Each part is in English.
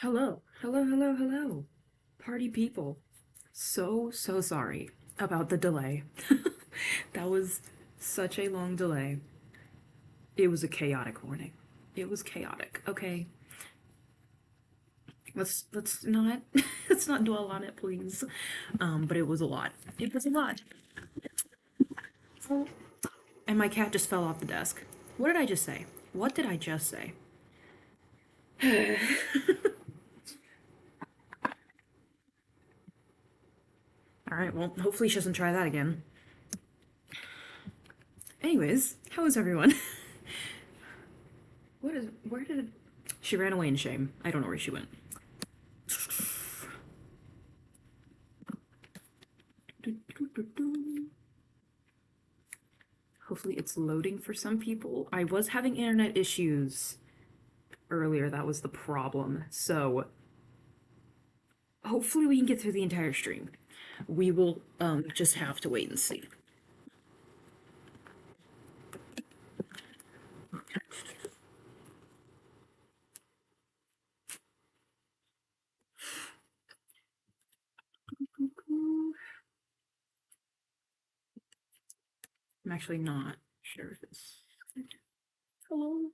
Hello, hello, hello, hello. Party people. So sorry about the delay. That was such a long delay. It was a chaotic morning. It was chaotic. Okay. Let's not let's not dwell on it, please. But it was a lot. It was a lot. And my cat just fell off the desk. What did I just say? What did I just say? Alright, well, hopefully she doesn't try that again. Anyways, how is everyone? Where did she ran away in shame? I don't know where she went. Hopefully it's loading for some people. I was having internet issues earlier. That was the problem. So hopefully we can get through the entire stream. We will just have to wait and see. I'm actually not sure if it's. Hello?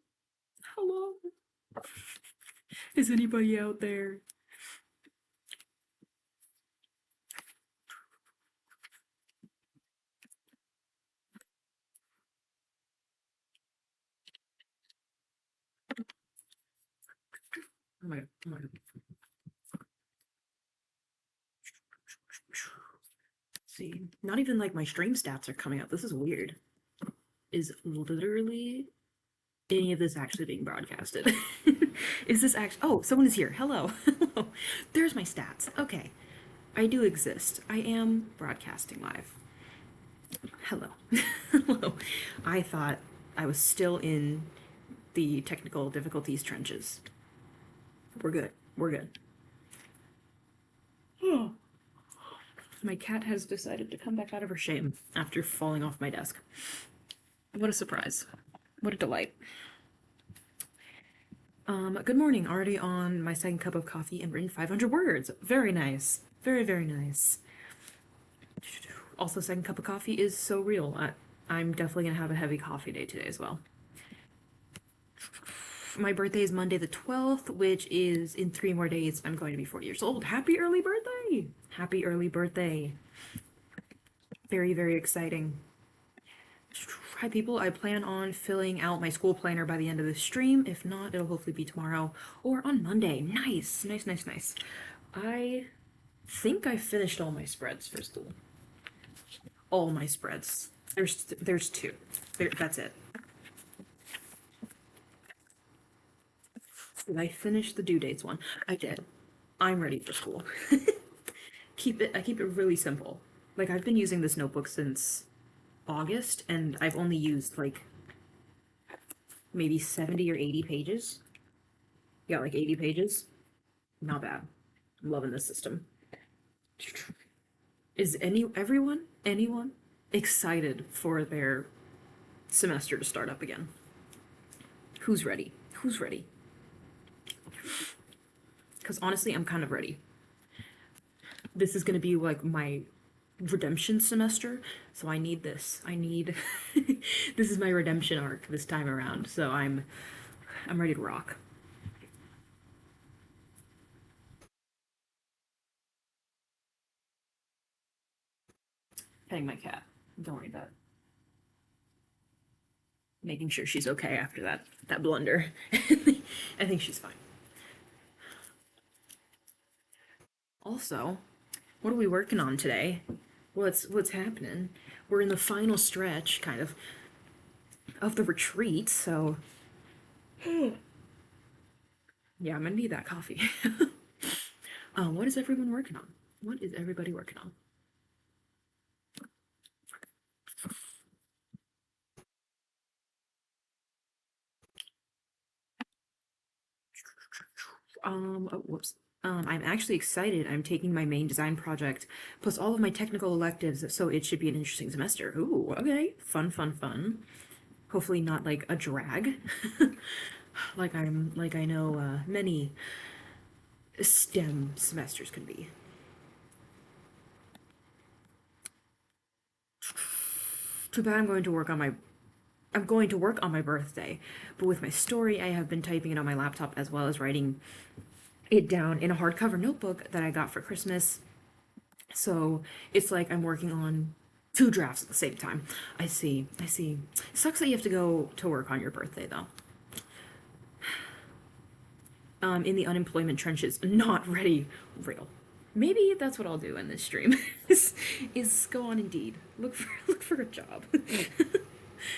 Hello? Is anybody out there? Oh my god. Oh my god. See, not even like my stream stats are coming up. This is weird. Is literally any of this actually being broadcasted? Is this actually? Oh, someone is here. Hello. Hello. There's my stats. Okay. I do exist. I am broadcasting live. Hello. Hello. I thought I was still in the technical difficulties trenches. We're good. We're good. My cat has decided to come back out of her shame after falling off my desk. What a surprise. What a delight. Good morning. Already on my second cup of coffee and written 500 words. Very nice. Very nice. Also, second cup of coffee is so real. I'm definitely gonna have a heavy coffee day today as well. My birthday is Monday the 12th, which is in 3 more days. I'm going to be 40 years old. Happy early birthday! Happy early birthday. Very exciting. Hi, people. I plan on filling out my school planner by the end of the stream. If not, it'll hopefully be tomorrow or on Monday. Nice. I think I finished all my spreads for school. All my spreads. There's two. That's it. Did I finish the due dates one? I did. I'm ready for school. I keep it really simple. Like I've been using this notebook since August and I've only used like maybe 70 or 80 pages. Yeah, like 80 pages. Not bad. I'm loving this system. Is anyone excited for their semester to start up again? Who's ready? Who's ready? Because honestly, I'm kind of ready. This is going to be like my redemption semester, so I need this. I need this is my redemption arc this time around. So I'm ready to rock. Petting my cat. Don't worry about it. Making sure she's okay after that blunder. I think she's fine. Also, what are we working on today? What's happening? We're in the final stretch, kind of the retreat, so yeah, I'm gonna need that coffee. What is everyone working on? What is everybody working on? Oh, whoops. I'm actually excited. I'm taking my main design project plus all of my technical electives, so it should be an interesting semester. Ooh, okay. Fun. Hopefully not like a drag. Like I know many STEM semesters can be. Too bad I'm going to work on my birthday, but with my story, I have been typing it on my laptop as well as writing it down in a hardcover notebook that I got for Christmas. So it's like I'm working on two drafts at the same time. I see. I see. Sucks that you have to go to work on your birthday, though. In the unemployment trenches, not ready. Real. Maybe that's what I'll do in this stream. is go on Indeed. Look for a job.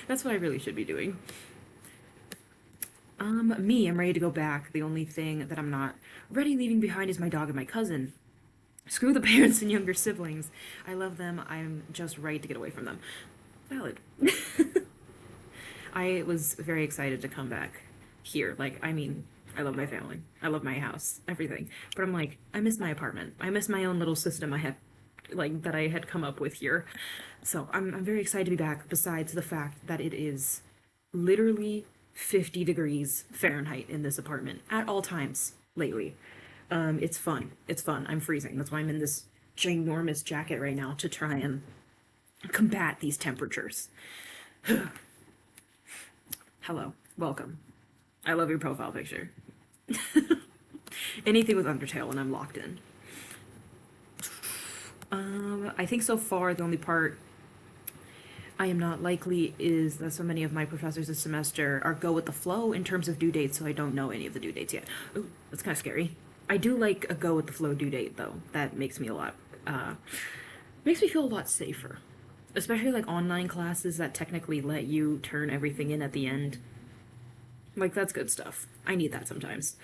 That's what I really should be doing. Me, I'm ready to go back. The only thing that I'm not ready leaving behind is my dog and my cousin. Screw the parents and younger siblings. I love them. I'm just ready to get away from them. Valid. I was very excited to come back here. Like, I mean, I love my family. I love my house, everything. But I'm like, I miss my apartment. I miss my own little system I had, like, that I had come up with here. So I'm very excited to be back, besides the fact that it is literally 50 degrees Fahrenheit in this apartment at all times lately. It's fun. It's fun. I'm freezing. That's why I'm in this ginormous jacket right now to try and combat these temperatures. Hello. Welcome. I love your profile picture. Anything with Undertale and I'm locked in. I think so far the only part I am not likely is that so many of my professors this semester are go with the flow in terms of due dates, so I don't know any of the due dates yet. Ooh, that's kind of scary. I do like a go with the flow due date though. That makes me makes me feel a lot safer. Especially like online classes that technically let you turn everything in at the end. Like that's good stuff. I need that sometimes.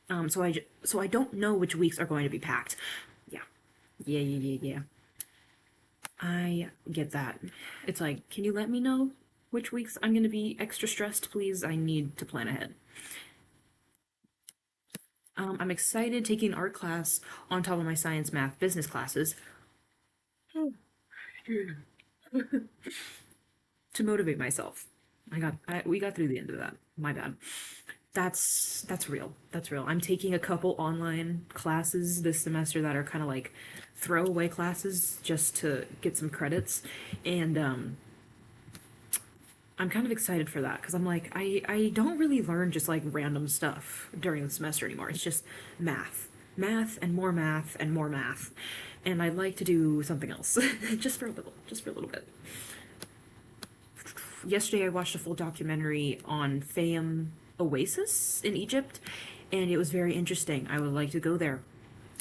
So I don't know which weeks are going to be packed. Yeah. Yeah. I get that. It's like, can you let me know which weeks I'm going to be extra stressed, please? I need to plan ahead. I'm excited taking art class on top of my science, math, business classes to motivate myself. We got through the end of that. My bad. That's real. That's real. I'm taking a couple online classes this semester that are kind of like throwaway classes just to get some credits, and I'm kind of excited for that because I'm like I don't really learn just like random stuff during the semester anymore. It's just math and more math and more math, and I'd like to do something else just for a little bit. Yesterday I watched a full documentary on Fayum Oasis in Egypt, and it was very interesting. I would like to go there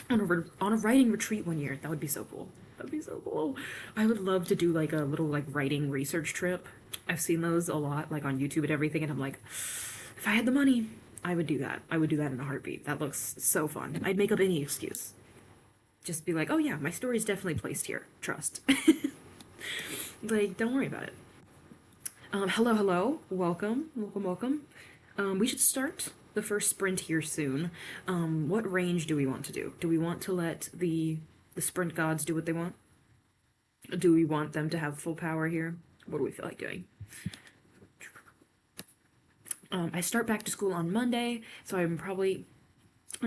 on a writing retreat one year. That would be so cool. That'd be so cool. I would love to do like a little like writing research trip. I've seen those a lot like on YouTube and everything, and I'm like, if I had the money, I would do that. I would do that in a heartbeat. That looks so fun. I'd make up any excuse. Just be like, oh yeah, my story's definitely placed here. Trust. Like, don't worry about it. Hello. Welcome. We should start the first sprint here soon. What range do we want to do? Do we want to let the sprint gods do what they want? Do we want them to have full power here? What do we feel like doing? I start back to school on Monday, so I'm probably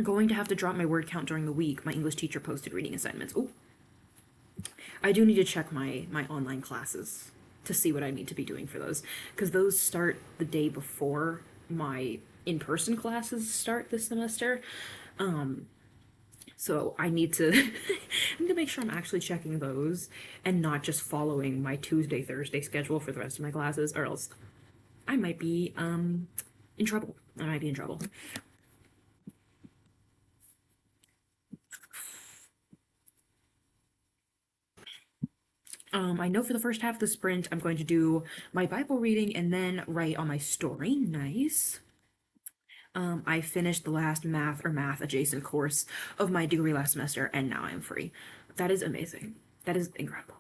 going to have to drop my word count during the week. My English teacher posted reading assignments. Oh, I do need to check my online classes to see what I need to be doing for those, because those start the day before my in-person classes start this semester. So I need to I need to make sure I'm actually checking those and not just following my Tuesday, Thursday schedule for the rest of my classes, or else I might be in trouble. I might be in trouble. I know for the first half of the sprint, I'm going to do my Bible reading and then write on my story. Nice. I finished the last math adjacent course of my degree last semester, and now I am free. That is amazing. That is incredible.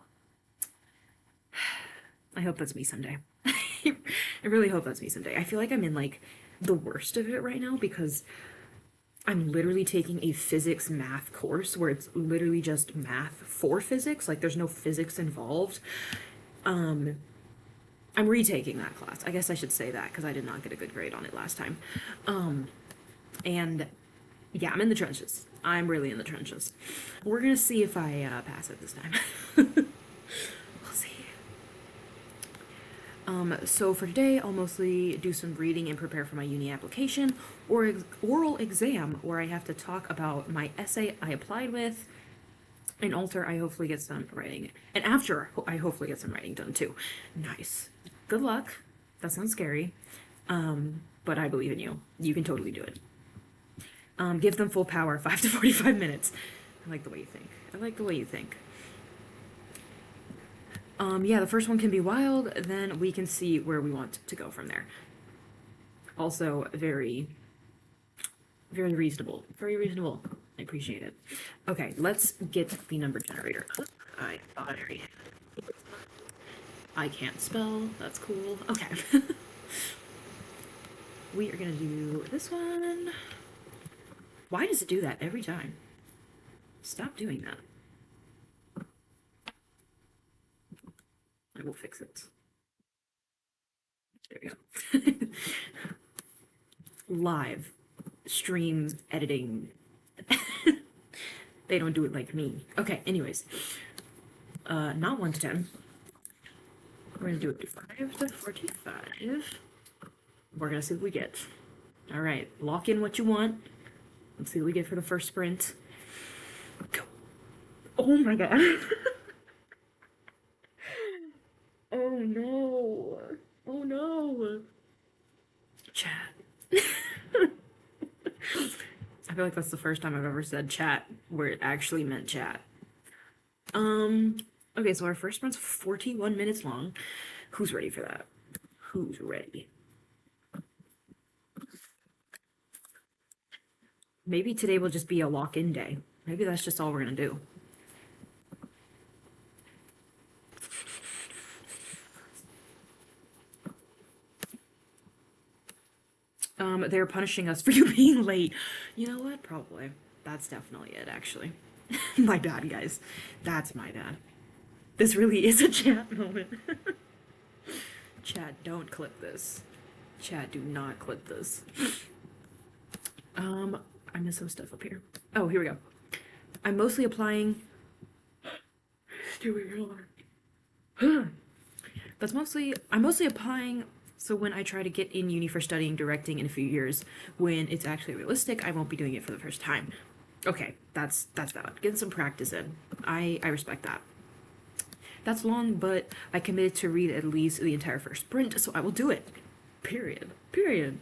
I hope that's me someday. I really hope that's me someday. I feel like I'm in like the worst of it right now because I'm literally taking a physics math course where it's literally just math for physics. Like there's no physics involved. I'm retaking that class. I guess I should say that because I did not get a good grade on it last time. And Yeah, I'm in the trenches. I'm really in the trenches. We're gonna see if I pass it this time. We'll see. So for today, I'll mostly do some reading and prepare for my uni application or oral exam where I have to talk about my essay I applied with, and after I hopefully get some writing. And after I hopefully get some writing done too. Nice. Good luck. That sounds scary. But I believe in you. You can totally do it. Give them full power, 5 to 45 minutes. I like the way you think. I like the way you think. Yeah, the first one can be wild, then we can see where we want to go from there. Also, very, very reasonable. Very reasonable. I appreciate it. Okay, let's get the number generator up. I thought I already had it. I can't spell. That's cool. Okay. We are gonna do this one. Why does it do that every time? Stop doing that. I will fix it. There we go. Live stream editing. They don't do it like me. Okay, anyways. Not 1 to 10. We're gonna do it 5 to 45. We're gonna see what we get. Alright, lock in what you want. Let's see what we get for the first sprint. Go. Oh my god. Oh no. Oh no. Chat. I feel like that's the first time I've ever said chat where it actually meant chat. Okay, so our first sprint's 41 minutes long. Who's ready for that? Who's ready? Maybe today will just be a lock-in day. Maybe that's just all we're gonna do. They're punishing us for you being late. You know what? Probably. That's definitely it, actually. My bad, guys. That's my bad. This really is a chat moment. Chat, don't clip this. Chat, do not clip this. I miss some stuff up here. Oh, here we go. I'm mostly applying. I'm mostly applying so when I try to get in uni for studying directing in a few years, when it's actually realistic, I won't be doing it for the first time. Okay, that's valid. Getting some practice in. I respect that. That's long, but I committed to read at least the entire first sprint, so I will do it. Period. Period.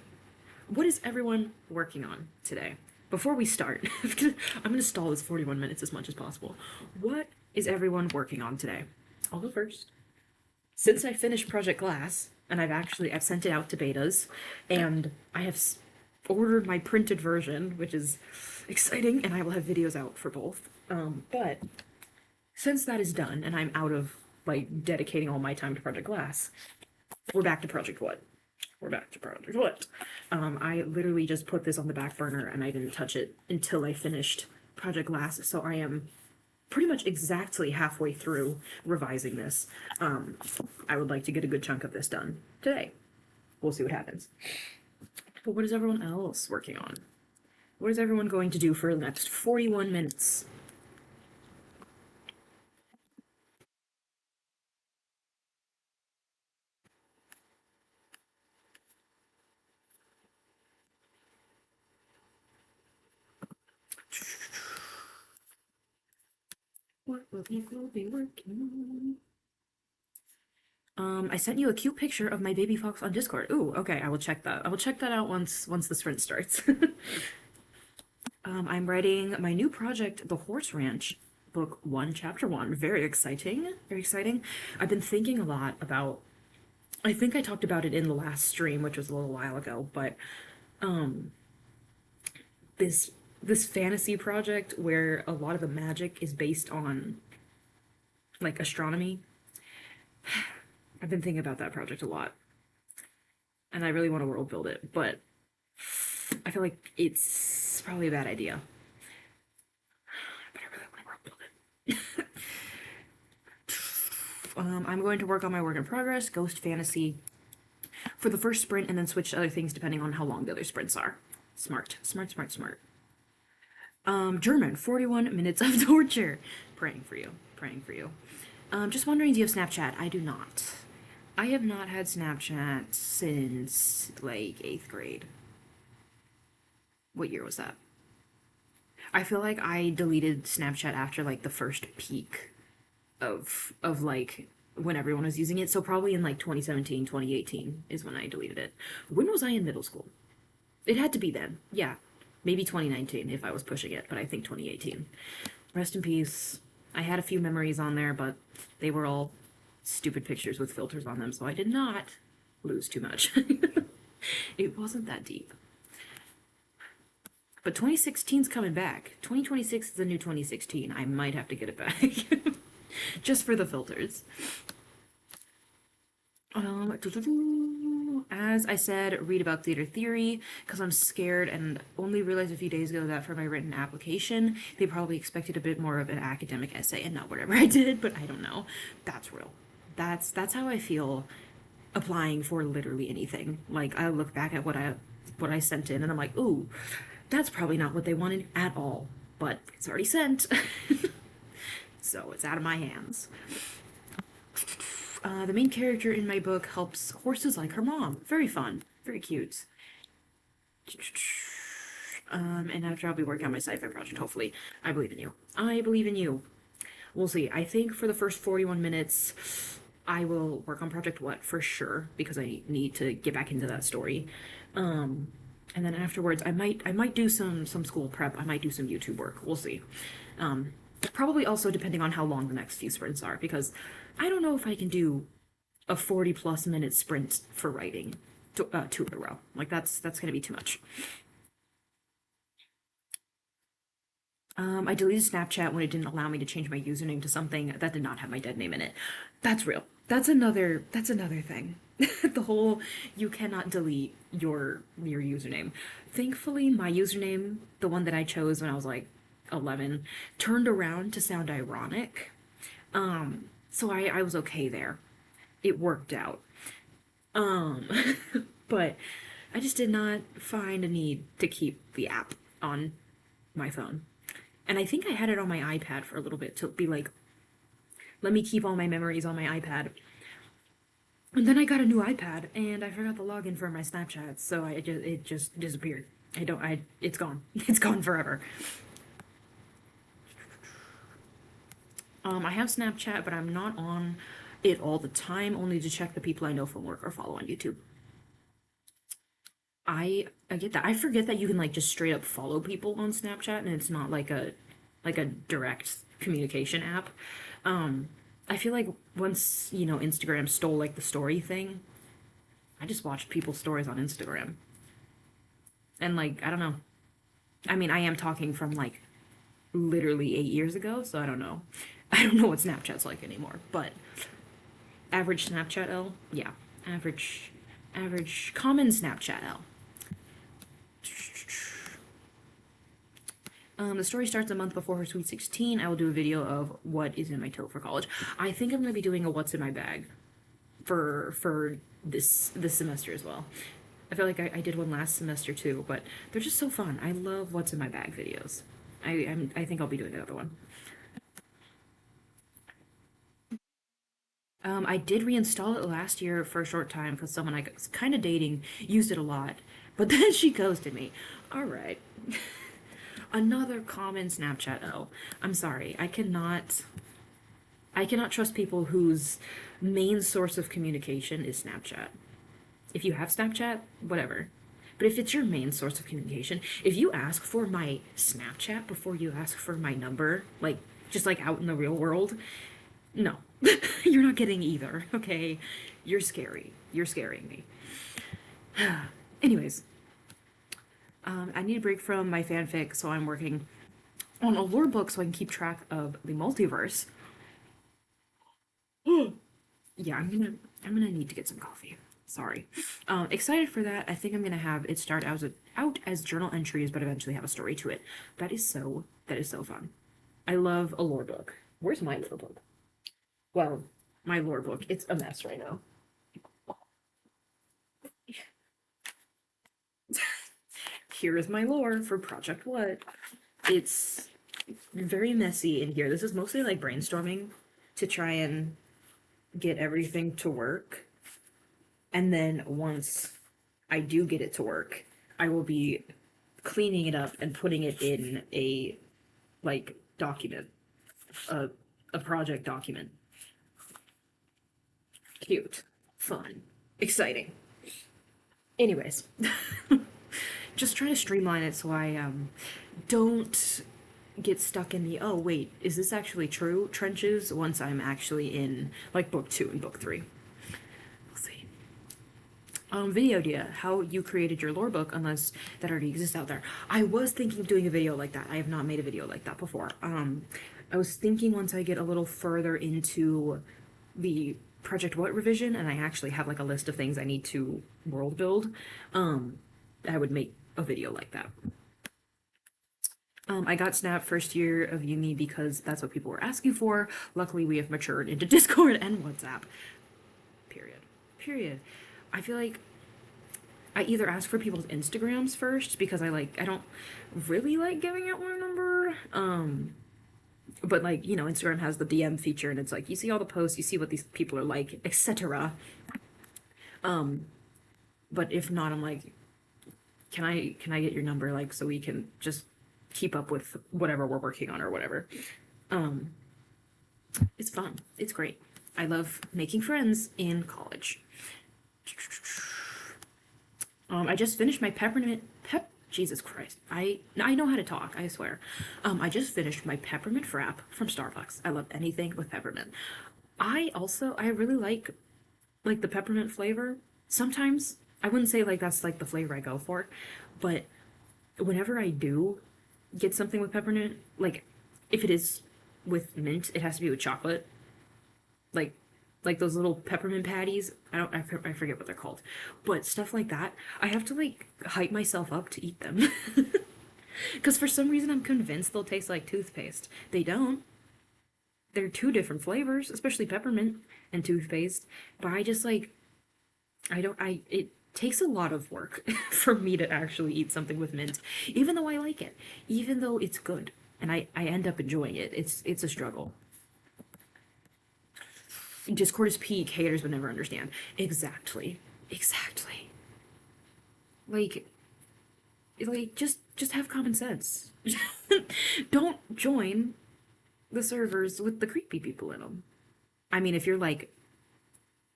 What is everyone working on today? Before we start, I'm gonna stall this 41 minutes as much as possible. What is everyone working on today? I'll go first. Since I finished Project Glass, and I've sent it out to betas, and I have ordered my printed version, which is exciting, and I will have videos out for both. But since that is done, and I'm out of like dedicating all my time to Project Glass, we're back to Project What? We're back to Project What? I literally just put this on the back burner, and I didn't touch it until I finished Project Glass, so I am pretty much exactly halfway through revising this. I would like to get a good chunk of this done today. We'll see what happens. But what is everyone else working on? What is everyone going to do for the next 41 minutes? What will people be working on? I sent you a cute picture of my baby fox on Discord. Ooh, okay, I will check that. I will check that out once the sprint starts. I'm writing my new project, The Horse Ranch, book 1, chapter 1. Very exciting. Very exciting. I've been thinking a lot about, I think I talked about it in the last stream, which was a little while ago, but this fantasy project where a lot of the magic is based on like astronomy. I've been thinking about that project a lot. And I really want to world build it, but I feel like it's probably a bad idea. But I really want to world build it. I'm going to work on my work in progress, Ghost Fantasy, for the first sprint, and then switch to other things depending on how long the other sprints are. Smart, smart, smart, smart. German, 41 minutes of torture. Praying for you. Praying for you. Just wondering, do you have Snapchat? I do not. I have not had Snapchat since like 8th grade. What year was that? I feel like I deleted Snapchat after like the first peak of like when everyone was using it. So probably in like 2017, 2018 is when I deleted it. When was I in middle school? It had to be then. Yeah. Maybe 2019 if I was pushing it, but I think 2018. Rest in peace. I had a few memories on there, but they were all stupid pictures with filters on them, so I did not lose too much. It wasn't that deep. But 2016's coming back. 2026 is the new 2016. I might have to get it back. Just for the filters. As I said, read about theater theory because I'm scared and only realized a few days ago that for my written application, they probably expected a bit more of an academic essay and not whatever I did, but I don't know. That's real. That's how I feel applying for literally anything. Like I look back at what I sent in and I'm like, "Ooh, that's probably not what they wanted at all." But it's already sent. So it's out of my hands. The main character in my book helps horses like her mom. Very fun. Very cute. And after I'll be working on my sci-fi project, hopefully. I believe in you. I believe in you. We'll see. I think for the first 41 minutes, I will work on Project What for sure, because I need to get back into that story. And then afterwards, I might do some school prep. I might do some YouTube work. We'll see. Probably also depending on how long the next few sprints are, because I don't know if I can do a 40 plus minute sprint for writing two in a row. Like that's gonna be too much. I deleted Snapchat when it didn't allow me to change my username to something that did not have my dead name in it. That's real. That's another thing. The whole you cannot delete your username. Thankfully, my username, the one that I chose when I was like 11, turned around to sound ironic. So I was okay there. It worked out. Um, but I just did not find a need to keep the app on my phone. And I think I had it on my iPad for a little bit to be like, let me keep all my memories on my iPad. And then I got a new iPad and I forgot the login for my Snapchat, so it just disappeared. It's gone. It's gone forever. I have Snapchat, but I'm not on it all the time, only to check the people I know from work or follow on YouTube. I get that. I forget that you can like just straight up follow people on Snapchat and it's not like a direct communication app. I feel like once, Instagram stole like the story thing, I just watched people's stories on Instagram. And like, I don't know. I mean, I am talking from like literally 8 years ago, so I don't know. I don't know what Snapchat's like anymore, but average Snapchat L, yeah, average common Snapchat L. The story starts a month before her sweet 16. I will do a video of what is in my tote for college. I think I'm gonna be doing a what's in my bag for this semester as well. I feel like I did one last semester too, but they're just so fun. I love what's in my bag videos. I think I'll be doing another one. I did reinstall it last year for a short time because someone I was kind of dating used it a lot, but then she ghosted me. All right. Another common Snapchat O. I'm sorry. I cannot trust people whose main source of communication is Snapchat. If you have Snapchat, whatever. But if it's your main source of communication, if you ask for my Snapchat before you ask for my number, like just like out in the real world, no. You're not getting either, okay? You're scary. You're scaring me. Anyways, I need a break from my fanfic, so I'm working on a lore book so I can keep track of the multiverse. Yeah, I'm gonna need to get some coffee. Sorry. Excited for that. I think I'm gonna have it start out as journal entries, but eventually have a story to it. That is so fun. I love a lore book. Where's my lore book? Well, my lore book. It's a mess right now. Here is my lore for Project What. It's very messy in here. This is mostly like brainstorming to try and get everything to work. And then once I do get it to work, I will be cleaning it up and putting it in a like document, a a project document. Cute, fun, exciting. Anyways, just trying to streamline it so I don't get stuck in the, oh wait, is this actually true trenches once I'm actually in like book 2 and book 3. We'll see. Video idea, how you created your lore book, unless that already exists out there. I was thinking of doing a video like that. I have not made a video like that before. I was thinking once I get a little further into the Project What revision, and I actually have like a list of things I need to world build, I would make a video like that. I got Snap first year of uni because that's what people were asking for. Luckily, we have matured into Discord and WhatsApp. Period. Period. I feel like I either ask for people's Instagrams first because I don't really like giving out my number. But like, you know, Instagram has the DM feature and it's like you see all the posts, you see what these people are like, etc. But if not, I'm like, can I get your number, like, so we can just keep up with whatever we're working on or whatever. It's fun. It's great. I love making friends in college. I just finished my Jesus Christ. I know how to talk, I swear. I just finished my peppermint frap from Starbucks. I love anything with peppermint. I really like the peppermint flavor. Sometimes I wouldn't say like that's like the flavor I go for, but whenever I do get something with peppermint, like if it is with mint, it has to be with chocolate. Like those little peppermint patties. I forget what they're called. But stuff like that, I have to like hype myself up to eat them. Cuz for some reason I'm convinced they'll taste like toothpaste. They don't. They're two different flavors, especially peppermint and toothpaste, but I just like I don't I it takes a lot of work for me to actually eat something with mint, even though I like it, even though it's good and I end up enjoying it. It's a struggle. Discord is peak, haters would never understand. Exactly. Exactly. Like just have common sense. Don't join the servers with the creepy people in them. I mean, if you're like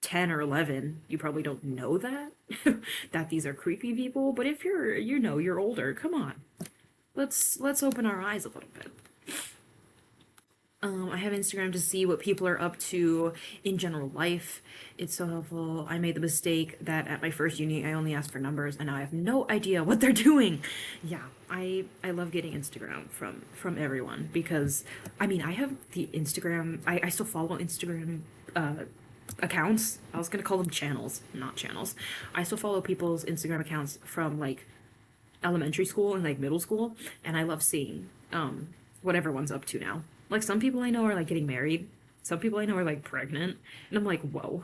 10 or 11, you probably don't know that that these are creepy people, but if you're older, come on. Let's open our eyes a little bit. I have Instagram to see what people are up to in general life. It's so helpful. I made the mistake that at my first uni, I only asked for numbers, and now I have no idea what they're doing. Yeah, I love getting Instagram from everyone because, I mean, I have the Instagram. I still follow Instagram accounts. I was gonna call them channels, not channels. I still follow people's Instagram accounts from like elementary school and like middle school, and I love seeing what everyone's up to now. Like some people I know are like getting married. Some people I know are like pregnant, and I'm like, whoa,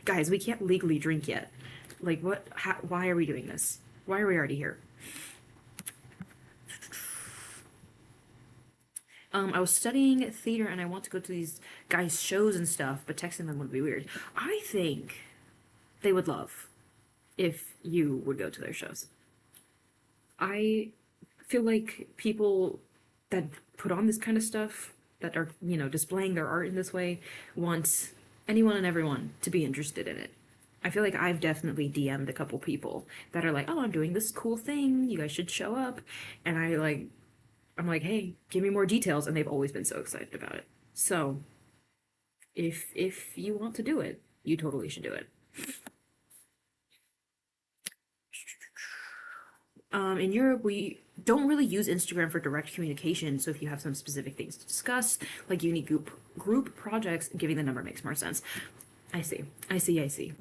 guys, we can't legally drink yet. Like, what? Why are we doing this? Why are we already here? I was studying theater and I want to go to these guys' shows and stuff, but texting them would be weird. I think they would love if you would go to their shows. I feel like people that put on this kind of stuff, that are, you know, displaying their art in this way, want anyone and everyone to be interested in it. I feel like I've definitely DM'd a couple people that are like, oh, I'm doing this cool thing, you guys should show up. And I'm like, hey, give me more details, and they've always been so excited about it. So if you want to do it, you totally should do it. In Europe, we don't really use Instagram for direct communication, so if you have some specific things to discuss, like unique group projects, giving the number makes more sense. I see. I see. I see.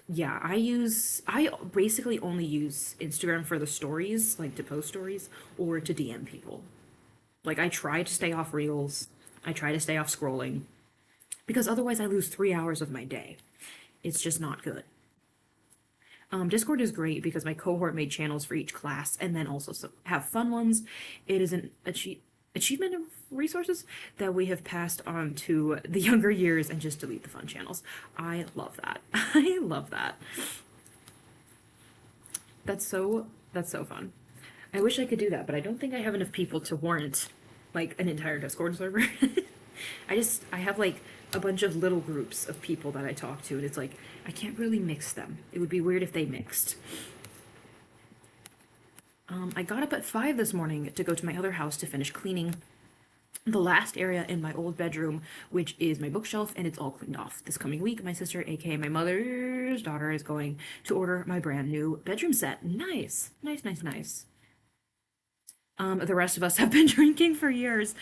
Yeah, I basically only use Instagram for the stories, like to post stories, or to DM people. Like, I try to stay off Reels, I try to stay off scrolling, because otherwise I lose 3 hours of my day. It's just not good. Discord is great because my cohort made channels for each class and then also have fun ones. It is an achievement of resources that we have passed on to the younger years and just delete the fun channels. I love that. I love that. That's so fun. I wish I could do that, but I don't think I have enough people to warrant like an entire Discord server. I have like a bunch of little groups of people that I talk to, and it's like I can't really mix them. It would be weird if they mixed. I got up at 5 this morning to go to my other house to finish cleaning the last area in my old bedroom, which is my bookshelf, and it's all cleaned off. This coming week, my sister, aka my mother's daughter, is going to order my brand new bedroom set. Nice, nice, nice, nice. The rest of us have been drinking for years.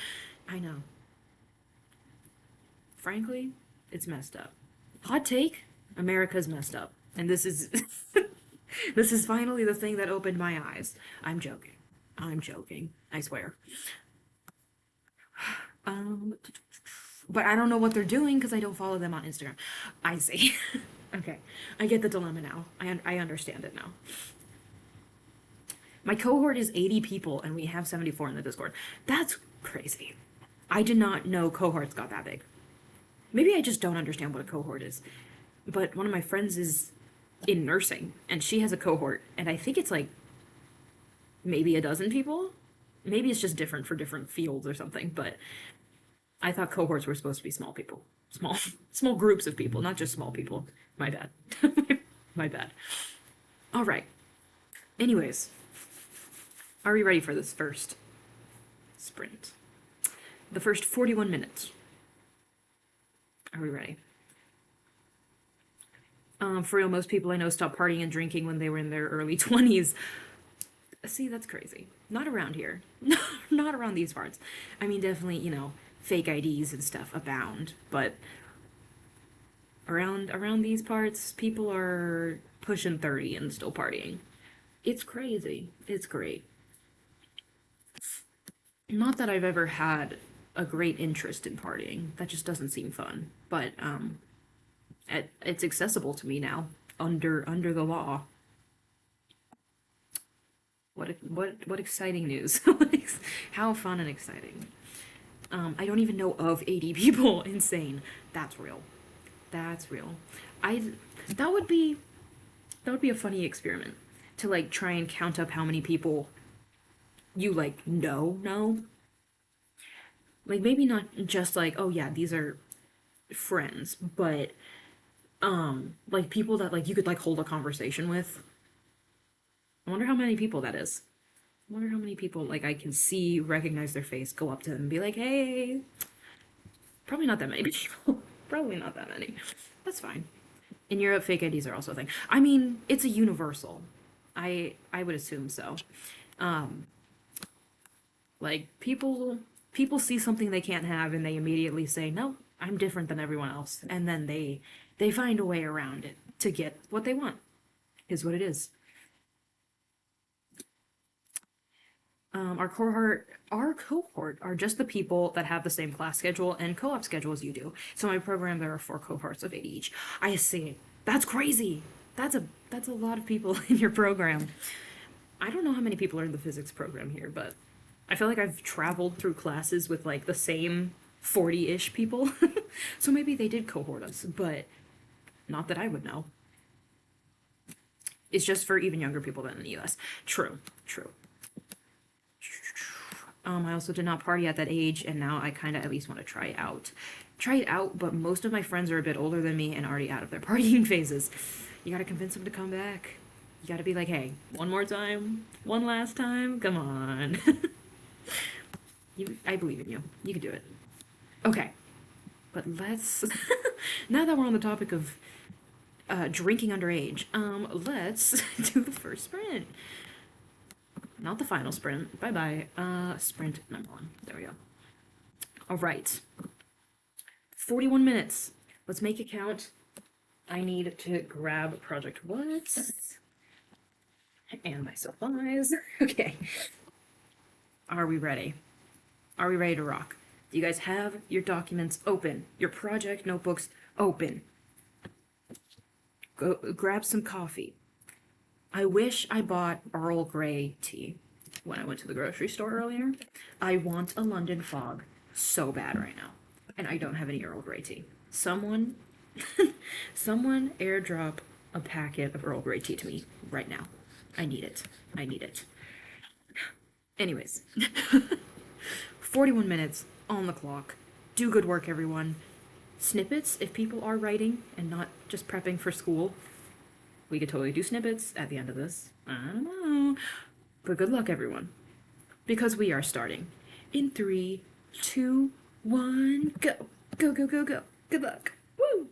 I know. Frankly, it's messed up. Hot take, America's messed up. And this is this is finally the thing that opened my eyes. I'm joking. I'm joking. I swear. But I don't know what they're doing because I don't follow them on Instagram. I see. Okay. I get the dilemma now. I understand it now. My cohort is 80 people and we have 74 in the Discord. That's crazy. I did not know cohorts got that big. Maybe I just don't understand what a cohort is. But one of my friends is in nursing and she has a cohort and I think it's like maybe a dozen people. Maybe it's just different for different fields or something, but I thought cohorts were supposed to be small people. Small groups of people, not just small people. My bad. My bad. All right. Anyways, are we ready for this first sprint? The first 41 minutes. Are we ready? For real, most people I know stopped partying and drinking when they were in their early 20s. See, that's crazy. Not around here. Not around these parts. I mean, definitely, you know, fake IDs and stuff abound, but around these parts, people are pushing 30 and still partying. It's crazy. It's great. Not that I've ever had a great interest in partying. That just doesn't seem fun. But it's accessible to me now under the law. What exciting news. How fun and exciting. I don't even know of 80 people. Insane. That's real. That's real. That would be a funny experiment to like try and count up how many people you like know. Like maybe not just like, oh yeah, these are friends, but like people that like you could like hold a conversation with. I wonder how many people that is. I wonder how many people like I can see, recognize their face, go up to them and be like, hey. Probably not that many people. Probably not that many. That's fine. In Europe, fake IDs are also a thing. I mean, it's a universal. I would assume so. Like people see something they can't have and they immediately say, no, I'm different than everyone else. And then they find a way around it to get what they want. Is what it is. Our cohort are just the people that have the same class schedule and co-op schedule as you do. So in my program, there are 4 cohorts of 80 each. I see. That's crazy. That's a lot of people in your program. I don't know how many people are in the physics program here, but I feel like I've traveled through classes with like the same 40-ish people. So maybe they did cohort us, but not that I would know. It's just for even younger people than in the US. True. I also did not party at that age, and now I kind of at least want to try it out. But most of my friends are a bit older than me and already out of their partying phases. You gotta convince them to come back. You gotta be like, hey, one more time, one last time, come on. I believe in you. You can do it. Okay, but let's. Now that we're on the topic of drinking underage, let's do the first sprint. Not the final sprint. Bye-bye. Sprint number 1. There we go. All right. 41 minutes. Let's make it count. I need to grab Project What? And my supplies. Okay. Are we ready? Are we ready to rock? Do you guys have your documents open? Your project notebooks open? Go grab some coffee. I wish I bought Earl Grey tea when I went to the grocery store earlier. I want a London fog so bad right now, and I don't have any Earl Grey tea. Someone, someone airdrop a packet of Earl Grey tea to me right now. I need it. I need it. Anyways, 41 minutes on the clock. Do good work, everyone. Snippets, if people are writing and not just prepping for school, we could totally do snippets at the end of this. I don't know. But good luck, everyone. Because we are starting in 3, 2, 1, go. Go, go, go, go. Good luck. Woo!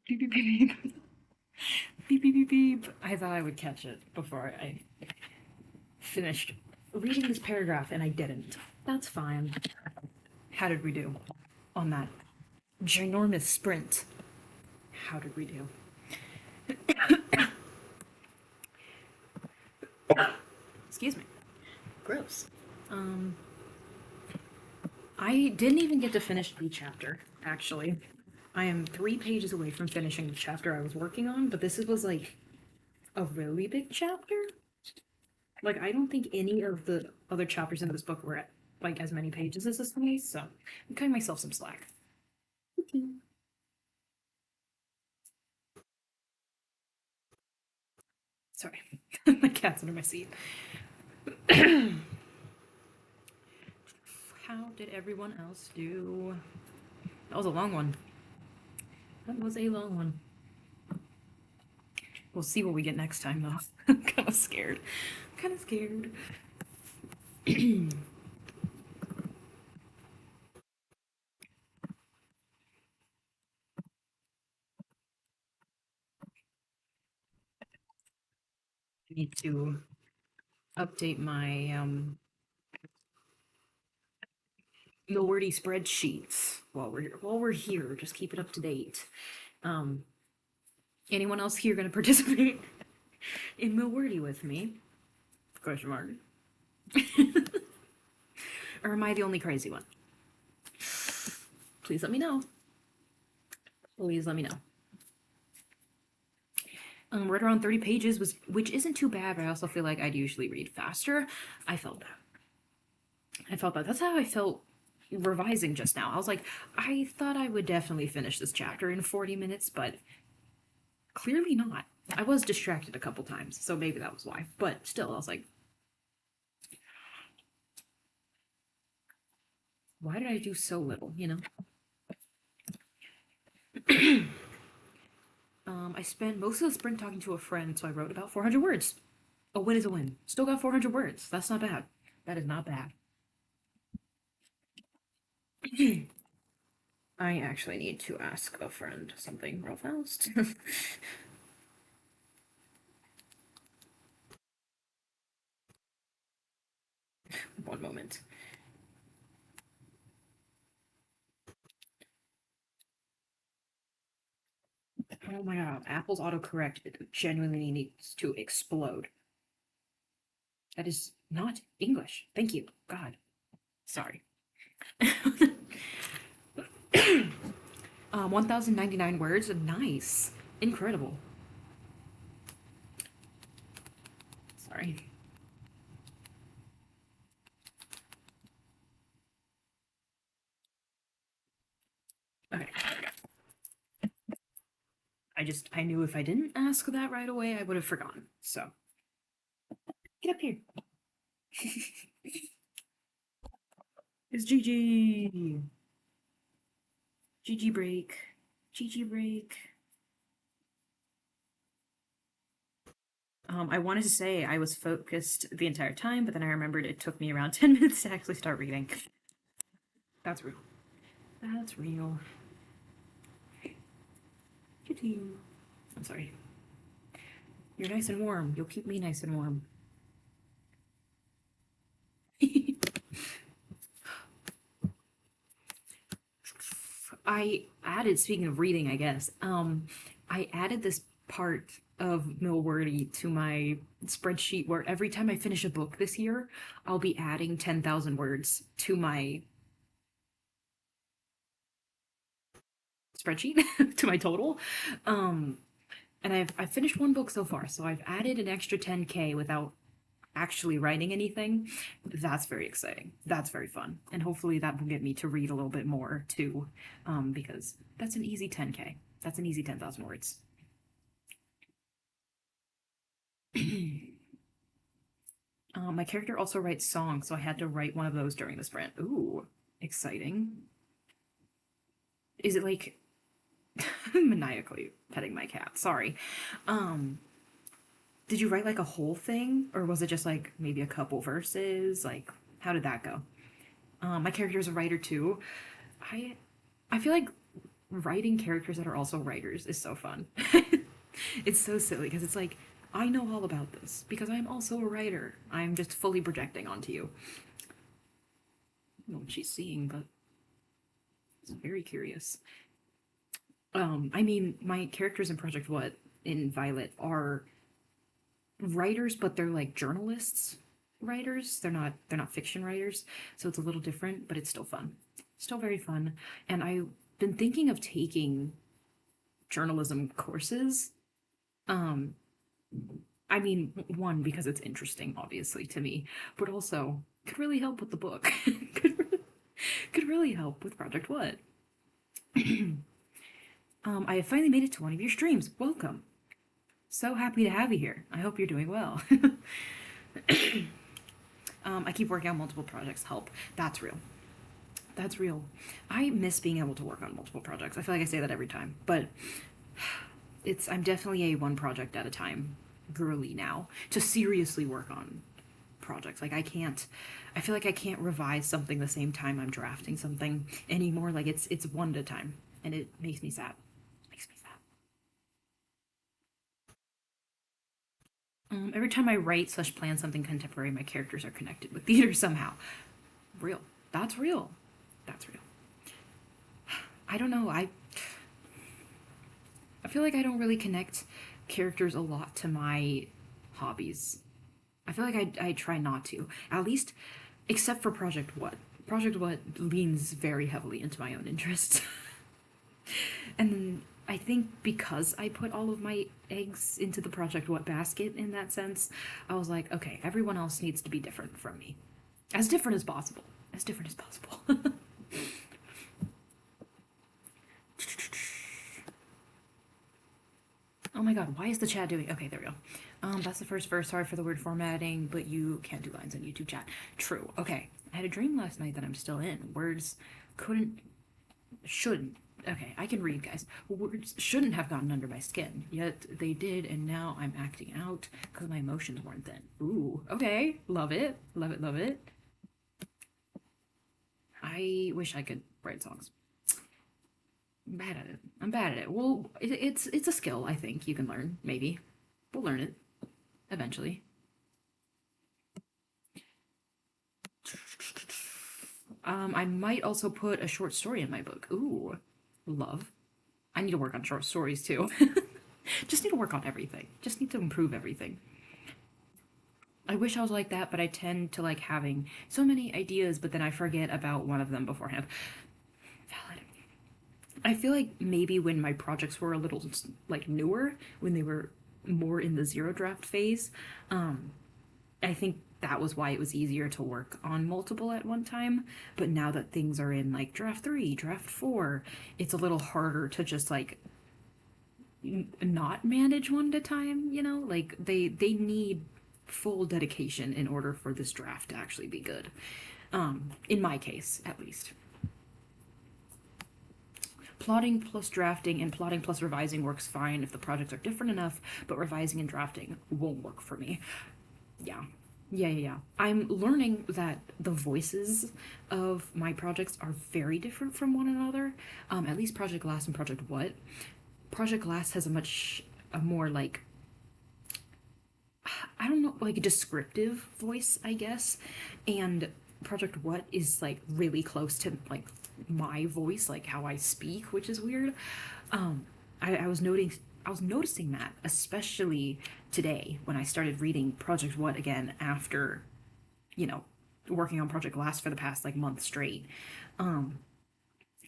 Beep, beep, beep, beep. Beep, beep, beep, beep. I thought I would catch it before I finished reading this paragraph, and I didn't. That's fine. How did we do on that ginormous sprint? How did we do? Excuse me. Gross. Um, I didn't even get to finish the chapter, actually. I am 3 pages away from finishing the chapter I was working on, but this was like a really big chapter. Like, I don't think any of the other chapters in this book were at like as many pages as this one is, so I'm cutting myself some slack. Sorry, my cat's under my seat. How did everyone else do? That was a long one. That was a long one. We'll see what we get next time, though. I'm kind of scared. I'm kind of scared. I need to update my Milwordy spreadsheets while we're here. Just keep it up to date. Um, anyone else here going to participate in Milwordy with me? Question mark. Or am I the only crazy one? Please let me know. Please let me know. Right around 30 pages which isn't too bad, but I also feel like I'd usually read faster. I felt that. That's how I felt revising just now. I was like, I thought I would definitely finish this chapter in 40 minutes, but clearly not. I was distracted a couple times, so maybe that was why. But still, I was like, why did I do so little, you know? I spent most of the sprint talking to a friend, so I wrote about 400 words. A win is a win. Still got 400 words. That's not bad. That is not bad. I actually need to ask a friend something real fast. One moment. Oh my god, Apple's autocorrect genuinely needs to explode. That is not English. Thank you. God. Sorry. 1,099 words. Nice. Incredible. Sorry. Okay. I knew if I didn't ask that right away, I would have forgotten. So, get up here. It's GG. GG break. GG break. I wanted to say I was focused the entire time, but then I remembered it took me around 10 minutes to actually start reading. That's real. That's real. I'm sorry. You're nice and warm. You'll keep me nice and warm. I added, speaking of reading, I guess, I added this part of Millwordy to my spreadsheet where every time I finish a book this year, I'll be adding 10,000 words to my spreadsheet, to my total. And I've finished one book so far, so I've added an extra 10K without actually writing anything. That's very exciting. That's very fun. And hopefully that will get me to read a little bit more too, because that's an easy 10K. That's an easy 10,000 words. My character also writes songs, so I had to write one of those during the sprint. Ooh, exciting. Is it like maniacally petting my cat? Sorry. Did you write like a whole thing, or was it just like maybe a couple verses? Like, how did that go? My character is a writer too. I I feel like writing characters that are also writers is so fun. It's so silly because it's like, I know all about this because I'm also a writer. I'm just fully projecting onto you. I don't know what she's seeing, but it's very curious. I mean, my characters in Project What in Violet are writers, but they're like journalists writers. They're not fiction writers, so it's a little different, but it's still fun. Still very fun. And I've been thinking of taking journalism courses. Um, I mean, one because it's interesting, obviously, to me, but also could really help with the book. could really help with Project What. I have finally made it to one of your streams. Welcome. So happy to have you here. I hope you're doing well. I keep working on multiple projects. Help. That's real. That's real. I miss being able to work on multiple projects. I feel like I say that every time, but I'm definitely a one project at a time girly now to seriously work on projects. Like I feel like I can't revise something the same time I'm drafting something anymore. Like it's one at a time, and it makes me sad. Makes me sad. Every time I write slash plan something contemporary, my characters are connected with theater somehow. Real. That's real. That's real. I don't know. I feel like I don't really connect characters a lot to my hobbies. I feel like I try not to. At least, except for Project What. Project What leans very heavily into my own interests. And then I think because I put all of my eggs into the Project What basket in that sense, I was like, okay, everyone else needs to be different from me. As different as possible. As different as possible. Oh my god, why is the chat doing? Okay, there we go. That's the first verse. Sorry for the word formatting, but you can't do lines on YouTube chat. True. Okay. I had a dream last night that I'm still in. Words couldn't, shouldn't. Okay, I can read, guys. Words shouldn't have gotten under my skin, yet they did, and now I'm acting out because my emotions weren't then. Ooh, okay. Love it. Love it, love it. I wish I could write songs. I'm bad at it. I'm bad at it. Well, it's a skill I think you can learn. Maybe we'll learn it eventually. I might also put a short story in my book. Ooh, love. I need to work on short stories too. Just need to work on everything. Just need to improve everything. I wish I was like that, but I tend to like having so many ideas, but then I forget about one of them beforehand. Valid. I feel like maybe when my projects were a little like newer, when they were more in the zero draft phase, I think that was why it was easier to work on multiple at one time. But now that things are in like draft 3, draft 4, it's a little harder to just like not manage one at a time, you know? Like they need full dedication in order for this draft to actually be good. In my case, at least. Plotting plus drafting and plotting plus revising works fine if the projects are different enough, but revising and drafting won't work for me. Yeah. Yeah. I'm learning that the voices of my projects are very different from one another. At least Project Glass and Project What. Project Glass has a more like, I don't know, like a descriptive voice, I guess. And Project What is like really close to like my voice, like how I speak, which is weird. I was noticing that, especially today when I started reading Project What again after, you know, working on Project Glass for the past like month straight.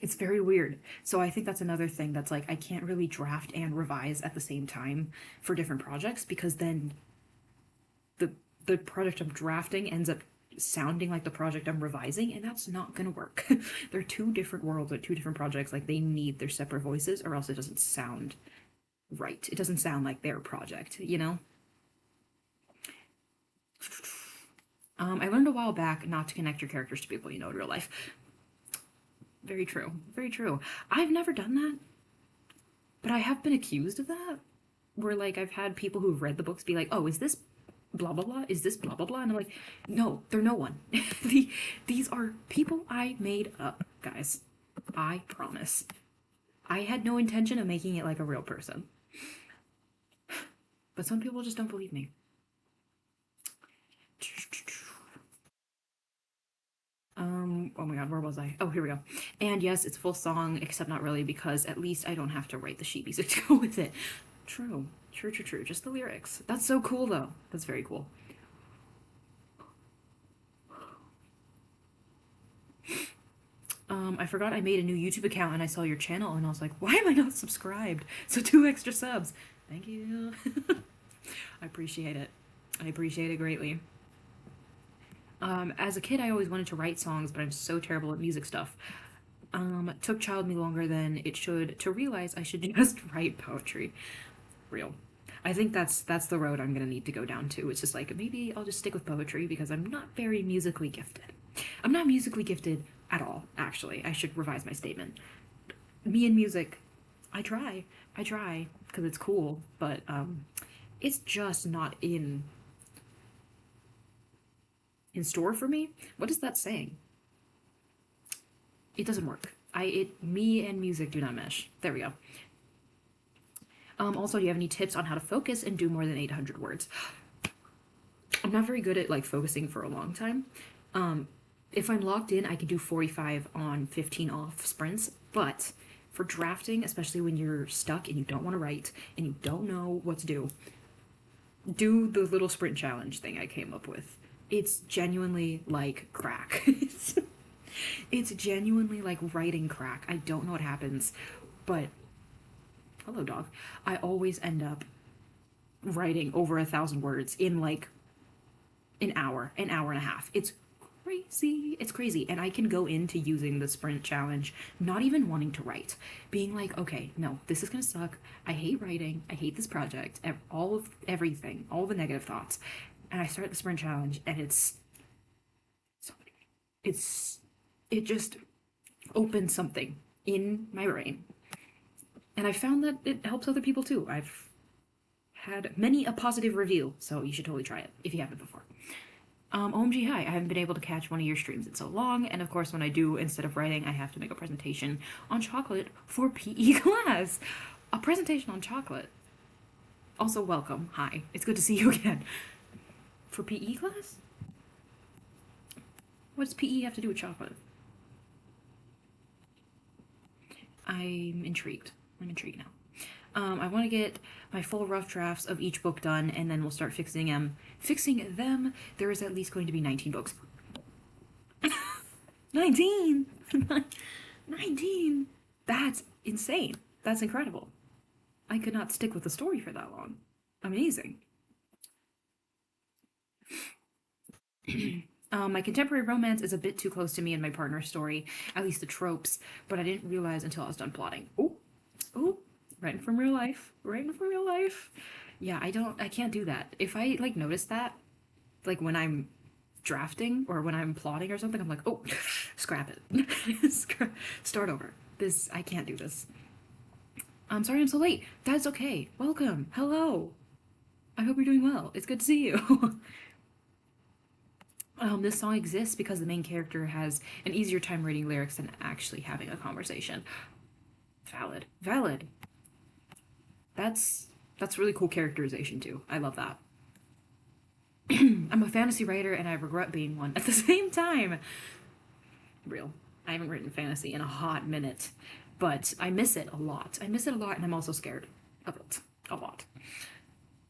It's very weird. So I think that's another thing that's like I can't really draft and revise at the same time for different projects because then the the project I'm drafting ends up sounding like the project I'm revising, and that's not gonna work. They're two different worlds, they're two different projects. Like they need their separate voices, or else it doesn't sound right. It doesn't sound like their project, you know? I learned a while back not to connect your characters to people you know in real life. Very true. Very true. I've never done that, but I have been accused of that. Where like I've had people who've read the books be like, "Oh, is this blah blah blah? Is this blah blah blah?" And I'm like, "No, they're no one. These are people I made up, guys. I promise. I had no intention of making it like a real person. But some people just don't believe me. Oh my god, where was I? Oh, here we go. And yes, it's full song, except not really, because at least I don't have to write the sheet music to go with it. True. True, true, true. Just the lyrics. That's so cool, though. That's very cool. I forgot I made a new YouTube account and I saw your channel and I was like, why am I not subscribed? So 2 extra subs. Thank you. I appreciate it. I appreciate it greatly. As a kid, I always wanted to write songs, but I'm so terrible at music stuff. It took child me longer than it should to realize I should just write poetry. Real. I think that's the road I'm gonna need to go down to. It's just like maybe I'll just stick with poetry because I'm not very musically gifted. I'm not musically gifted at all, actually. I should revise my statement. Me and music, I try because it's cool, but it's just not in store for me. What is that saying? It doesn't work. Me and music do not mesh. There we go. Also, do you have any tips on how to focus and do more than 800 words? I'm not very good at like focusing for a long time. If I'm locked in, I can do 45 on 15 off sprints, but for drafting, especially when you're stuck and you don't want to write and you don't know what to do the little sprint challenge thing I came up with. It's genuinely like crack. It's genuinely like writing crack. I don't know what happens, but hello, dog. I always end up writing over 1,000 words in like an hour and a half. It's crazy. It's crazy. And I can go into using the sprint challenge, not even wanting to write, being like, okay, no, this is gonna suck. I hate writing. I hate this project. All of everything, all the negative thoughts. And I start the sprint challenge, and it's it just opens something in my brain. And I found that it helps other people too. I've had many a positive review, so you should totally try it if you haven't before. OMG, hi. I haven't been able to catch one of your streams in so long, and of course, when I do, instead of writing, I have to make a presentation on chocolate for PE class. A presentation on chocolate. Also, welcome. Hi. It's good to see you again. For PE class? What does PE have to do with chocolate? I'm intrigued. I'm intrigued now. I want to get my full rough drafts of each book done, and then we'll start fixing them. Fixing them, there is at least going to be 19 books. 19! 19! That's insane. That's incredible. I could not stick with the story for that long. Amazing. My contemporary romance is a bit too close to me and my partner's story, at least the tropes, but I didn't realize until I was done plotting. Oh, oh, writing from real life, writing from real life. Yeah, I can't do that. If I like notice that, like when I'm drafting or when I'm plotting or something, I'm like, oh, scrap it, start over. I can't do this. I'm sorry I'm so late. That's okay. Welcome. Hello. I hope you're doing well. It's good to see you. This song exists because the main character has an easier time reading lyrics than actually having a conversation. Valid. Valid. That's really cool characterization too. I love that. I'm a fantasy writer and I regret being one at the same time. Real. I haven't written fantasy in a hot minute, but I miss it a lot. I miss it a lot, and I'm also scared of it a lot.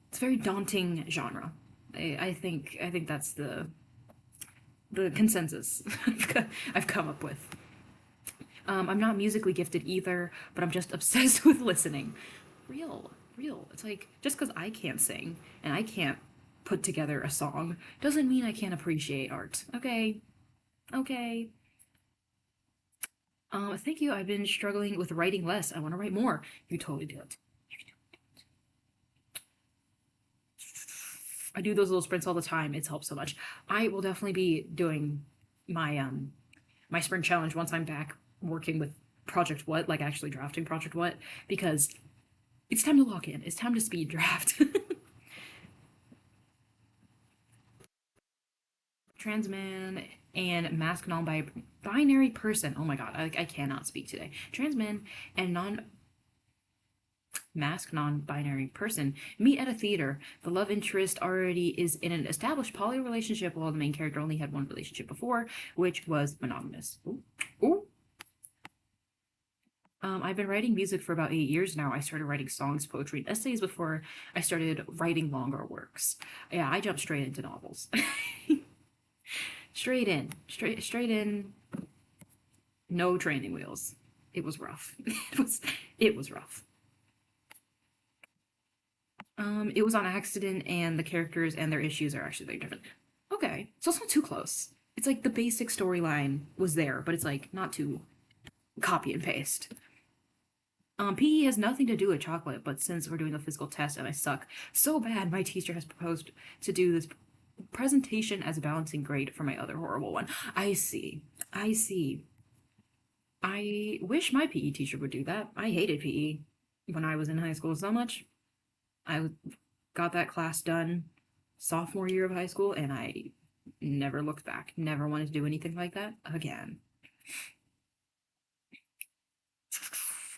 It's a very daunting genre. I think that's the consensus I've come up with. I'm not musically gifted either, but I'm just obsessed with listening. Real. It's like, just because I can't sing and I can't put together a song doesn't mean I can't appreciate art. Okay. Thank you. I've been struggling with writing less. I want to write more. You totally do it. I do those little sprints all the time. It's helped so much. I will definitely be doing my my sprint challenge once I'm back working with Project What, like actually drafting Project What, because it's time to lock in. It's time to speed draft. Transman and mask non-binary person. Oh my god, I cannot speak today. Trans men and mask non-binary person meet at a theater. The love interest already is in an established poly relationship, while the main character only had one relationship before, which was monogamous. Ooh. Ooh. I've been writing music for about 8 years now. I started writing songs, poetry, and essays before I started writing longer works. Yeah, I jumped straight into novels. Straight in, no training wheels. It was rough. It was rough. It was on accident, and the characters and their issues are actually very different. Okay, so it's not too close. It's like the basic storyline was there, but it's like not too copy and paste. PE has nothing to do with chocolate, but since we're doing a physical test and I suck so bad, my teacher has proposed to do this presentation as a balancing grade for my other horrible one. I see. I see. I wish my PE teacher would do that. I hated PE when I was in high school so much. I got that class done sophomore year of high school, and I never looked back. Never wanted to do anything like that again.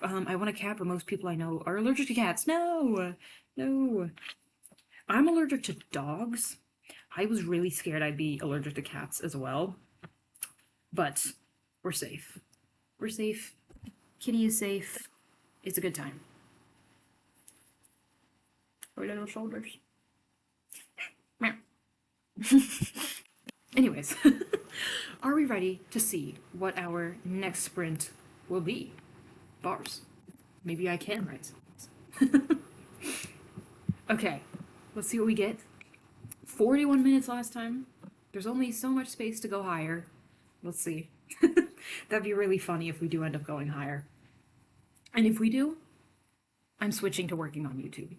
I want a cat, but most people I know are allergic to cats. No, no. I'm allergic to dogs. I was really scared I'd be allergic to cats as well. But we're safe. We're safe. Kitty is safe. It's a good time. Right on those shoulders. Anyways, are we ready to see what our next sprint will be? Bars. Maybe I can write some. Okay, let's see what we get. 41 minutes last time. There's only so much space to go higher. Let's see. That'd be really funny if we do end up going higher. And if we do, I'm switching to working on YouTube.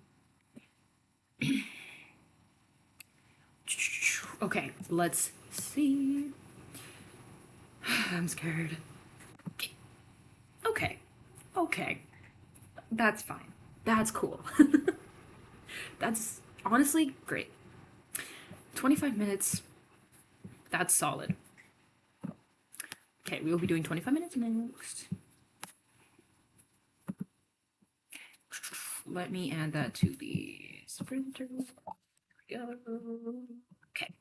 Okay, let's see. I'm scared. Okay. Okay. That's fine. That's cool. That's honestly great. 25 minutes. That's solid. Okay, we will be doing 25 minutes next. Let me add that to the sprinter. There we go. Okay.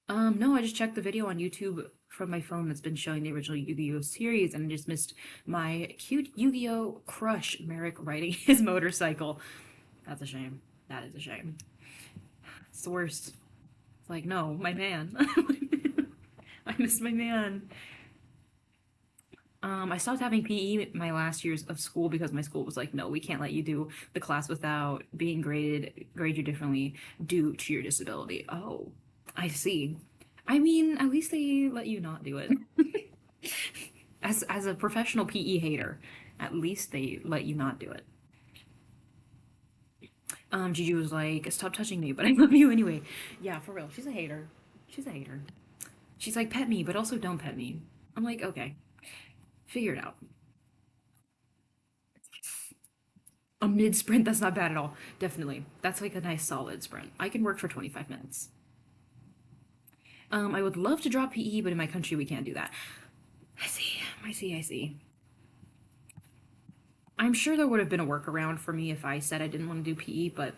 No, I just checked the video on YouTube from my phone that's been showing the original Yu-Gi-Oh series, and I just missed my cute Yu-Gi-Oh crush, Merrick, riding his motorcycle. That's a shame. That is a shame. It's the worst. It's like, no, my man. I missed my man. I stopped having PE my last years of school because my school was like, no, we can't let you do the class without being grade you differently due to your disability. Oh, I see. I mean, at least they let you not do it. As a professional PE hater, at least they let you not do it. Gigi was like, stop touching me, but I love you anyway. Yeah, for real. She's a hater. She's a hater. She's like, pet me, but also don't pet me. I'm like, okay. Figure it out. A mid sprint, that's not bad at all. Definitely. That's like a nice solid sprint. I can work for 25 minutes. I would love to drop PE, but in my country we can't do that. I see. I'm sure there would have been a workaround for me if I said I didn't want to do PE, but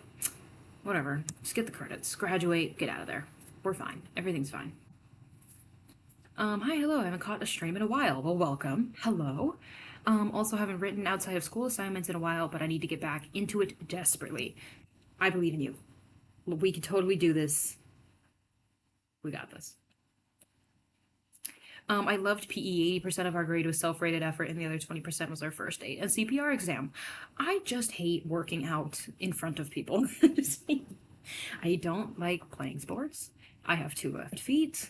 whatever. Just get the credits. Graduate, get out of there. We're fine. Everything's fine. Hi, hello. I haven't caught a stream in a while. Well, welcome. Hello. Also haven't written outside of school assignments in a while, but I need to get back into it desperately. I believe in you. We can totally do this. We got this. I loved PE. 80% of our grade was self-rated effort, and the other 20% was our first aid and CPR exam. I just hate working out in front of people. I don't like playing sports. I have 2 left feet.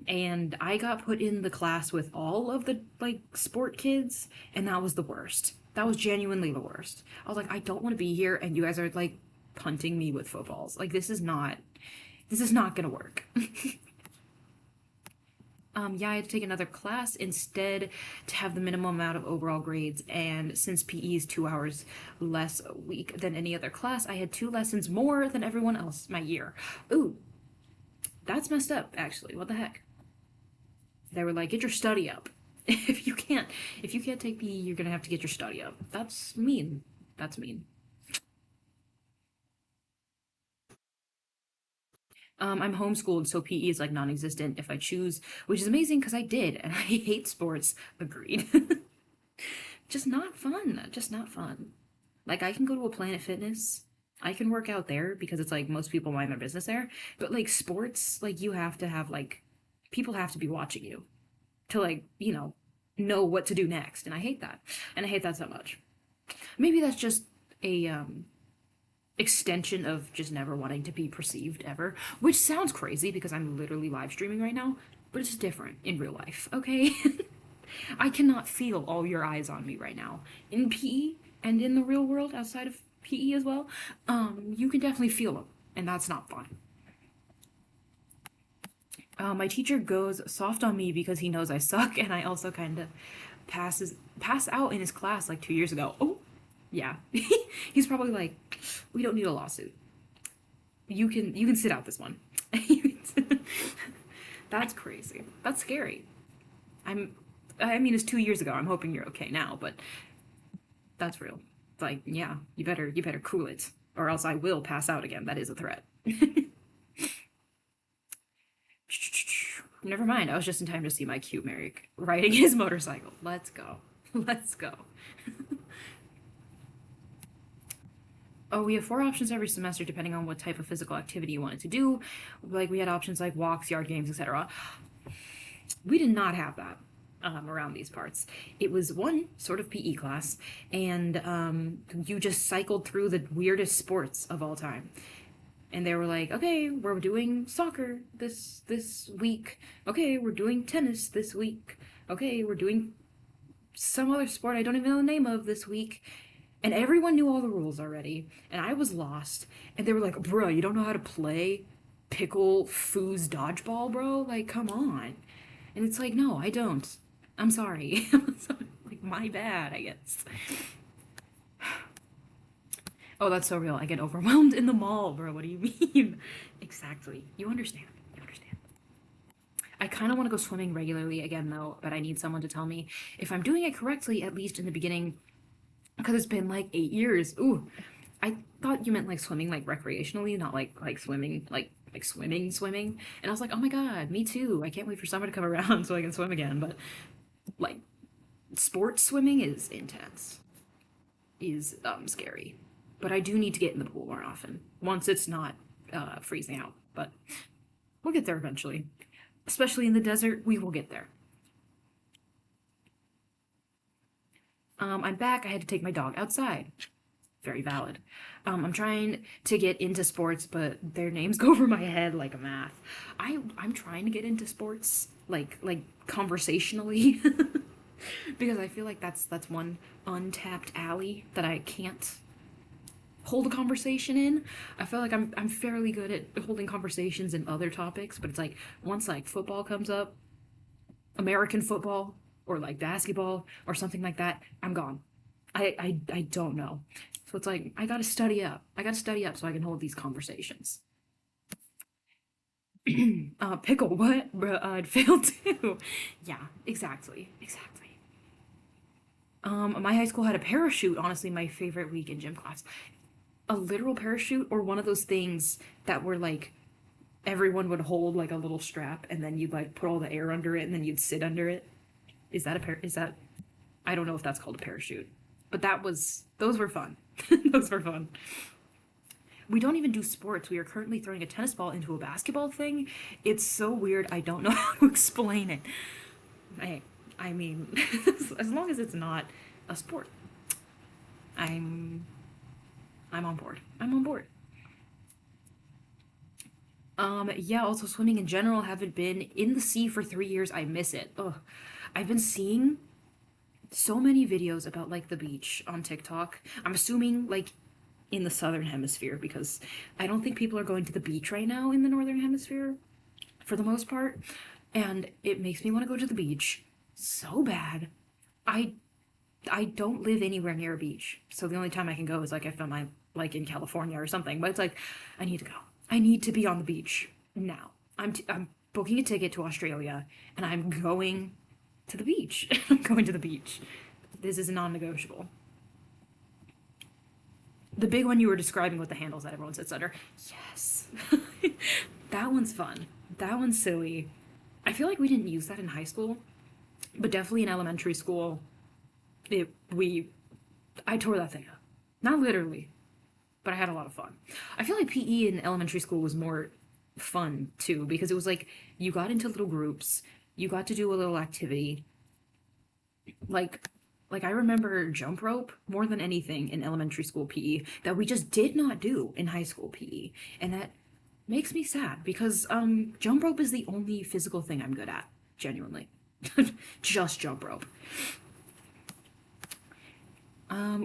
And I got put in the class with all of the like sport kids, and that was the worst. That was genuinely the worst. I was like, I don't want to be here, and you guys are like punting me with footballs. Like this is not gonna work. Yeah, I had to take another class instead to have the minimum amount of overall grades, and since PE is 2 hours less a week than any other class, I had 2 lessons more than everyone else my year. Ooh, That's messed up, actually. What the heck? They were like, get your study up. if you can't if you can't take PE, you're gonna have to get your study up. That's mean. That's mean. I'm homeschooled, so PE is like non-existent if I choose, which is amazing because I did, and I hate sports. Agreed. Just not fun. Just not fun. Like I can go to a Planet Fitness. I can work out there because it's like most people mind their business there. But like sports, like you have to have like people have to be watching you to like, know what to do next. And I hate that. And I hate that so much. Maybe that's just a extension of just never wanting to be perceived ever, which sounds crazy because I'm literally live streaming right now, but it's different in real life, okay? I cannot feel all your eyes on me right now. In PE and in the real world outside of PE as well, you can definitely feel them, and that's not fun. My teacher goes soft on me because he knows I suck, and I also kind of pass out in his class like 2 years ago. Oh, yeah, he's probably like, we don't need a lawsuit. You can sit out this one. That's crazy. That's scary. I'm. I mean, it's 2 years ago. I'm hoping you're okay now, but that's real. Like, yeah, you better cool it, or else I will pass out again. That is a threat. Never mind. I was just in time to see my cute Merrick riding his motorcycle. Let's go. Let's go. Oh, we have 4 options every semester depending on what type of physical activity you wanted to do. Like we had options like walks, yard games, etc. We did not have that around these parts. It was one sort of PE class, and you just cycled through the weirdest sports of all time. And they were like, okay, we're doing soccer this week. Okay, we're doing tennis this week. Okay, we're doing some other sport I don't even know the name of this week. And everyone knew all the rules already, and I was lost. And they were like, bro, you don't know how to play pickle foos dodgeball, bro? Like, come on. And it's like, no, I don't. I'm sorry. Like, my bad, I guess. Oh, that's so real. I get overwhelmed in the mall, bro. What do you mean? Exactly. You understand. You understand. I kind of want to go swimming regularly again, though, but I need someone to tell me if I'm doing it correctly, at least in the beginning, because it's been like 8 years. Ooh, I thought you meant like swimming like recreationally, not like swimming, like swimming. And I was like, oh my god, me too. I can't wait for summer to come around so I can swim again. But like sports swimming is intense, is scary. But I do need to get in the pool more often once it's not freezing out. But we'll get there eventually. Especially in the desert, we will get there. I'm back. I had to take my dog outside. Very valid. I'm trying to get into sports, but their names go over my head like a math. I'm trying to get into sports like conversationally because I feel like that's one untapped alley that I can't hold a conversation in. I feel like I'm fairly good at holding conversations in other topics, but it's like once like football comes up, American football or like basketball or something like that, I'm gone. I don't know. So it's like I gotta study up. I gotta study up so I can hold these conversations. Pickle, what? Bruh, I'd fail too. Yeah, exactly. Exactly. My high school had a parachute, honestly, my favorite week in gym class. A literal parachute or one of those things that were like everyone would hold like a little strap and then you'd like put all the air under it and then you'd sit under it. Is that I don't know if that's called a parachute. But those were fun. Those were fun. We don't even do sports. We are currently throwing a tennis ball into a basketball thing. It's so weird. I don't know how to explain it. I I mean, as long as it's not a sport, I'm I'm on board. I'm on board. Yeah, also swimming in general, haven't been in the sea for 3 years. I miss it. Ugh. I've been seeing so many videos about like the beach on TikTok. I'm assuming like in the southern hemisphere because I don't think people are going to the beach right now in the northern hemisphere for the most part. And it makes me want to go to the beach so bad. I I don't live anywhere near a beach. So the only time I can go is like if I'm like in California or something. But it's like I need to go. I need to be on the beach now. I'm booking a ticket to Australia and I'm going to the beach. I'm going to the beach. This is non-negotiable. The big one you were describing with the handles that everyone sits under. Yes. That one's fun. That one's silly. I feel like we didn't use that in high school, but definitely in elementary school, it we I tore that thing up. Not literally, but I had a lot of fun. I feel like PE in elementary school was more fun too because it was like you got into little groups, you got to do a little activity. Like I remember jump rope more than anything in elementary school PE that we just did not do in high school PE. And that makes me sad because jump rope is the only physical thing I'm good at, genuinely. Just jump rope.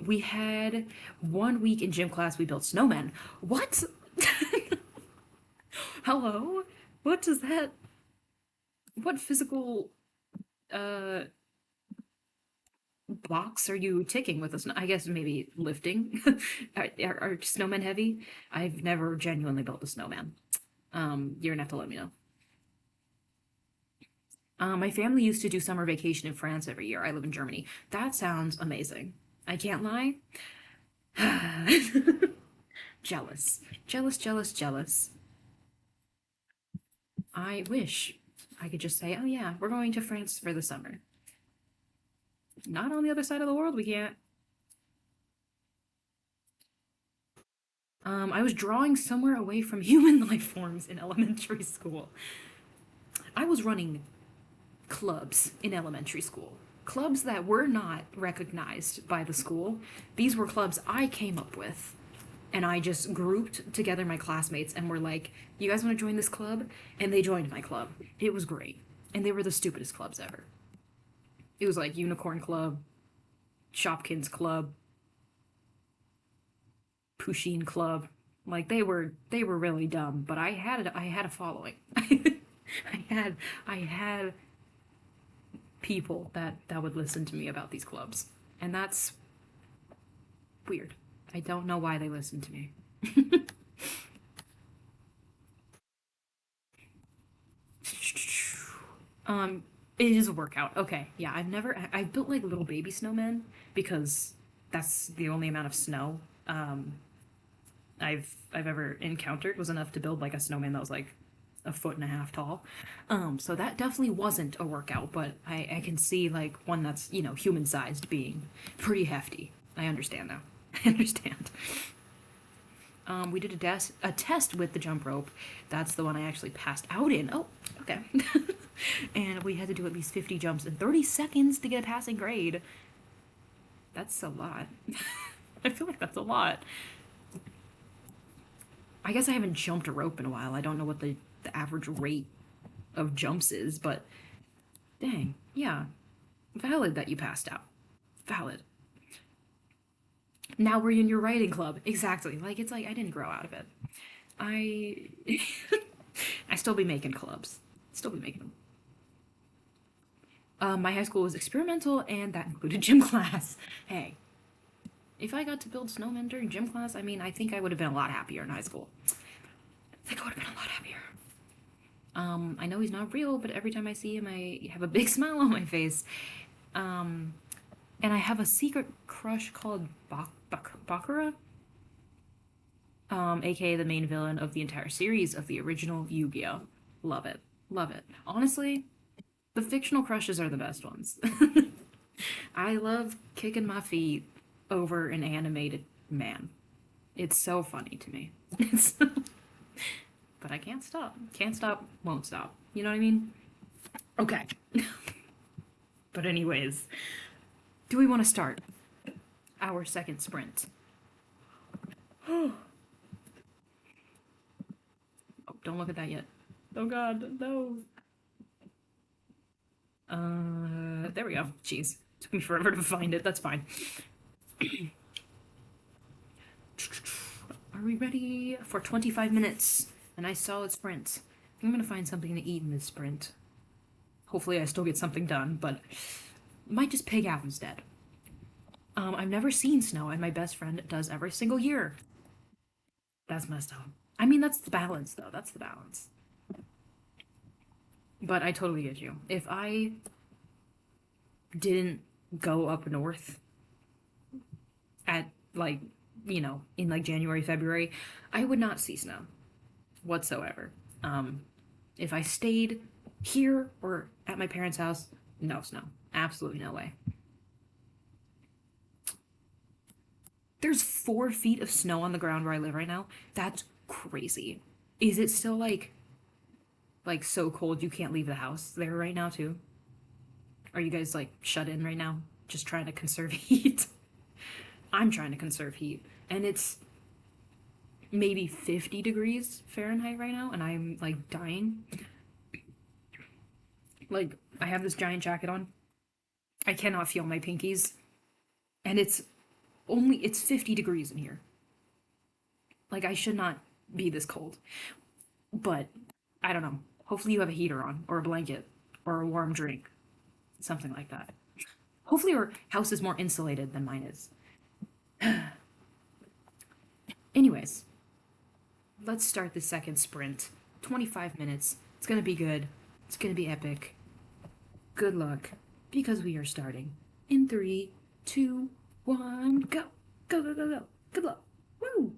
We had 1 week in gym class we built snowmen. What? Hello? What does that what physical uh box are you ticking with us? I guess maybe lifting. Are snowmen heavy? I've never genuinely built a snowman. You're gonna have to let me know. My family used to do summer vacation in France every year. I live in Germany. That sounds amazing. I can't lie. Jealous. Jealous, jealous, jealous. I wish I could just say, oh yeah, we're going to France for the summer. Not on the other side of the world, we can't. I was drawing somewhere away from human life forms in elementary school. I was running clubs in elementary school. Clubs that were not recognized by the school. These were clubs I came up with. And I just grouped together my classmates and were like, you guys want to join this club? And they joined my club. It was great. And they were the stupidest clubs ever. It was like Unicorn Club, Shopkins Club, Pusheen Club. Like they were really dumb, but I had a following. I had people that would listen to me about these clubs. And that's weird. I don't know why they listen to me. um it is a workout. Okay. Yeah, I've built like little baby snowmen because that's the only amount of snow I've ever encountered was enough to build like a snowman that was like a foot and a half tall. So that definitely wasn't a workout, but I can see like one that's, human sized being pretty hefty. I understand now. I understand. We did a test with the jump rope. That's the one I actually passed out in. Oh, okay. And we had to do at least 50 jumps in 30 seconds to get a passing grade. That's a lot. I feel like that's a lot. I guess I haven't jumped a rope in a while. I don't know what the average rate of jumps is, but dang, yeah. Valid that you passed out. Valid. Now we're in your writing club. Exactly. Like it's like I didn't grow out of it. I I still be making clubs. Still be making them. My high school was experimental, and that included gym class. Hey, if I got to build snowmen during gym class, I mean, I think I would have been a lot happier in high school. I think I would have been a lot happier. I know he's not real, but every time I see him, I have a big smile on my face. Um, and I have a secret crush called Bakura, aka the main villain of the entire series of the original Yu-Gi-Oh. Love it. Love it. Honestly, the fictional crushes are the best ones. I love kicking my feet over an animated man. It's so funny to me. It's but I can't stop. Can't stop, won't stop. You know what I mean? Okay. But anyways, do we want to start our second sprint? Oh, don't look at that yet. Oh god, no. There we go. Jeez. Took me forever to find it. That's fine. Are we ready for 25 minutes? A nice solid sprint. I'm gonna find something to eat in this sprint. Hopefully I still get something done, but might just pig out instead. I've never seen snow, and my best friend does every single year. That's messed up. I mean, that's the balance, though. That's the balance. But I totally get you. If I didn't go up north at like, in like January, February, I would not see snow whatsoever. Um, if I stayed here or at my parents' house, no snow. Absolutely no way. There's 4 feet of snow on the ground where I live right now. That's crazy. Is it still like so cold you can't leave the house there right now too? Are you guys like shut in right now? Just trying to conserve heat? I'm trying to conserve heat. And it's maybe 50 degrees Fahrenheit right now, and I'm like dying. Like, I have this giant jacket on. I cannot feel my pinkies. And it's 50 degrees in here. Like, I should not be this cold. But, I don't know. Hopefully, you have a heater on, or a blanket, or a warm drink. Something like that. Hopefully, your house is more insulated than mine is. Anyways, let's start the second sprint. 25 minutes. It's gonna be good. It's gonna be epic. Good luck, because we are starting in 3, 2, 1, go. Go, go, go, go. Good luck. Woo!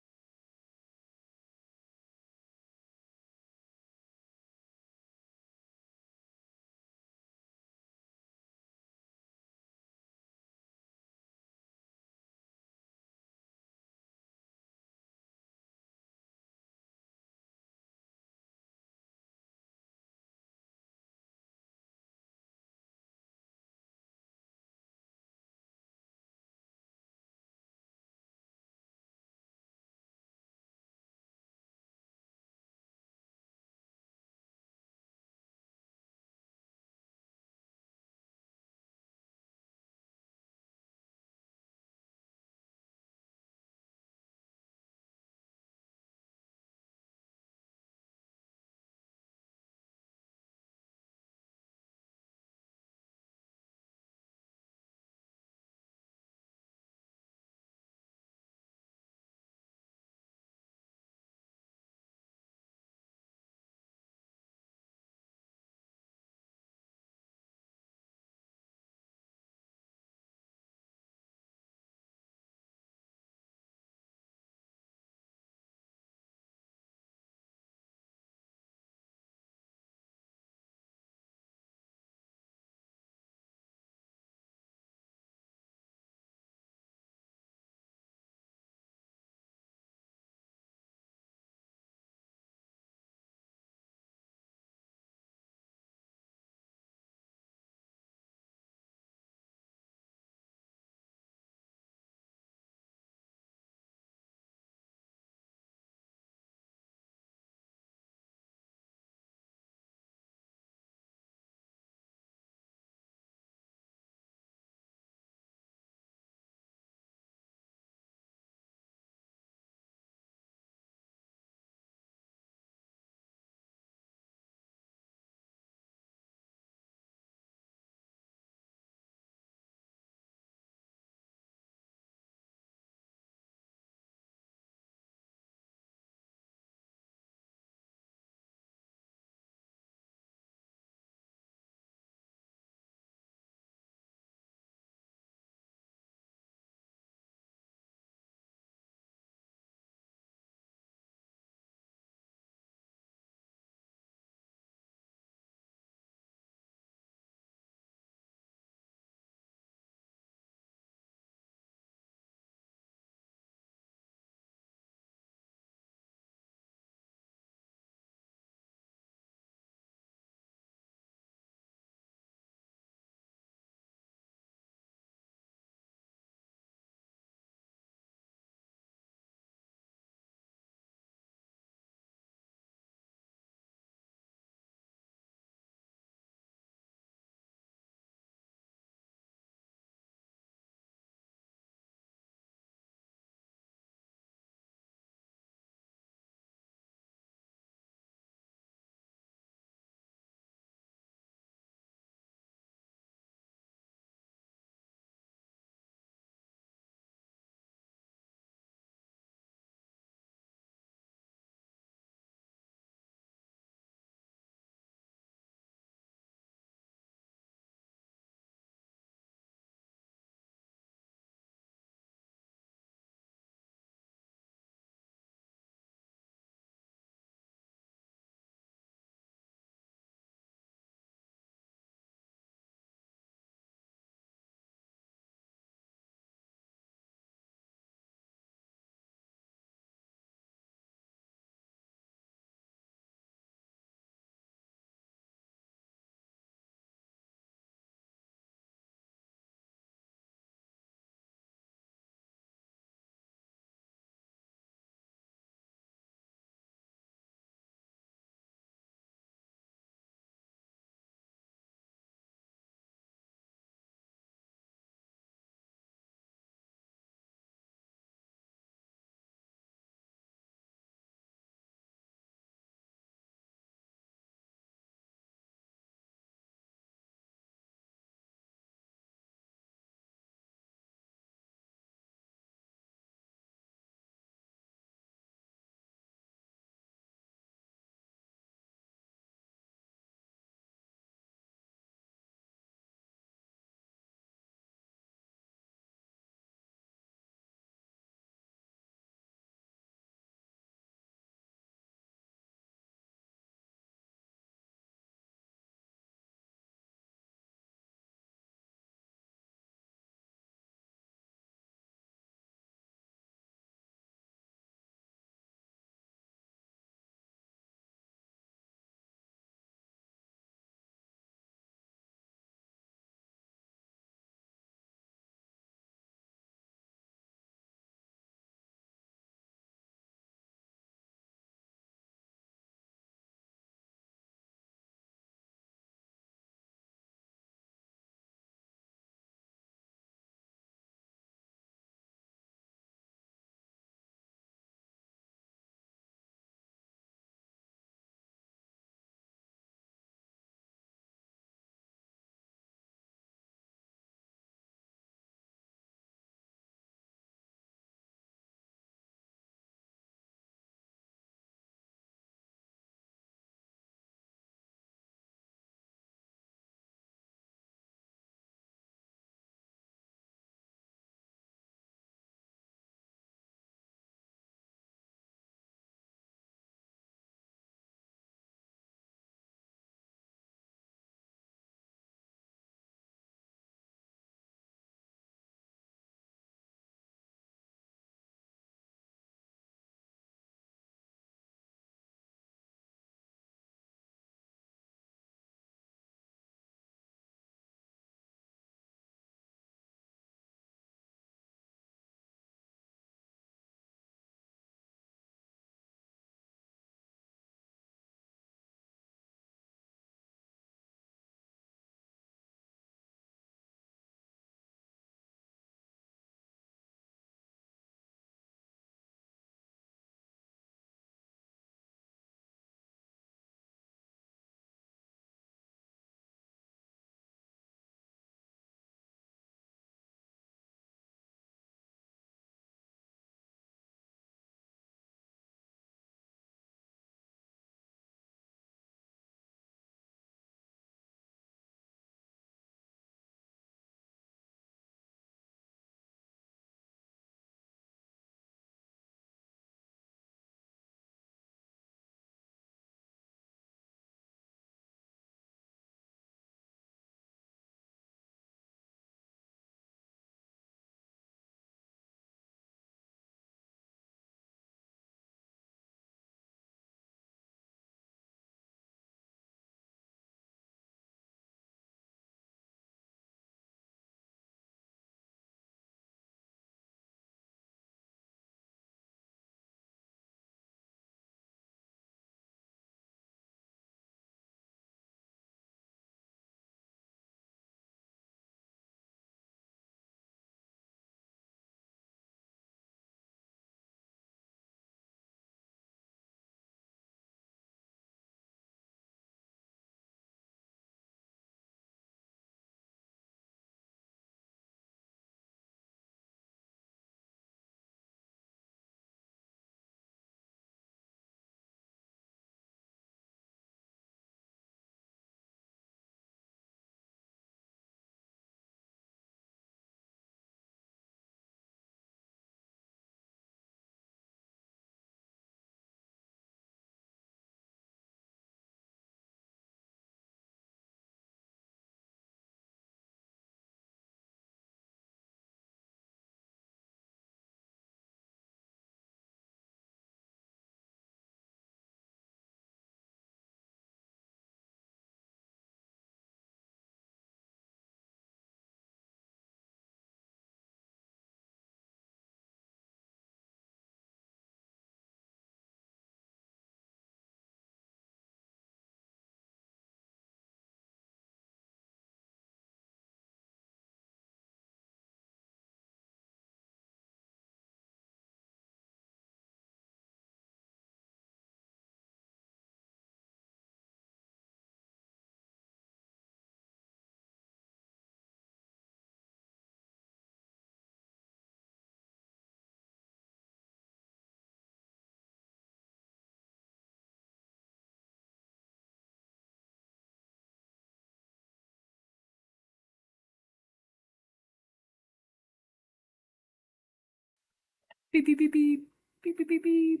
Beep beep beep beep beep beep beep beep.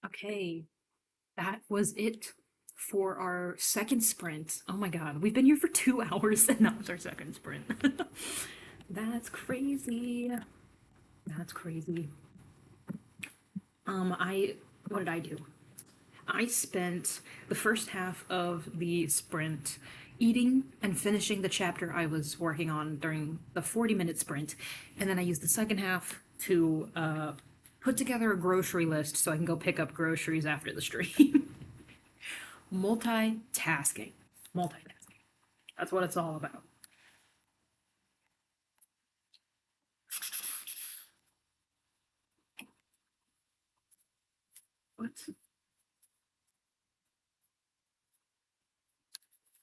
Okay, that was it for our second sprint. Oh my god, we've been here for 2 hours and that was our second sprint. That's crazy. That's crazy. I what did I do? I spent the first half of the sprint eating and finishing the chapter I was working on during the 40-minute sprint, and then I used the second half to put together a grocery list so I can go pick up groceries after the stream. Multitasking. Multitasking. That's what it's all about. What?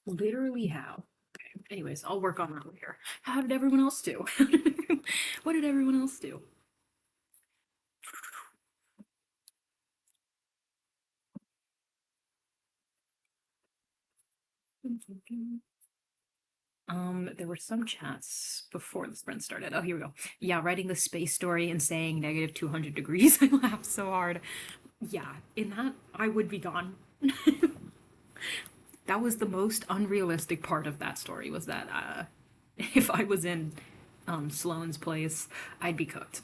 Literally how? Okay. Anyways, I'll work on that later. How did everyone else do? What did everyone else do? There were some chats before the sprint started. Oh, here we go. Yeah, writing the space story and saying negative 200 degrees. I laughed so hard. Yeah, in that, I would be gone. That was the most unrealistic part of that story, was that if I was in Sloane's place, I'd be cooked.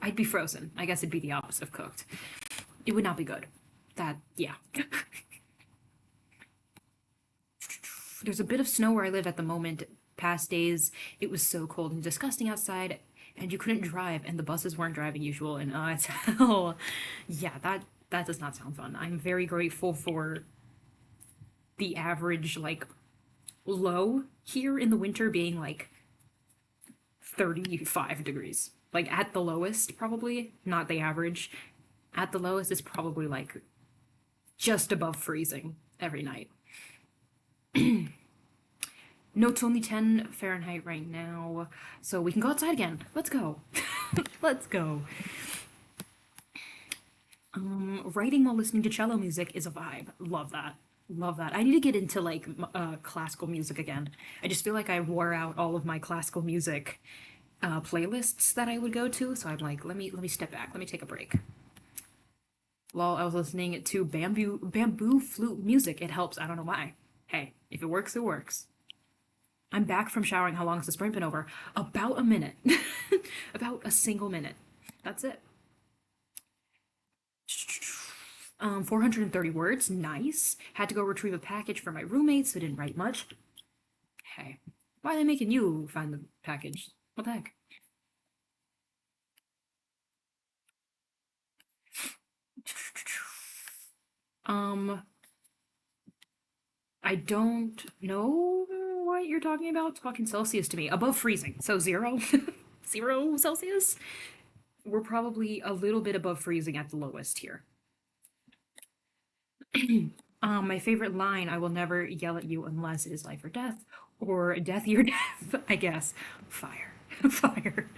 I'd be frozen. I guess it'd be the opposite of cooked. It would not be good. That, yeah. There's a bit of snow where I live at the moment. Past days, it was so cold and disgusting outside, and you couldn't drive, and the buses weren't driving usual, and it's hell. Yeah, that does not sound fun. I'm very grateful for the average like low here in the winter being like 35 degrees. Like at the lowest, probably not the average. At the lowest, it's probably like just above freezing every night. No, it's only 10 Fahrenheit right now, so we can go outside again. Let's go. Let's go. Writing while listening to cello music is a vibe. Love that. Love that. I need to get into like classical music again. I just feel like I wore out all of my classical music playlists that I would go to, so I'm like, let me step back. Let me take a break. While I was listening to bamboo flute music, it helps. I don't know why. Hey, if it works, it works. I'm back from showering. How long has the sprint been over? About a minute. About a single minute. That's it. 430 words. Nice. Had to go retrieve a package for my roommates, so didn't write much. Hey, why are they making you find the package? What the heck? Um, I don't know what you're talking about. Talking Celsius to me. Above freezing. So zero? 0 Celsius? We're probably a little bit above freezing at the lowest here. My favorite line, I will never yell at you unless it is life or death, or death your death, I guess. Fire. Fire.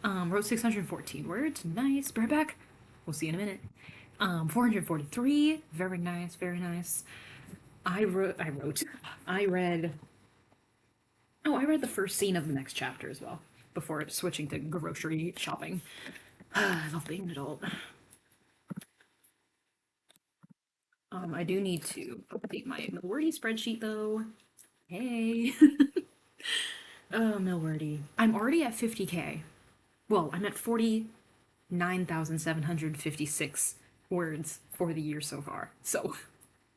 Wrote 614 words. Nice. Be right back. We'll see you in a minute. 443. Very nice. Very nice. I read. Oh, I read the first scene of the next chapter as well before switching to grocery shopping. I love being an adult. I do need to update my Milwordy spreadsheet though. Hey. Oh, Milwordy. I'm already at 50K. Well, I'm at 49,756 words for the year so far. So,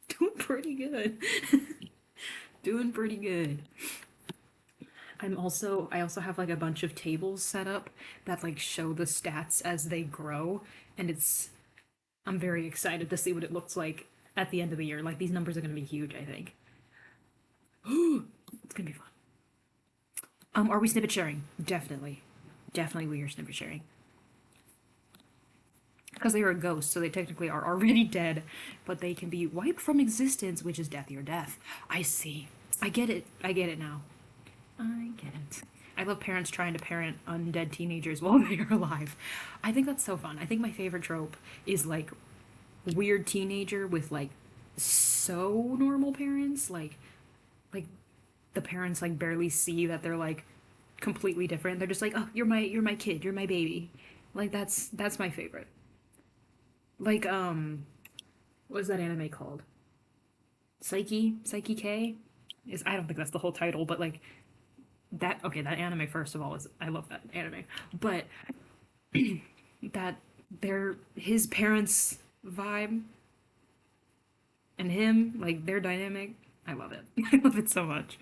doing pretty good. Doing pretty good. I also have like a bunch of tables set up that like show the stats as they grow, and I'm very excited to see what it looks like at the end of the year. Like these numbers are going to be huge, I think. It's going to be fun. Are we snippet sharing? Definitely. Definitely we are snippet sharing. Because they are a ghost, so they technically are already dead, but they can be wiped from existence, which is death your death. I see. I get it. I get it now. I get it. I love parents trying to parent undead teenagers while they are alive. I think that's so fun. I think my favorite trope is like weird teenager with like so normal parents, like the parents like barely see that they're like completely different. They're just like, "Oh, you're my kid, you're my baby." Like that's my favorite. Like what is that anime called? Psyche K? Is I don't think that's the whole title, but like that okay, that anime first of all is I love that anime. But that their his parents vibe and him, like their dynamic, I love it. I love it so much.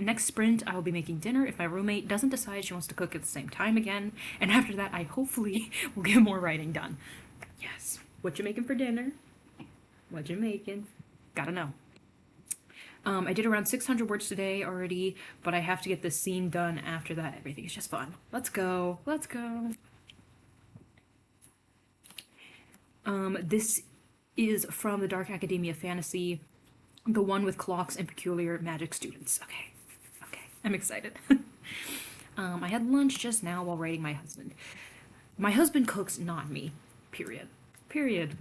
Next sprint, I will be making dinner if my roommate doesn't decide she wants to cook at the same time again. And after that, I hopefully will get more writing done. Yes. What you making for dinner? What you making? Gotta know. I did around 600 words today already, but I have to get this scene done after that. Everything is just fun. Let's go. Let's go. This is from the Dark Academia Fantasy, the one with clocks and peculiar magic students. Okay. Okay. I'm excited. I had lunch just now while writing my husband. My husband cooks, not me. Period. Period.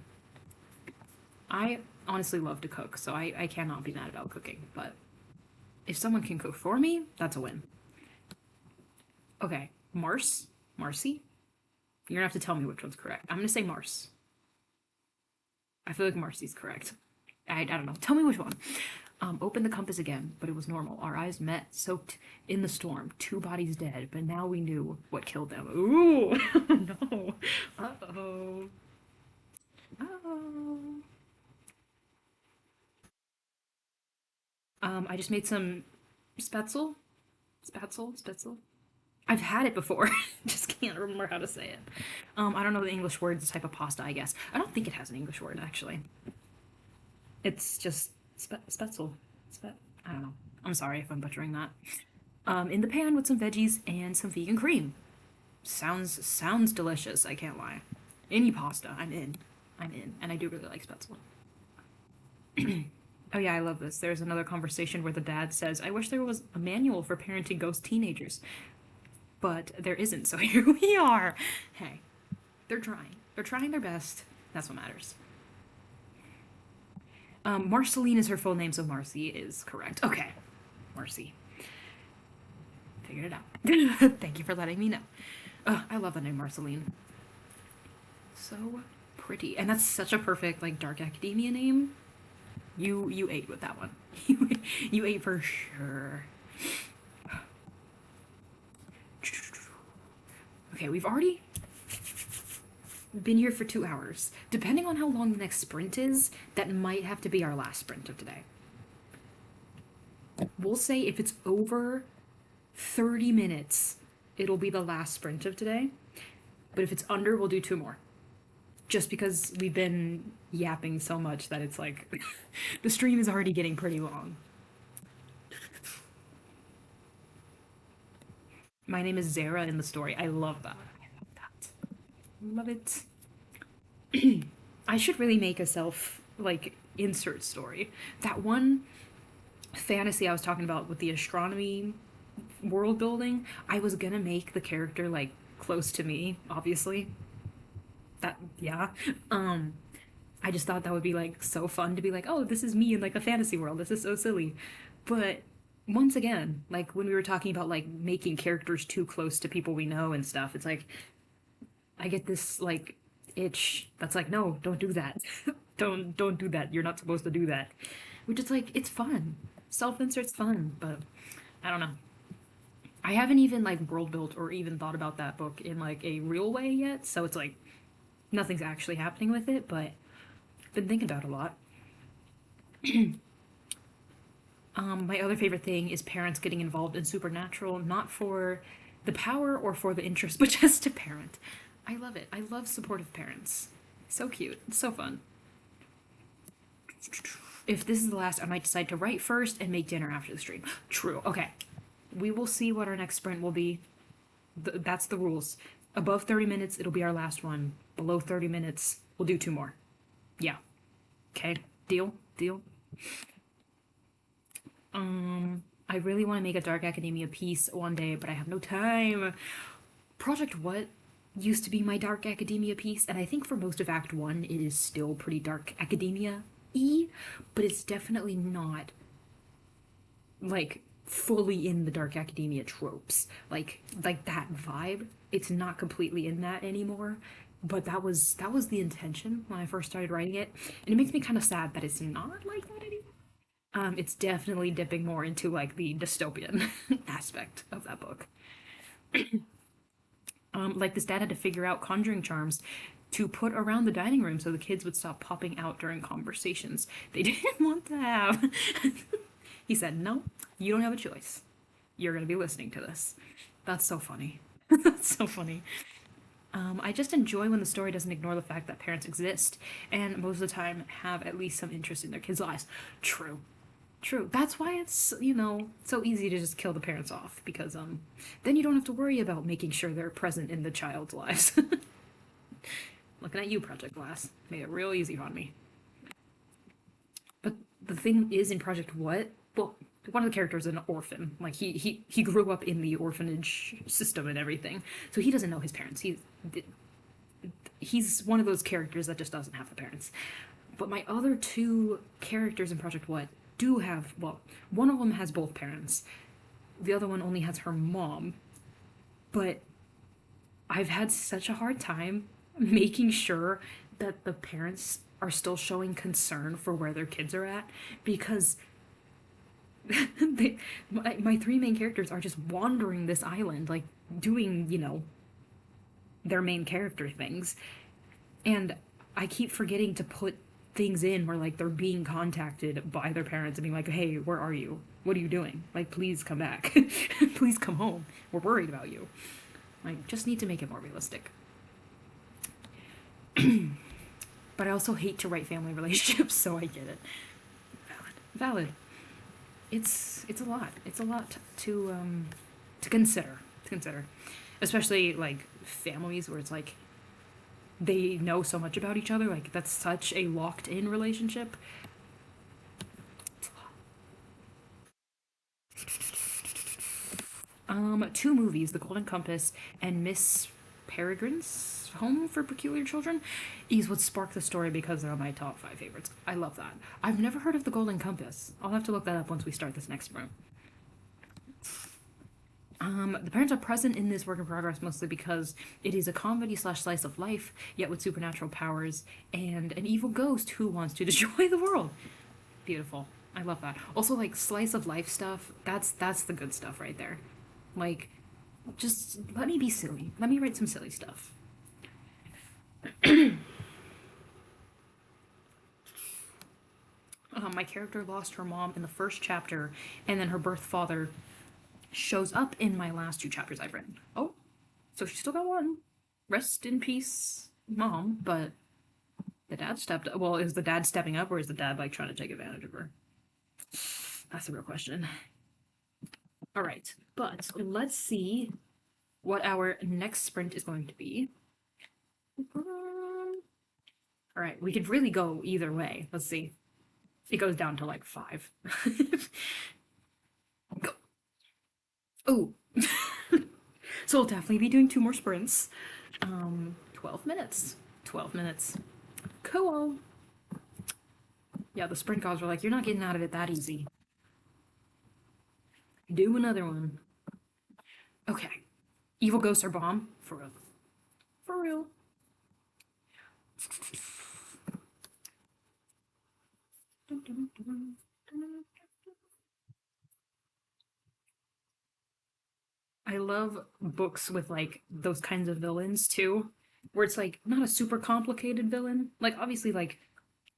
I honestly love to cook, so I cannot be mad about cooking, but if someone can cook for me, that's a win. Okay, Marcy? You're gonna have to tell me which one's correct. I'm gonna say Mars. I feel like Marcy's correct. I don't know. Tell me which one. Open the compass again, but it was normal. Our eyes met, soaked in the storm. Two bodies dead, but now we knew what killed them. Ooh, no. Uh-oh. Uh-oh. I just made some spetzel. Spetzel. I've had it before. Just can't remember how to say it. I don't know the English word. It's a type of pasta, I guess. I don't think it has an English word actually. It's just spetzel. I don't know. I'm sorry if I'm butchering that. In the pan with some veggies and some vegan cream. Sounds delicious. I can't lie. Any pasta, I'm in. And I do really like spetzel. Oh yeah, I love this. There's another conversation where the dad says, "I wish there was a manual for parenting ghost teenagers." But there isn't, so here we are. Hey, they're trying. They're trying their best. That's what matters. Marceline is her full name, so Marcy is correct. Okay, Marcy. Figured it out. Thank you for letting me know. I love the name Marceline. So pretty. And that's such a perfect, like, dark academia name. You ate with that one. You ate for sure. Okay, we've already been here for 2 hours. Depending on how long the next sprint is, that might have to be our last sprint of today. We'll say if it's over 30 minutes, it'll be the last sprint of today. But if it's under, we'll do 2 more. Just because we've been yapping so much that it's like the stream is already getting pretty long. My name is Zara in the story. I love that. I love that. Love it. I should really make a self like insert story. That one fantasy I was talking about with the astronomy world building, I was gonna make the character like close to me, obviously. That yeah. I just thought that would be like so fun to be like, oh, this is me in like a fantasy world. This is so silly. But once again, like when we were talking about like making characters too close to people we know and stuff, it's like I get this like itch that's like, no, don't do that. Don't do that. You're not supposed to do that. Which is like it's fun. Self-insert's fun, but I don't know. I haven't even like world built or even thought about that book in like a real way yet, so it's like nothing's actually happening with it, but been thinking about it a lot. My other favorite thing is parents getting involved in supernatural, not for the power or for the interest, but just to parent. I love it. I love supportive parents. So cute. It's so fun. If this is the last, I might decide to write first and make dinner after the stream. True. Okay. We will see what our next sprint will be. That's the rules. Above 30 minutes, it'll be our last one. Below 30 minutes, we'll do 2 more. Yeah. Okay. Deal? Deal? I really want to make a Dark Academia piece one day, but I have no time. Project What used to be my Dark Academia piece, and I think for most of Act 1 it is still pretty Dark Academia-y, but it's definitely not, like, fully in the dark academia tropes, like that vibe. It's not completely in that anymore, but that was the intention when I first started writing it, and it makes me kind of sad that it's not like that anymore. It's definitely dipping more into like the dystopian aspect of that book. Like this dad had to figure out conjuring charms to put around the dining room so the kids would stop popping out during conversations they didn't want to have. He said, "No, you don't have a choice. You're going to be listening to this." That's so funny. That's so funny. I just enjoy when the story doesn't ignore the fact that parents exist and most of the time have at least some interest in their kids' lives. True. True. That's why it's, so easy to just kill the parents off because then you don't have to worry about making sure they're present in the child's lives. Looking at you, Project Glass. Made it real easy on me. But the thing is in Project What? Well, one of the characters is an orphan. Like he grew up in the orphanage system and everything. So he doesn't know his parents. He's one of those characters that just doesn't have the parents. But my other two characters in Project What do have, well, one of them has both parents. The other one only has her mom. But I've had such a hard time making sure that the parents are still showing concern for where their kids are at because my three main characters are just wandering this island, like doing, their main character things. And I keep forgetting to put things in where like they're being contacted by their parents and being like, "Hey, where are you? What are you doing? Like, please come back. Please come home. We're worried about you." Like, just need to make it more realistic. But I also hate to write family relationships, so I get it. Valid. Valid. It's a lot. It's a lot to consider. To consider. Especially like families where it's like they know so much about each other. Like that's such a locked in relationship. Two movies, The Golden Compass and Miss Peregrine's Home for Peculiar Children, is what sparked the story because they're my top five favorites. I love that. I've never heard of The Golden Compass. I'll have to look that up once we start this next room. The parents are present in this work in progress mostly because it is a comedy slash slice of life, yet with supernatural powers and an evil ghost who wants to destroy the world. Beautiful. I love that. Also, like slice of life stuff. That's the good stuff right there. Like, just let me be silly. Let me write some silly stuff. My character lost her mom in the first chapter, and then her birth father shows up in my last two chapters I've written. Oh, so she still got one. Rest in peace, mom. But the dad stepped up. Well, is the dad stepping up, or is the dad like trying to take advantage of her? That's the real question. All right, but let's see what our next sprint is going to be. All right, we could really go either way. Let's see. It goes down to like 5. Go. Oh. So we'll definitely be doing 2 more sprints. 12 minutes. 12 minutes. Cool. Yeah, the sprint gods were like, "You're not getting out of it that easy." Do another one. Okay. Evil ghosts are bomb? For real. For real. I love books with like those kinds of villains too, where it's like not a super complicated villain. Like obviously like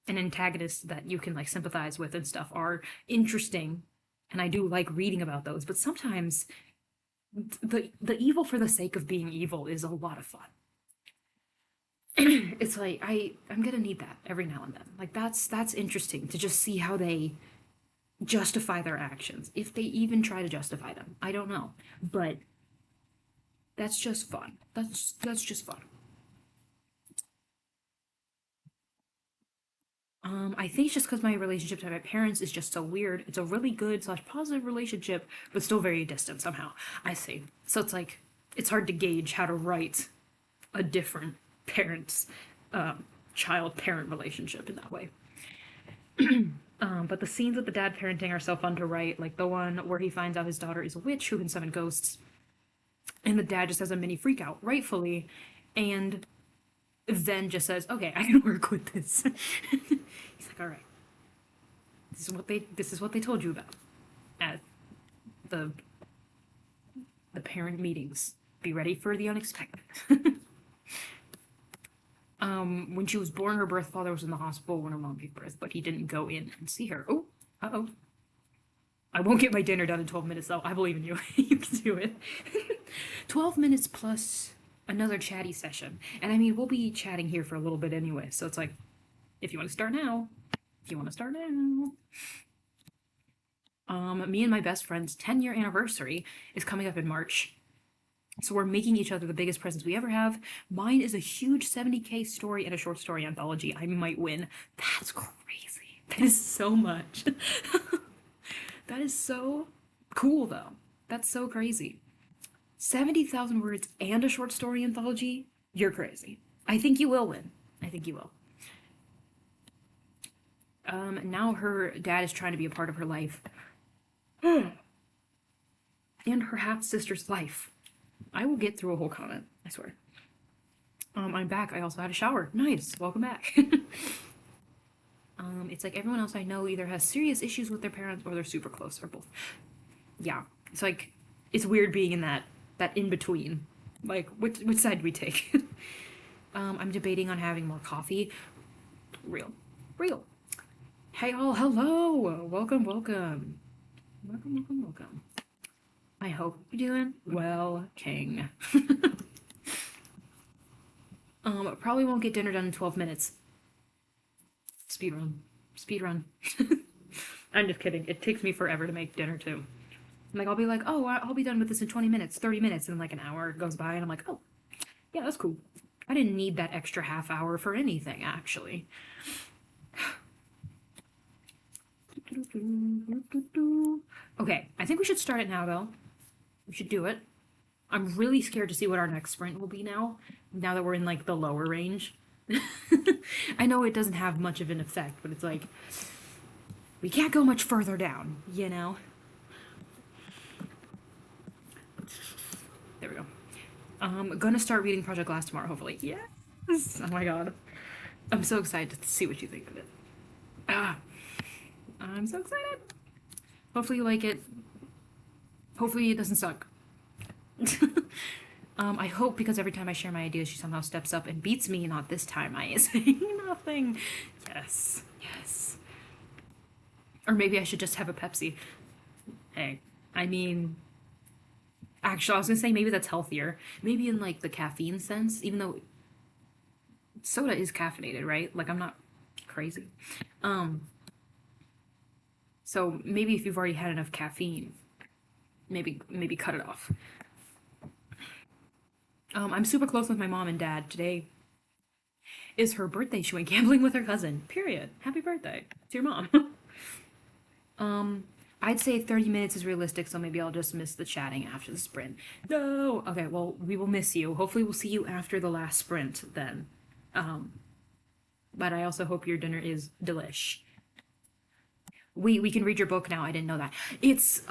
an antagonist that you can like sympathize with and stuff are interesting, and I do like reading about those, but sometimes the evil for the sake of being evil is a lot of fun. It's like I'm gonna need that every now and then. Like that's interesting to just see how they justify their actions, if they even try to justify them. I don't know, but that's just fun. That's just fun. I think it's just because my relationship to my parents is just so weird. It's a really good slash positive relationship, but still very distant somehow. I see. So it's like it's hard to gauge how to write a different parents, child parent relationship in that way. But the scenes with the dad parenting are so fun to write, like the one where he finds out his daughter is a witch who can summon ghosts, and the dad just has a mini freak out, rightfully, and then just says, "Okay, I can work with this." He's like, "All right, this is what they told you about at the the parent meetings. Be ready for the unexpected." When she was born, her birth father was in the hospital when her mom gave birth, but he didn't go in and see her. Oh, uh-oh. I won't get my dinner done in 12 minutes, though. I believe in you. You can do it. 12 minutes plus another chatty session. And I mean, we'll be chatting here for a little bit anyway, so it's like, if you want to start now, if you want to start now. Me and my best friend's 10-year anniversary is coming up in March. So we're making each other the biggest presents we ever have. Mine is a huge 70K story and a short story anthology. I might win. That's crazy. That is so much. That is so cool, though. That's so crazy. 70,000 words and a short story anthology? You're crazy. I think you will win. I think you will. Now her dad is trying to be a part of her life. And her half-sister's life. I will get through a whole comment, I swear. I'm back. I also had a shower. Nice. Welcome back. It's like everyone else I know either has serious issues with their parents or they're super close or both. Yeah. It's like, it's weird being in that in between. Like, which side do we take? I'm debating on having more coffee. Real. Hey all, hello! Welcome. Welcome. I hope you're doing well, King. Probably won't get dinner done in 12 minutes. Speedrun. I'm just kidding. It takes me forever to make dinner too. Like, I'll be like, oh, I'll be done with this in 20 minutes, 30 minutes, and like an hour goes by, and I'm like, oh, yeah, that's cool. I didn't need that extra half hour for anything, actually. Okay, I think we should start it now, though. We should do it. I'm really scared to see what our next sprint will be now that we're in, like, the lower range. I know it doesn't have much of an effect, but it's like, we can't go much further down, you know? There we go. I'm gonna start reading Project Glass tomorrow, hopefully. Yes! Oh my god. I'm so excited to see what you think of it. I'm so excited. Hopefully you like it. Hopefully it doesn't suck. I hope because every time I share my ideas, she somehow steps up and beats me. Not this time, I say nothing. Yes. Or maybe I should just have a Pepsi. Hey, I mean, actually, I was gonna say maybe that's healthier. Maybe in like the caffeine sense, even though soda is caffeinated, right? Like I'm not crazy. So maybe if you've already had enough caffeine, maybe cut it off. I'm super close with my mom and dad. Today is her birthday. She went gambling with her cousin. Period. Happy birthday to your mom. I'd say 30 minutes is realistic, so maybe I'll just miss the chatting after the sprint. No! Okay, well, we will miss you. Hopefully we'll see you after the last sprint then. But I also hope your dinner is delish. We can read your book now. I didn't know that. It's,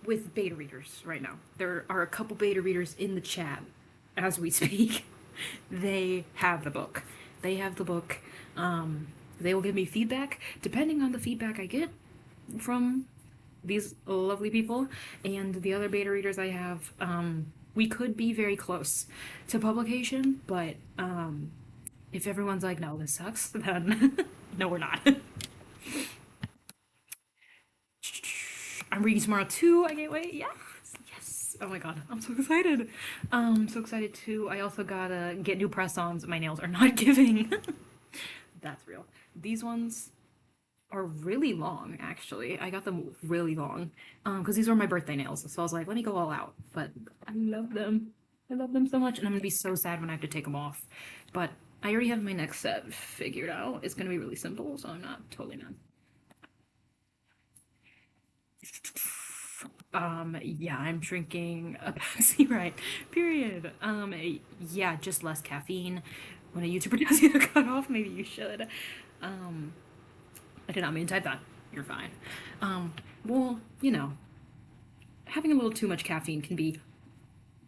with beta readers right now. There are a couple beta readers in the chat as we speak. They have the book. They will give me feedback depending on the feedback I get from these lovely people and the other beta readers I have. We could be very close to publication, but if everyone's like, no, this sucks, then no, we're not. I'm reading tomorrow too. I can't wait. Yes. Oh my god, I'm so excited. So excited too. I also gotta get new press-ons. My nails are not giving. That's real. These ones are really long, actually. I got them really long because these were my birthday nails. So I was like, let me go all out. But I love them. I love them so much, and I'm gonna be so sad when I have to take them off. But I already have my next set figured out. It's gonna be really simple, so I'm not totally mad. Yeah, I'm drinking a Pepsi, right? Period. Yeah, just less caffeine. When a YouTuber tells you to cut off, maybe you should. I did not mean to type that. You're fine. Well, you know, having a little too much caffeine can be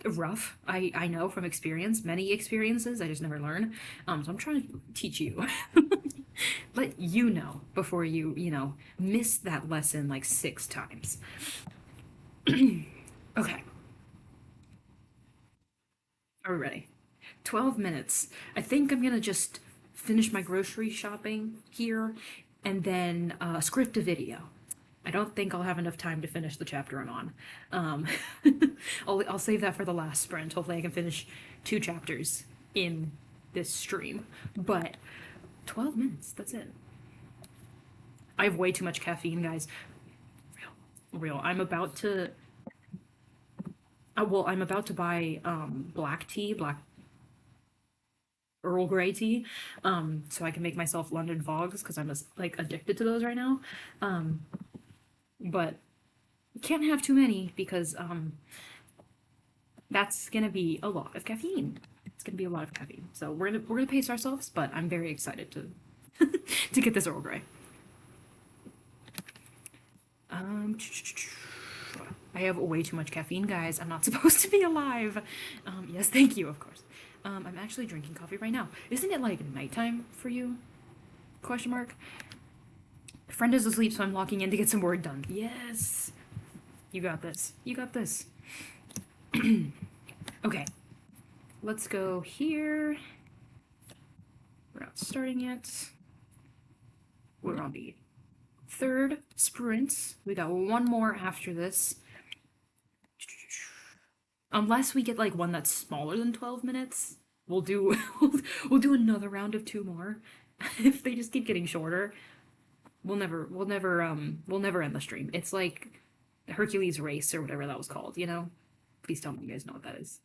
rough. I know from experience, many experiences. I just never learn. So I'm trying to teach you, let you know before you miss that lesson like 6 times. Okay, are we ready? 12 minutes. I think I'm gonna just finish my grocery shopping here and then script a video. I don't think I'll have enough time to finish the chapter I'm on. Um, I'll save that for the last sprint. Hopefully, I can finish 2 chapters in this stream. But 12 minutes, that's it. I have way too much caffeine, guys. Real. I'm about to. Well, I'm about to buy black tea, black Earl Grey tea, so I can make myself London fogs because I'm like addicted to those right now. But can't have too many because that's gonna be a lot of caffeine. It's gonna be a lot of caffeine. So we're gonna pace ourselves, but I'm very excited to to get this Earl Grey. I have way too much caffeine, guys. I'm not supposed to be alive. Yes, thank you, of course. I'm actually drinking coffee right now. Isn't it like nighttime for you? Question mark. Friend is asleep, so I'm locking in to get some work done. Yes. You got this. You got this. Okay. Let's go here. We're not starting yet. We're on the 3rd sprint. We got one more after this. Unless we get like one that's smaller than 12 minutes, we'll do we'll do another round of 2 more. If they just keep getting shorter, we'll never end the stream. It's like Hercules race or whatever that was called, you know? Please tell me you guys know what that is.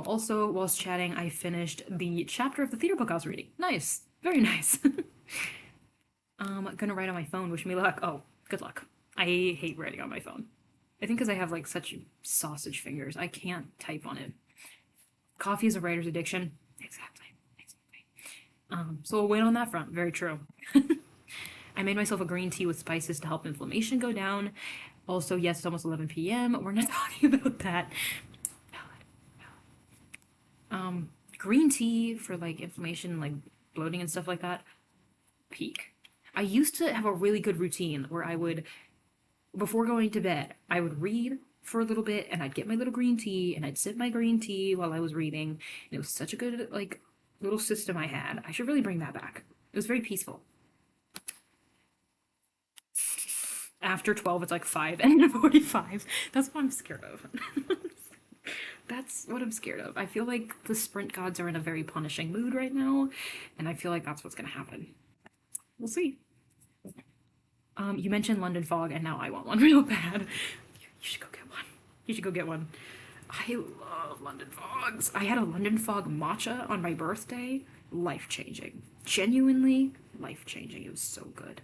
Also, whilst chatting, I finished the chapter of the theater book I was reading. Nice. Very nice. Gonna write on my phone. Wish me luck. Oh, good luck. I hate writing on my phone. I think because I have like such sausage fingers, I can't type on it. Coffee is a writer's addiction. Exactly. So we'll wait on that front. Very true. I made myself a green tea with spices to help inflammation go down. Also, yes, it's almost 11 p.m. We're not talking about that. Green tea for like inflammation, like bloating and stuff like that. Peak. I used to have a really good routine where I would, before going to bed, I would read for a little bit and I'd get my little green tea and I'd sip my green tea while I was reading. And it was such a good, like, little system I had. I should really bring that back. It was very peaceful. After 12, it's like 5 and 45. That's what I'm scared of. That's what I'm scared of. I feel like the sprint gods are in a very punishing mood right now, and I feel like that's what's gonna happen. We'll see. You mentioned London fog, and now I want one real bad. You should go get one. You should go get one. I love London fogs. I had a London fog matcha on my birthday. Life-changing. Genuinely life-changing. It was so good.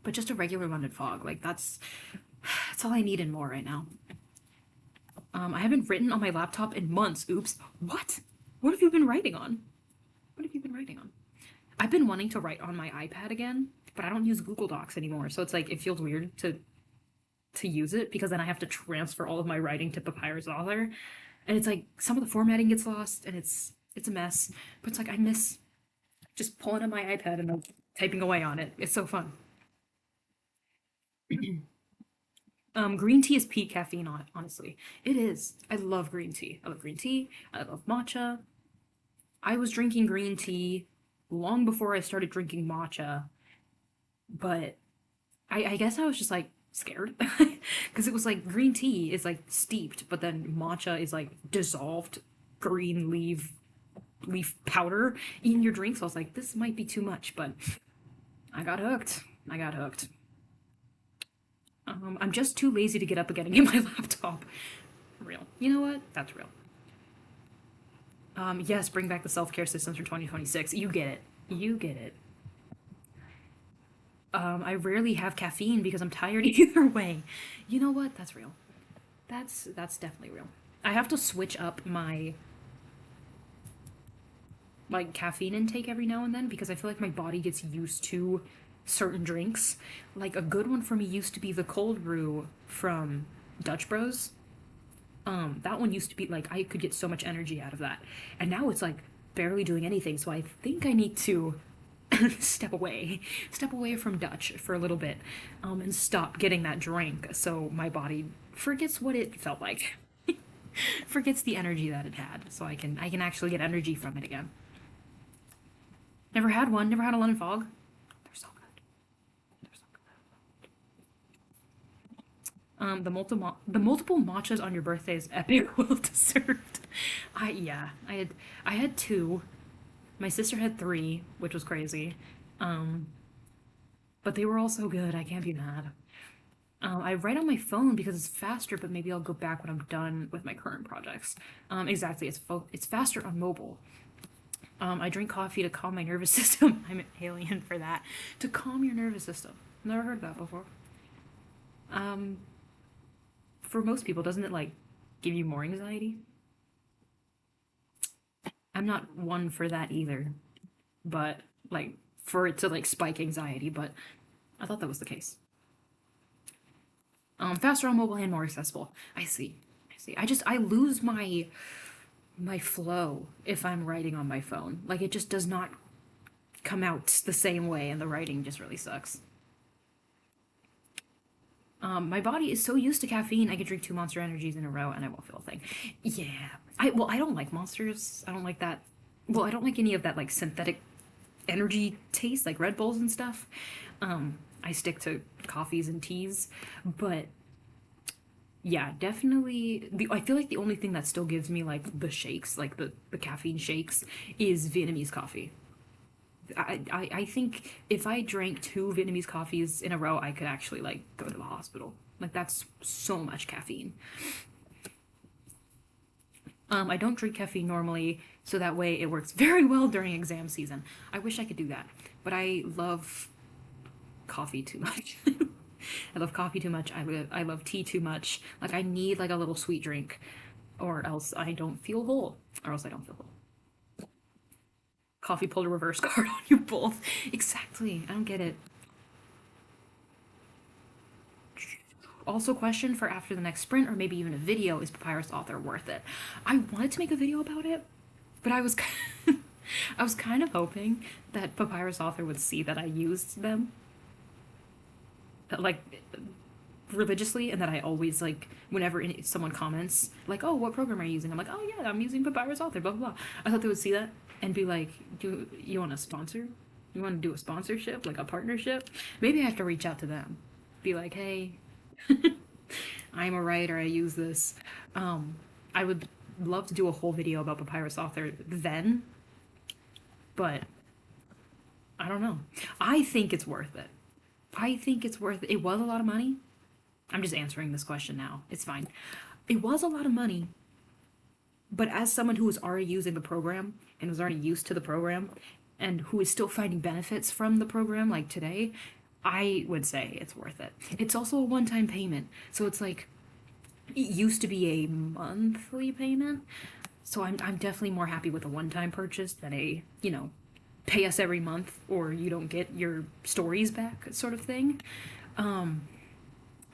But just a regular London fog, like that's all I need and more right now. I haven't written on my laptop in months. Oops. What? What have you been writing on? What have you been writing on? I've been wanting to write on my iPad again, but I don't use Google Docs anymore, so it's like it feels weird to use it because then I have to transfer all of my writing to Papyrus Author, and it's like some of the formatting gets lost and it's a mess. But it's like I miss just pulling up my iPad and like, typing away on it. It's so fun. Green tea is peak caffeine, honestly. It is. I love green tea. I love green tea. I love matcha. I was drinking green tea long before I started drinking matcha, but I guess I was just like scared because it was like green tea is like steeped, but then matcha is like dissolved green leaf powder in your drink. So I was like, this might be too much, but I got hooked. I got hooked. I'm just too lazy to get up again and get my laptop. Real. You know what? That's real. Yes, bring back the self-care systems for 2026. You get it. You get it. I rarely have caffeine because I'm tired either way. You know what? That's real. That's definitely real. I have to switch up my like caffeine intake every now and then because I feel like my body gets used to certain drinks. Like a good one for me used to be the cold brew from Dutch Bros. That one used to be like I could get so much energy out of that. And now it's like barely doing anything. So I think I need to step away from Dutch for a little bit, and stop getting that drink so my body forgets what it felt like. Forgets the energy that it had, so I can actually get energy from it again. Never had one. Never had a lemon fog. They're so good. They're so good. The multiple matchas on your birthday is epic. Well deserved. I had two. My sister had three, which was crazy. Um, but they were all so good. I can't be mad. I write on my phone because it's faster, but maybe I'll go back when I'm done with my current projects. Exactly, it's faster on mobile. I drink coffee to calm my nervous system. I'm an alien for that. To calm your nervous system. Never heard that before. Um, for most people, doesn't it like give you more anxiety? I'm not one for that either, but like for it to like spike anxiety, but I thought that was the case. Faster on mobile and more accessible. I see. I see. I lose my flow if I'm writing on my phone. Like it just does not come out the same way, and the writing just really sucks. My body is so used to caffeine, I could drink two Monster Energies in a row and I won't feel a thing. Yeah. I don't like Monsters. I don't like that. Well, I don't like any of that like synthetic energy taste, like Red Bulls and stuff. I stick to coffees and teas, but yeah, definitely. I feel like the only thing that still gives me like the shakes, like the caffeine shakes, is Vietnamese coffee. I think if I drank two Vietnamese coffees in a row, I could actually like go to the hospital. Like that's so much caffeine. I don't drink caffeine normally, so that way it works very well during exam season. I wish I could do that, but I love coffee too much. I love coffee too much. I love tea too much. Like I need like a little sweet drink, or else I don't feel whole. Or else I don't feel whole. Coffee pulled a reverse card on you both. Exactly. I don't get it. Also, question for after the next sprint, or maybe even a video: is Papyrus Author worth it? I wanted to make a video about it, but I was I was kind of hoping that Papyrus Author would see that I used them like religiously, and that I always like whenever someone comments like, "Oh, what program are you using?" I'm like, "Oh yeah, I'm using Papyrus Author." Blah blah blah. I thought they would see that and be like, "Do you want a sponsor? You want to do a sponsorship, like a partnership?" Maybe I have to reach out to them, be like, "Hey, I'm a writer. I use this." I would love to do a whole video about Papyrus Author then, but I don't know. I think it's worth it. I think it's worth it. It was a lot of money. I'm just answering this question now. It's fine. It was a lot of money, but as someone who was already using the program and was already used to the program and who is still finding benefits from the program like today, I would say it's worth it. It's also a one-time payment. So it's like it used to be a monthly payment. So I'm definitely more happy with a one-time purchase than pay us every month or you don't get your stories back sort of thing.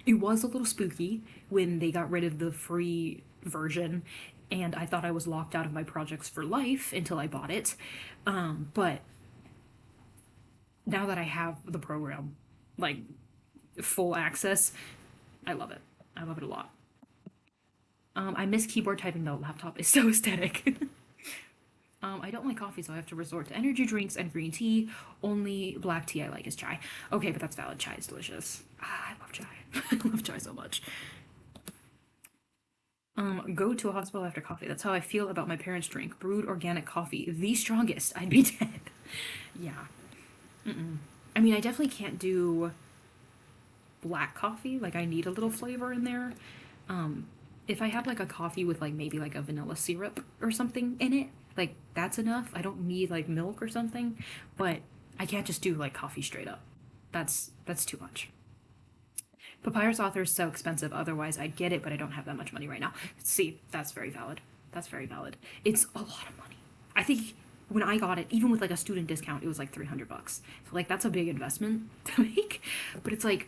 It was a little spooky when they got rid of the free version, and I thought I was locked out of my projects for life until I bought it. But now that I have the program, like full access, I love it. I love it a lot. I miss keyboard typing though. Laptop is so aesthetic. I don't like coffee, so I have to resort to energy drinks and green tea. Only black tea I like is chai. Okay, but that's valid. Chai is delicious. Ah, I love chai. I love chai so much. Go to a hospital after coffee. That's how I feel about my parents' drink. Brewed organic coffee. The strongest. I'd be dead. Yeah. I mean, I definitely can't do black coffee. Like, I need a little flavor in there. If I have like a coffee with like maybe like a vanilla syrup or something in it, like that's enough. I don't need like milk or something, but I can't just do like coffee straight up. That's too much. Papyrus Author is so expensive. Otherwise, I'd get it, but I don't have that much money right now. See, that's very valid. That's very valid. It's a lot of money. I think. when I got it, even with like a student discount, it was like $300. So like that's a big investment to make. But it's like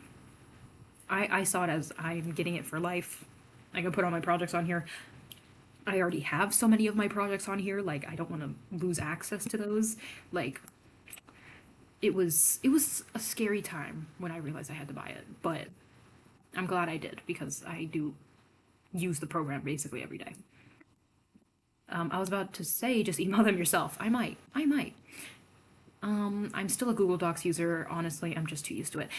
I saw it as I'm getting it for life. I can put all my projects on here. I already have so many of my projects on here, like I don't want to lose access to those. Like it was a scary time when I realized I had to buy it, but I'm glad I did because I do use the program basically every day. I was about to say just email them yourself. I might. I might. I'm still a Google Docs user. Honestly, I'm just too used to it.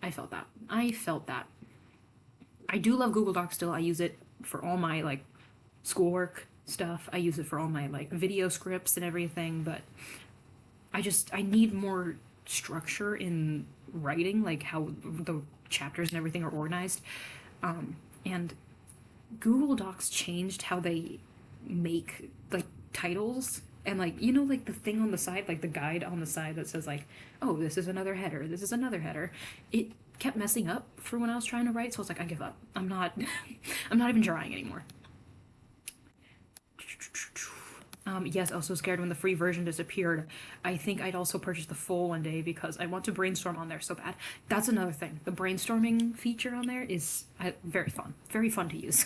I felt that. I felt that. I do love Google Docs still. I use it for all my like schoolwork stuff. I use it for all my like video scripts and everything, but I need more structure in writing, like how the chapters and everything are organized. And Google Docs changed how they make like titles and like like the thing on the side, like the guide on the side that says like, oh, this is another header, this is another header. It kept messing up for when I was trying to write, so I was like, I give up. I'm not I'm not even trying anymore. Yes, I was so scared when the free version disappeared. I think I'd also purchase the full one day because I want to brainstorm on there so bad. That's another thing. The brainstorming feature on there is very fun. Very fun to use.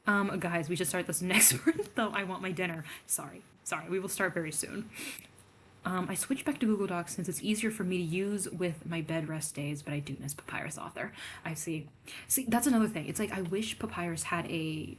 Guys, we should start this next month, though. I want my dinner. Sorry. Sorry, we will start very soon. I switched back to Google Docs since it's easier for me to use with my bed rest days, but I do miss Papyrus Author. I see. See, that's another thing. It's like I wish Papyrus had a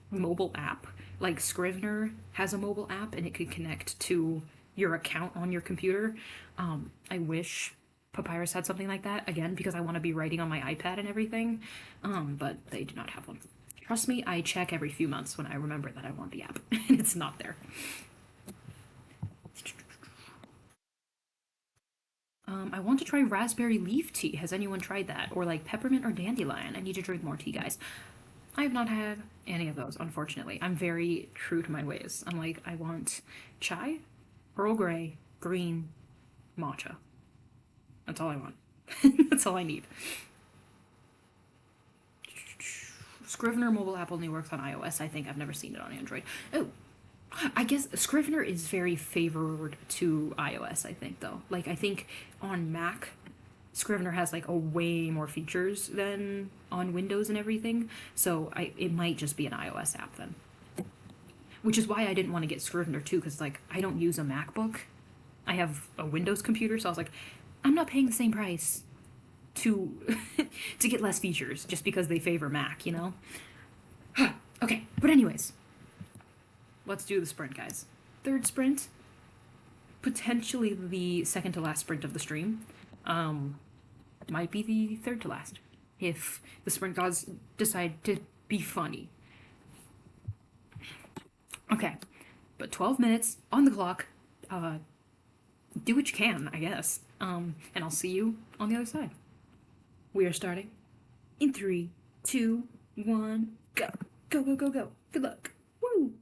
mobile app. Like Scrivener has a mobile app and it could connect to your account on your computer. I wish Papyrus had something like that again because I want to be writing on my iPad and everything. But they do not have one. Trust me, I check every few months when I remember that I want the app and it's not there. I want to try raspberry leaf tea. Has anyone tried that? Or like peppermint or dandelion? I need to drink more tea, guys. I have not had any of those, unfortunately. I'm very true to my ways. I'm like, I want chai, Earl Grey, green, matcha. That's all I want. That's all I need. Scrivener mobile app only works on iOS. I think I've never seen it on Android. Oh, I guess Scrivener is very favored to iOS, I think, though. Like, I think on Mac, Scrivener has like a way more features than on Windows and everything. So it might just be an iOS app then. Which is why I didn't want to get Scrivener too, because like I don't use a MacBook. I have a Windows computer, so I was like, I'm not paying the same price to to get less features just because they favor Mac, you know? Okay, but anyways, let's do the sprint, guys. Third sprint, potentially the second to last sprint of the stream. Might be the third to last if the sprint gods decide to be funny. Okay, but 12 minutes on the clock. Do what you can, I guess. And I'll see you on the other side. We are starting in 3, 2, 1, go. Go, go, go, go. Good luck. Woo!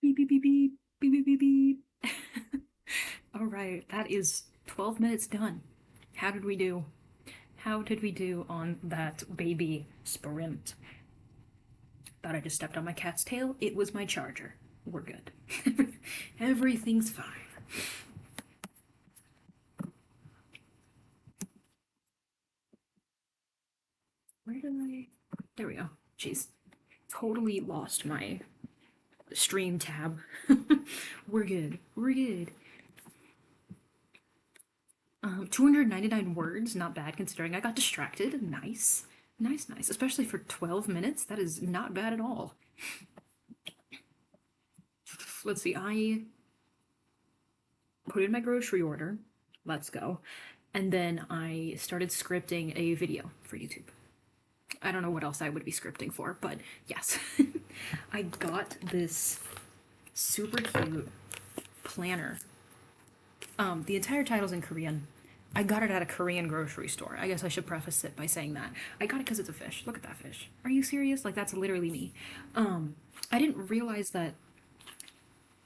Beep, beep, beep, beep, beep, beep, beep, beep. All right, that is 12 minutes done. How did we do? How did we do on that baby sprint? Thought I just stepped on my cat's tail. It was my charger. We're good. Everything's fine. Where did I? There we go. Jeez. Totally lost my stream tab. We're good. We're good. 299 words, not bad considering I got distracted. Nice. Nice, nice. Especially for 12 minutes. That is not bad at all. Let's see. I put in my grocery order. Let's go. And then I started scripting a video for YouTube. I don't know what else I would be scripting for, but yes. I got this super cute planner. The entire title's in Korean. I got it at a Korean grocery store. I guess I should preface it by saying that. I got it because it's a fish. Look at that fish. Are you serious? Like, that's literally me. I didn't realize that,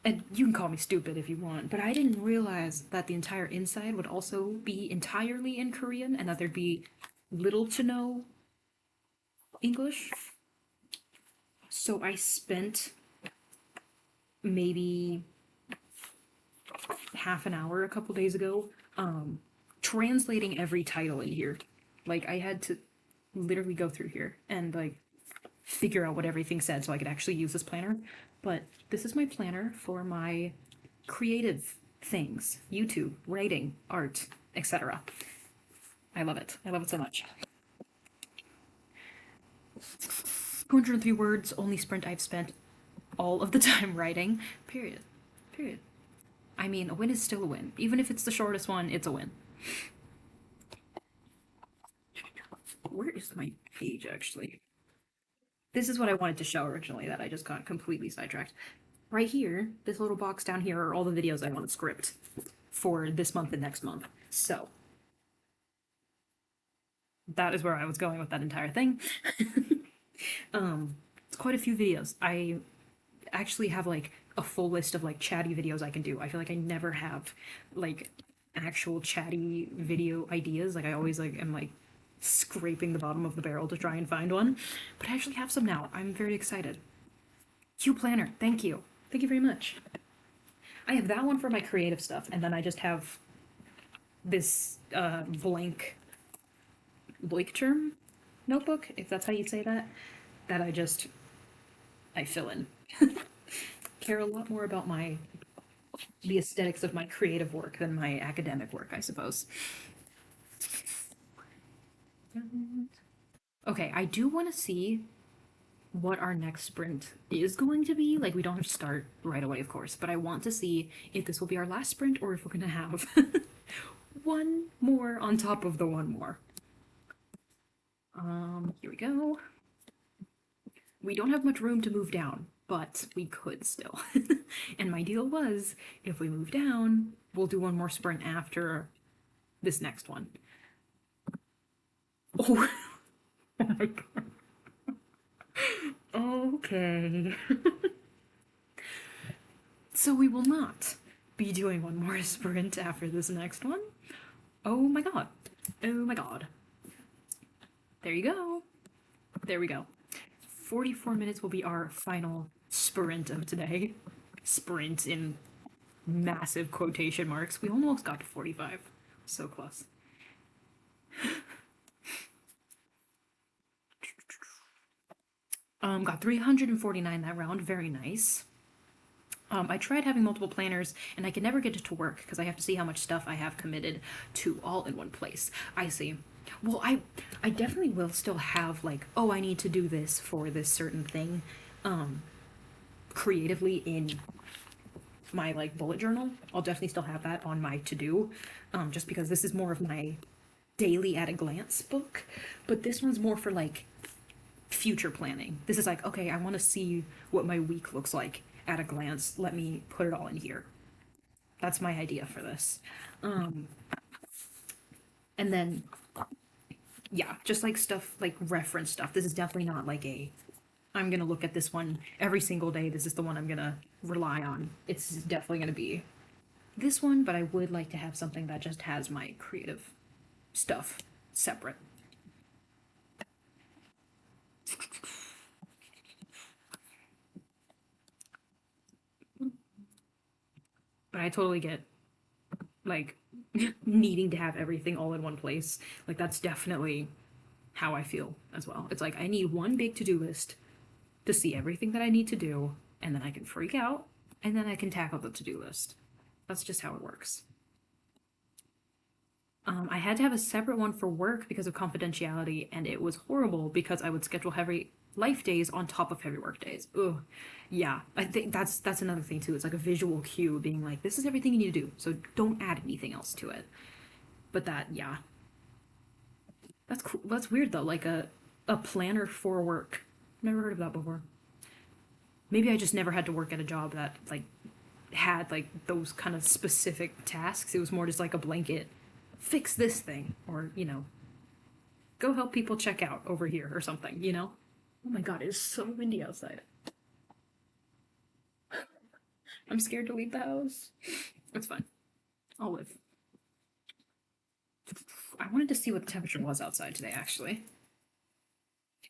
and you can call me stupid if you want, but I didn't realize that the entire inside would also be entirely in Korean and that there'd be little to no English. So I spent maybe half an hour a couple days ago translating every title in here. Like, I had to literally go through here and like figure out what everything said so I could actually use this planner. But this is my planner for my creative things: YouTube, writing, art, etc. I love it. I love it so much. 203 words, only sprint I've spent all of the time writing. Period. Period. I mean, a win is still a win. Even if it's the shortest one, it's a win. Where is my page, actually? This is what I wanted to show originally that I just got completely sidetracked. Right here, this little box down here are all the videos I want to script for this month and next month. So, that is where I was going with that entire thing. It's quite a few videos. I actually have like a full list of like chatty videos I can do. I feel like I never have like actual chatty video ideas. Like I always like am like scraping the bottom of the barrel to try and find one. But I actually have some now. I'm very excited. Q Planner, thank you. Thank you very much. I have that one for my creative stuff, and then I just have this blank term notebook, if that's how you say that, that I fill in. Care a lot more about the aesthetics of my creative work than my academic work, I suppose. Okay, I do want to see what our next sprint is going to be. Like, we don't have to start right away, of course, but I want to see if this will be our last sprint or if we're going to have one more on top of the one more. Here we go. We don't have much room to move down, but we could still. And my deal was, if we move down, we'll do one more sprint after this next one. Oh, oh my god. Okay. So we will not be doing one more sprint after this next one. Oh my god. Oh my god. There you go. There we go. 44 minutes will be our final sprint of today. Sprint in massive quotation marks. We almost got to 45. So close. Got 349 that round. Very nice. I tried having multiple planners and I could never get it to work because I have to see how much stuff I have committed to all in one place. I see. Well, I definitely will still have like, oh, I need to do this for this certain thing creatively in my like bullet journal. I'll definitely still have that on my to-do just because this is more of my daily at a glance book, but this one's more for like future planning. This is like, okay, I want to see what my week looks like at a glance. Let me put it all in here. That's my idea for this. And then, yeah, just like stuff, like reference stuff. This is definitely not like a I'm gonna look at this one every single day. This is the one I'm gonna rely on. It's definitely gonna be this one, but I would like to have something that just has my creative stuff separate. But I totally get like needing to have everything all in one place. Like that's definitely how I feel as well. It's like I need one big to-do list to see everything that I need to do, and then I can freak out, and then I can tackle the to-do list. That's just how it works. I had to have a separate one for work because of confidentiality, and it was horrible because I would schedule heavy life days on top of heavy work days. Ugh. Yeah, I think that's another thing too. It's like a visual cue being like, this is everything you need to do, so don't add anything else to it. But that, yeah, that's cool. That's weird though. Like a planner for work. Never heard of that before. Maybe I just never had to work at a job that like had like those kind of specific tasks. It was more just like a blanket fix this thing or, go help people check out over here or something. Oh my god, it is so windy outside. I'm scared to leave the house. It's fine. I'll live. I wanted to see what the temperature was outside today, actually.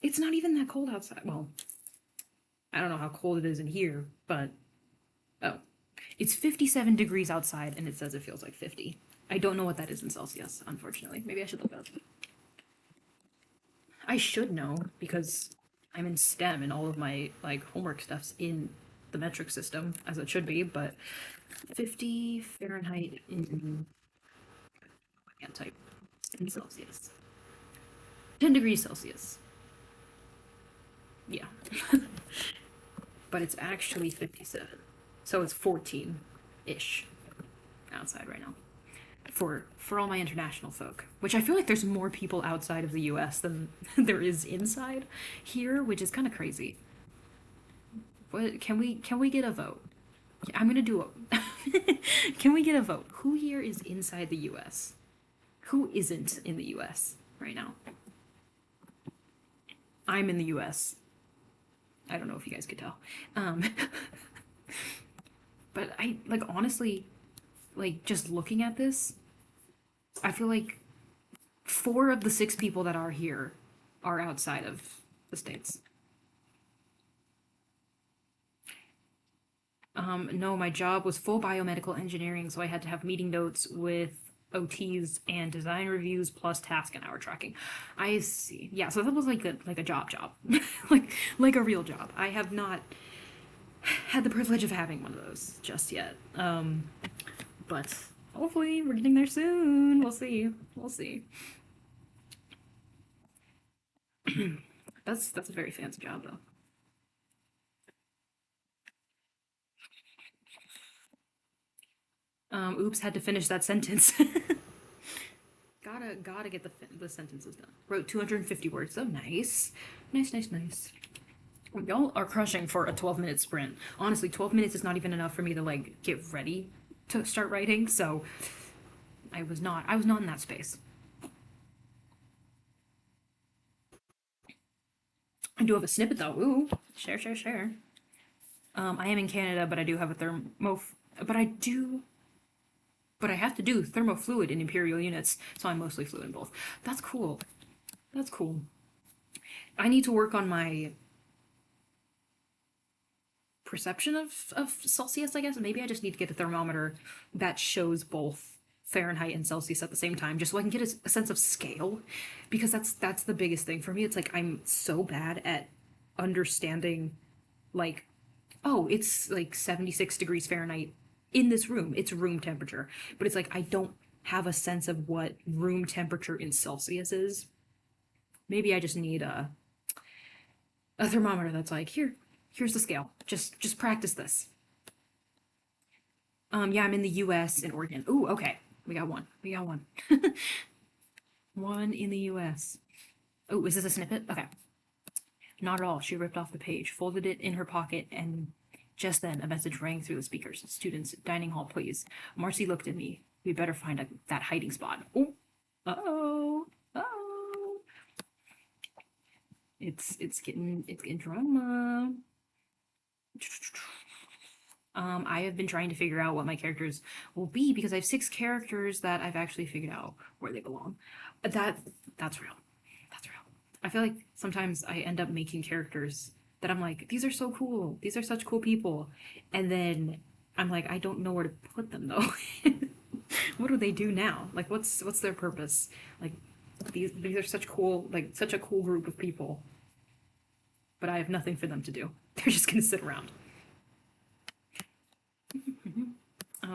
It's not even that cold outside. Well, I don't know how cold it is in here, but oh, it's 57 degrees outside and it says it feels like 50. I don't know what that is in Celsius, unfortunately. Maybe I should look it up. I should know because I'm in STEM and all of my like homework stuff's in the metric system as it should be, but 50 Fahrenheit in I can't type in Celsius. 10 degrees Celsius. Yeah. But it's actually 57. So it's 14-ish outside right now. For all my international folk, which I feel like there's more people outside of the US than there is inside here, which is kind of crazy. What can we get a vote? I'm gonna do a can we get a vote? Who here is inside the US? Who isn't in the US right now? I'm in the US. I don't know if you guys could tell. Um, but I like honestly, like just looking at this, I feel like 4 of the 6 people that are here are outside of the States. No, my job was full biomedical engineering, so I had to have meeting notes with OTs and design reviews plus task and hour tracking. I see. Yeah, so that was like a job, like a real job. I have not had the privilege of having one of those just yet. But hopefully we're getting there soon. We'll see. We'll see. That's a very fancy job though. Oops, had to finish that sentence. Gotta get the sentences done. Wrote 250 words. Oh, nice, nice, nice, nice. Y'all are crushing for a 12-minute sprint. Honestly, 12 minutes is not even enough for me to like get ready to start writing. So I was not in that space. I do have a snippet though. Ooh, share, share, share. I am in Canada, but I do have a but I have to do thermofluid in imperial units, so I'm mostly fluid in both. That's cool. That's cool. I need to work on my perception of Celsius, I guess. Maybe I just need to get a thermometer that shows both Fahrenheit and Celsius at the same time, just so I can get a sense of scale. Because that's the biggest thing for me. It's like I'm so bad at understanding, like, oh, it's like 76 degrees Fahrenheit in this room. It's room temperature. But it's like I don't have a sense of what room temperature in Celsius is. Maybe I just need a thermometer that's like, here's the scale. Just practice this. Yeah, I'm in the US in Oregon. Ooh, okay. We got one. We got one. One in the US. Oh, is this a snippet? Okay. Not at all. She ripped off the page, folded it in her pocket, and just then a message rang through the speakers. Students, dining hall, please. Marcy looked at me. We better find that hiding spot. Oh, uh-oh. Uh-oh. It's getting drama. I have been trying to figure out what my characters will be because I have 6 characters that I've actually figured out where they belong. That that's real. That's real. I feel like sometimes I end up making characters that I'm like, these are so cool. These are such cool people. And then I'm like, I don't know where to put them though. What do they do now? Like what's their purpose? Like these are such cool, like such a cool group of people, but I have nothing for them to do. They're just gonna sit around.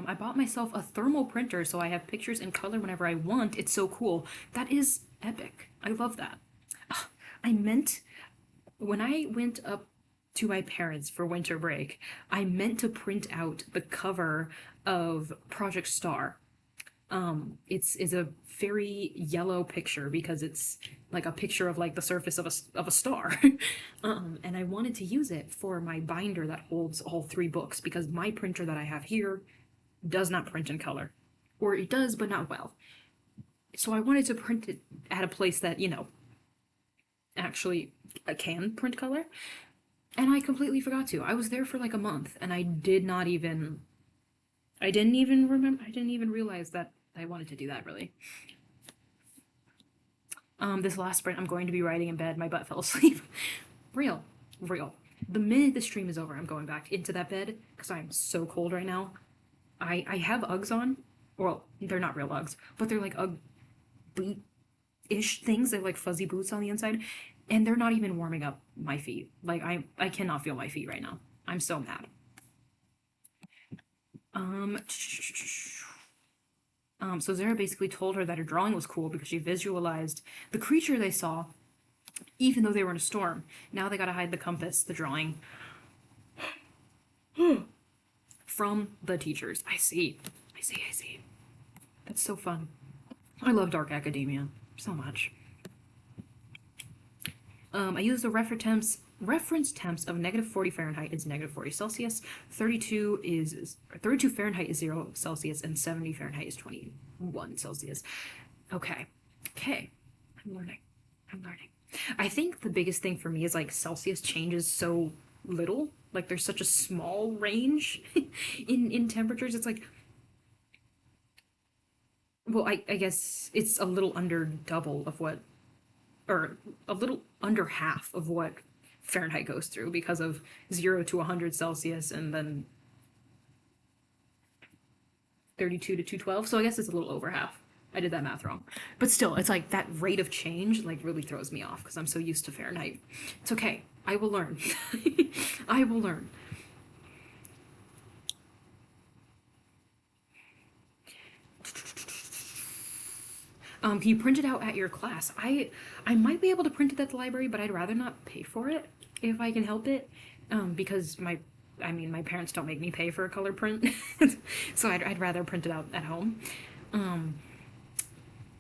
I bought myself a thermal printer so I have pictures in color whenever I want. It's so cool. That is epic. I love that. Ugh, I meant when I went up to my parents for winter break, I meant to print out the cover of Project Star. It's is a very yellow picture because it's like a picture of like the surface of a star. And I wanted to use it for my binder that holds all 3 books because my printer that I have here does not print in color. Or it does, but not well. So I wanted to print it at a place that, actually can print color. And I completely forgot to. I was there for like a month and I didn't even remember, I didn't even realize that I wanted to do that really. This last sprint, I'm going to be writing in bed. My butt fell asleep. Real, real. The minute the stream is over, I'm going back into that bed because I'm so cold right now. I have Uggs on. Well, they're not real Uggs, but they're like Ugg boot-ish things. They're like fuzzy boots on the inside, and they're not even warming up my feet. Like I cannot feel my feet right now. I'm so mad. Um, so Zara basically told her that her drawing was cool because she visualized the creature they saw, even though they were in a storm. Now they gotta hide the compass, the drawing, from the teachers. I see. I see. I see. That's so fun. I love dark academia so much. I use the reference temps of -40 Fahrenheit is -40 Celsius, 32 Fahrenheit is 0 Celsius, and 70 Fahrenheit is 21 Celsius. Okay. Okay. I'm learning. I'm learning. I think the biggest thing for me is like Celsius changes so little. Like there's such a small range in temperatures. It's like, well, I guess it's a little under double of what, or a little under half of what Fahrenheit goes through because of 0 to 100 Celsius and then 32 to 212. So I guess it's a little over half. I did that math wrong. But still, it's like that rate of change like really throws me off because I'm so used to Fahrenheit. It's okay. I will learn. I will learn. Can you print it out at your class? I might be able to print it at the library, but I'd rather not pay for it if I can help it. Because my parents don't make me pay for a color print, so I'd rather print it out at home.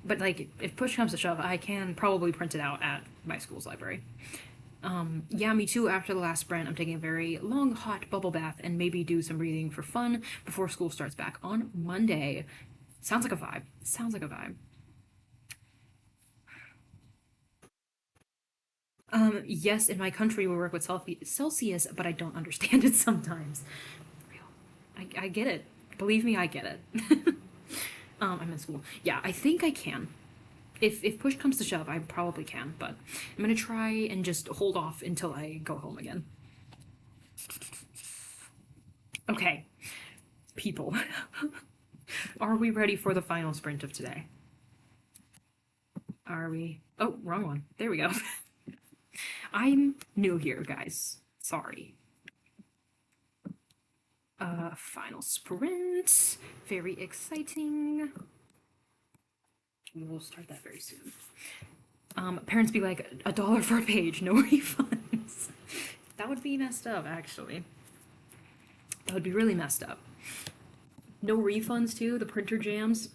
But like, if push comes to shove, I can probably print it out at my school's library. Yeah, me too. After the last sprint, I'm taking a very long, hot bubble bath and maybe do some reading for fun before school starts back on Monday. Sounds like a vibe. Sounds like a vibe. Yes, in my country we work with Celsius, but I don't understand it sometimes. I get it. Believe me, I get it. I'm in school. Yeah, I think I can. If push comes to shove, I probably can, but I'm gonna try and just hold off until I go home again. Okay, people. Are we ready for the final sprint of today? Are we? Oh, wrong one. There we go. I'm new here, guys. Sorry. Final sprint. Very exciting. We'll start that very soon. Parents be like, $1 for a page, no refunds. That would be messed up, actually. That would be really messed up. No refunds, too? The printer jams?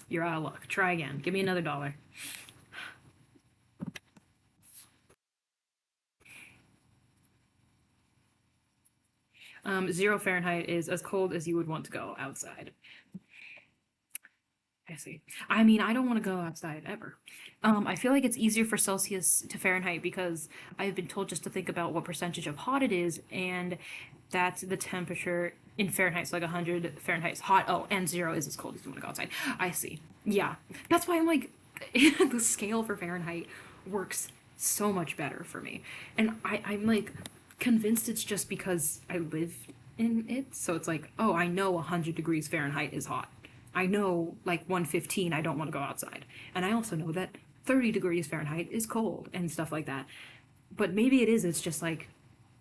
You're out of luck. Try again. Give me another $1. 0 Fahrenheit is as cold as you would want to go outside. I see. I mean, I don't want to go outside ever. I feel like it's easier for Celsius to Fahrenheit because I've been told just to think about what percentage of hot it is, and that's the temperature in Fahrenheit. So like 100 Fahrenheit is hot. Oh, and 0 is as cold as you want to go outside. I see. Yeah, that's why I'm like, the scale for Fahrenheit works so much better for me, and I'm like convinced it's just because I live in it. So it's like, oh, I know 100 degrees Fahrenheit is hot. I know like 115 I don't want to go outside. And I also know that 30 degrees Fahrenheit is cold and stuff like that. But maybe it's just like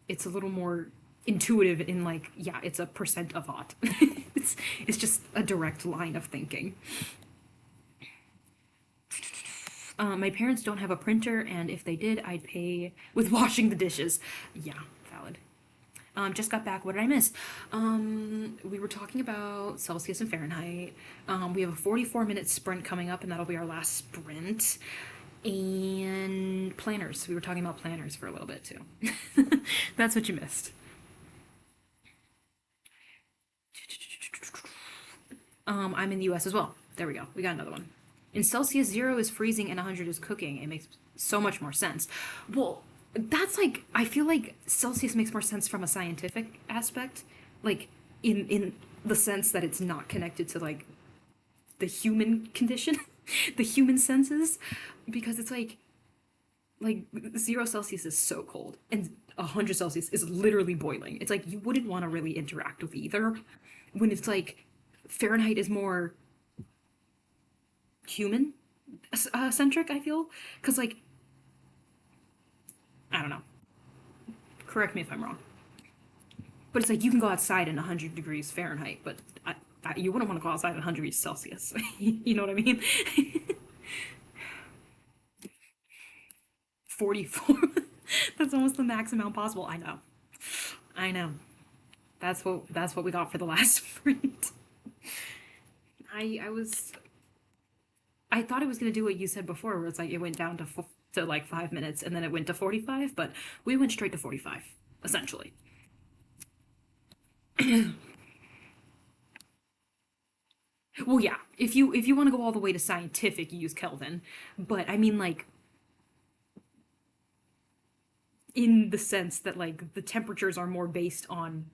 it's a little more intuitive in like, yeah, it's a percent of hot. it's it's just a direct line of thinking. My parents don't have a printer, and if they did, I'd pay with washing the dishes. Yeah, valid. Just got back. What did I miss? We were talking about Celsius and Fahrenheit. We have a 44-minute sprint coming up, and that'll be our last sprint. And planners. We were talking about planners for a little bit too. That's what you missed. I'm in the US as well. There we go. We got another one. In Celsius, 0 is freezing and 100 is cooking. It makes so much more sense. Well, that's like, I feel like Celsius makes more sense from a scientific aspect. Like, in the sense that it's not connected to like the human condition, the human senses, because it's like 0 Celsius is so cold, and 100 Celsius is literally boiling. It's like you wouldn't want to really interact with either. When it's like Fahrenheit is more human centric, I feel, because like I don't know. Correct me if I'm wrong, but it's like you can go outside in 100 degrees Fahrenheit, but you wouldn't want to go outside at 100 degrees Celsius. You know what I mean? 44. That's almost the max amount possible. I know. I know. That's what we got for the last sprint. I thought it was gonna do what you said before, where it's like it went down to like 5 minutes and then it went to 45, but we went straight to 45 essentially. Well, yeah, if you want to go all the way to scientific, you use Kelvin, but I mean like in the sense that like the temperatures are more based on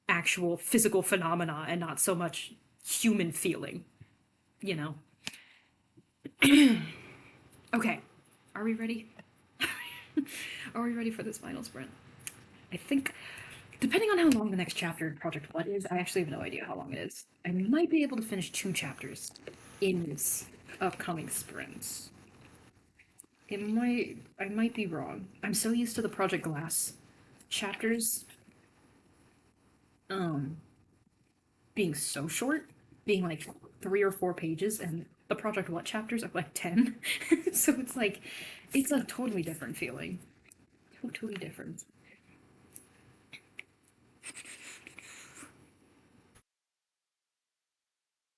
actual physical phenomena and not so much human feeling, you know. Okay, are we ready? Are we ready for this final sprint? I think, depending on how long the next chapter in Project What is, I actually have no idea how long it is. I might be able to finish 2 chapters in this upcoming sprint. I might be wrong. I'm so used to the Project Glass chapters, um, being so short, being like 3 or 4 pages, and the Project What chapters are like 10. So it's like, it's a totally different feeling. Totally different.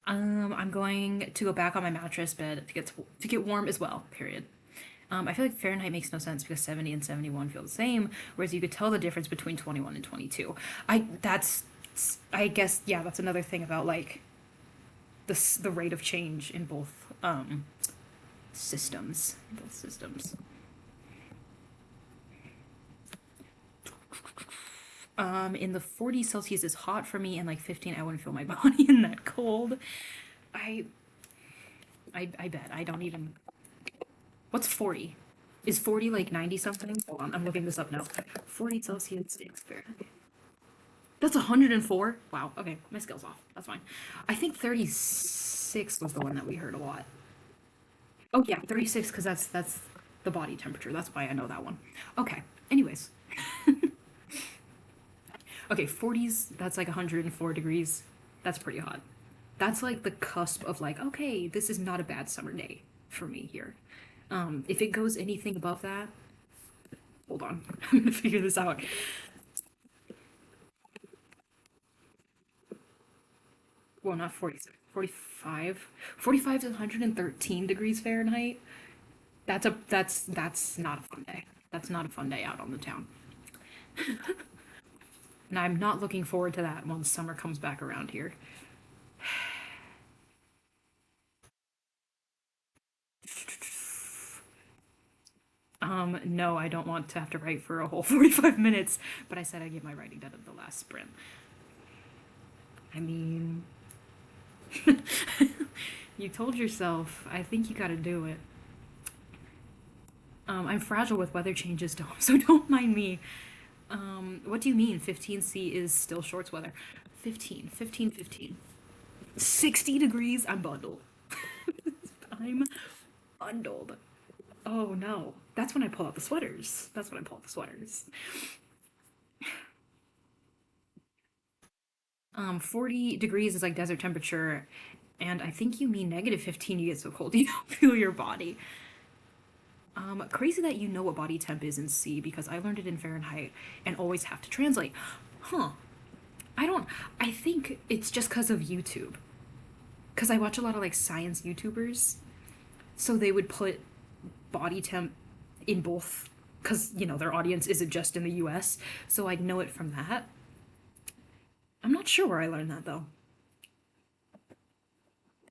I'm going to go back on my mattress bed to get warm as well. Period. I feel like Fahrenheit makes no sense because 70 and 71 feel the same, whereas you could tell the difference between 21 and 22. I guess yeah, that's another thing about like the rate of change in both systems. Both systems. In the 40 Celsius is hot for me, and like 15, I wouldn't feel my body in that cold. I I bet I don't even. What's 40? Is 40 like 90 something? Hold on, I'm looking this up now. 40 Celsius is Fahrenheit. That's 104? Wow, okay, my scale's off. That's fine. I think 36 was the one that we heard a lot. Oh yeah, 36 because that's the body temperature. That's why I know that one. Okay. Anyways. Okay, 40s, that's like 104 degrees. That's pretty hot. That's like the cusp of like, okay, this is not a bad summer day for me here. If it goes anything above that, hold on, I'm gonna figure this out. Well, not 40, 45. 45 to 113 degrees Fahrenheit. That's not a fun day. That's not a fun day out on the town. And I'm not looking forward to that once summer comes back around here. No, I don't want to have to write for a whole 45 minutes, but I said I'd get my writing done at the last sprint. I mean, you told yourself. I think you gotta do it. I'm fragile with weather changes, so don't mind me. What do you mean 15C is still shorts weather? 15, 15, 15. 60 degrees, I'm bundled. I'm bundled. Oh no. That's when I pull out the sweaters. That's when I pull out the sweaters. 40 degrees is like desert temperature, and I think you mean negative 15 you get so cold you don't feel your body. Crazy that you know what body temp is in C because I learned it in Fahrenheit and always have to translate. Huh. I don't, I think it's just because of YouTube. Because I watch a lot of like science YouTubers. So they would put body temp in both, because, you know, their audience isn't just in the US. So I'd know it from that. I'm not sure where I learned that though.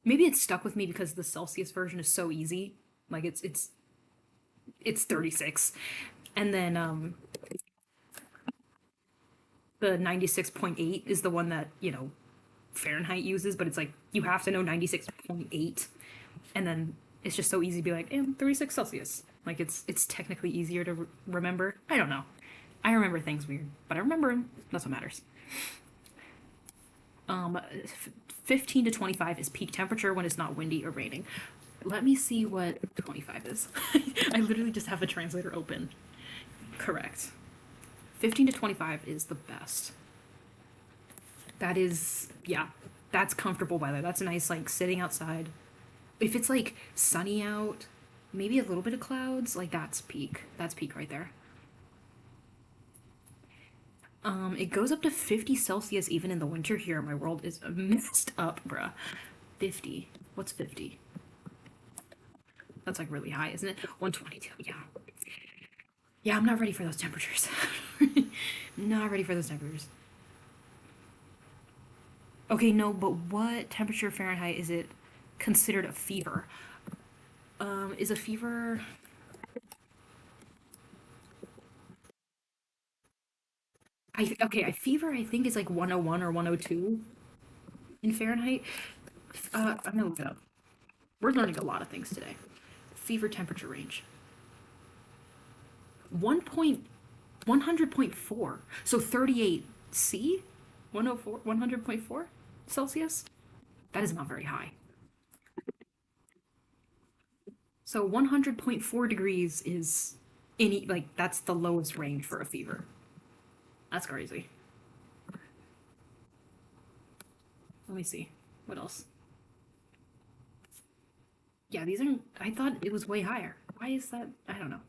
Maybe it stuck with me because the Celsius version is so easy. Like it's 36. And then the 96.8 is the one that, you know, Fahrenheit uses, but it's like you have to know 96.8, and then it's just so easy to be like, 36 Celsius. Like it's technically easier to remember. I don't know. I remember things weird, but I remember them. That's what matters. Um, 15 to 25 is peak temperature when it's not windy or raining. Let me see what 25 is. I literally just have a translator open. Correct. 15 to 25 is the best. That is, yeah, that's comfortable weather. That's nice, like sitting outside. If it's like sunny out, maybe a little bit of clouds, like that's peak. That's peak right there. It goes up to 50 Celsius even in the winter here. My world is messed up, bruh. 50. What's 50? That's like really high, isn't it? 122. Yeah. Yeah, I'm not ready for those temperatures. Not ready for those temperatures. Okay, no, but what temperature Fahrenheit is it considered a fever? Is a fever a fever I think is like 101 or 102 in Fahrenheit. I'm gonna look it up. We're learning a lot of things today. Fever temperature range. 1 point 100.4. So 38 C? 104 100.4 Celsius? That is not very high. So 100.4 degrees is any like that's the lowest range for a fever. That's crazy. Let me see. What else? Yeah, these are. I thought it was way higher. Why is that? I don't know.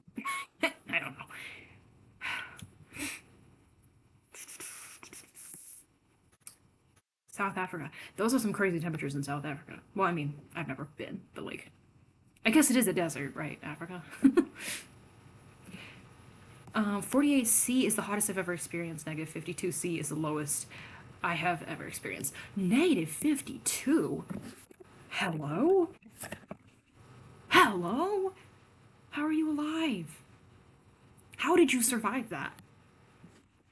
I don't know. South Africa. Those are some crazy temperatures in South Africa. Well, I mean, I've never been, but like, I guess it is a desert, right? Africa. 48C is the hottest I've ever experienced. Negative 52C is the lowest I have ever experienced. Negative 52? Hello? Hello? How are you alive? How did you survive that?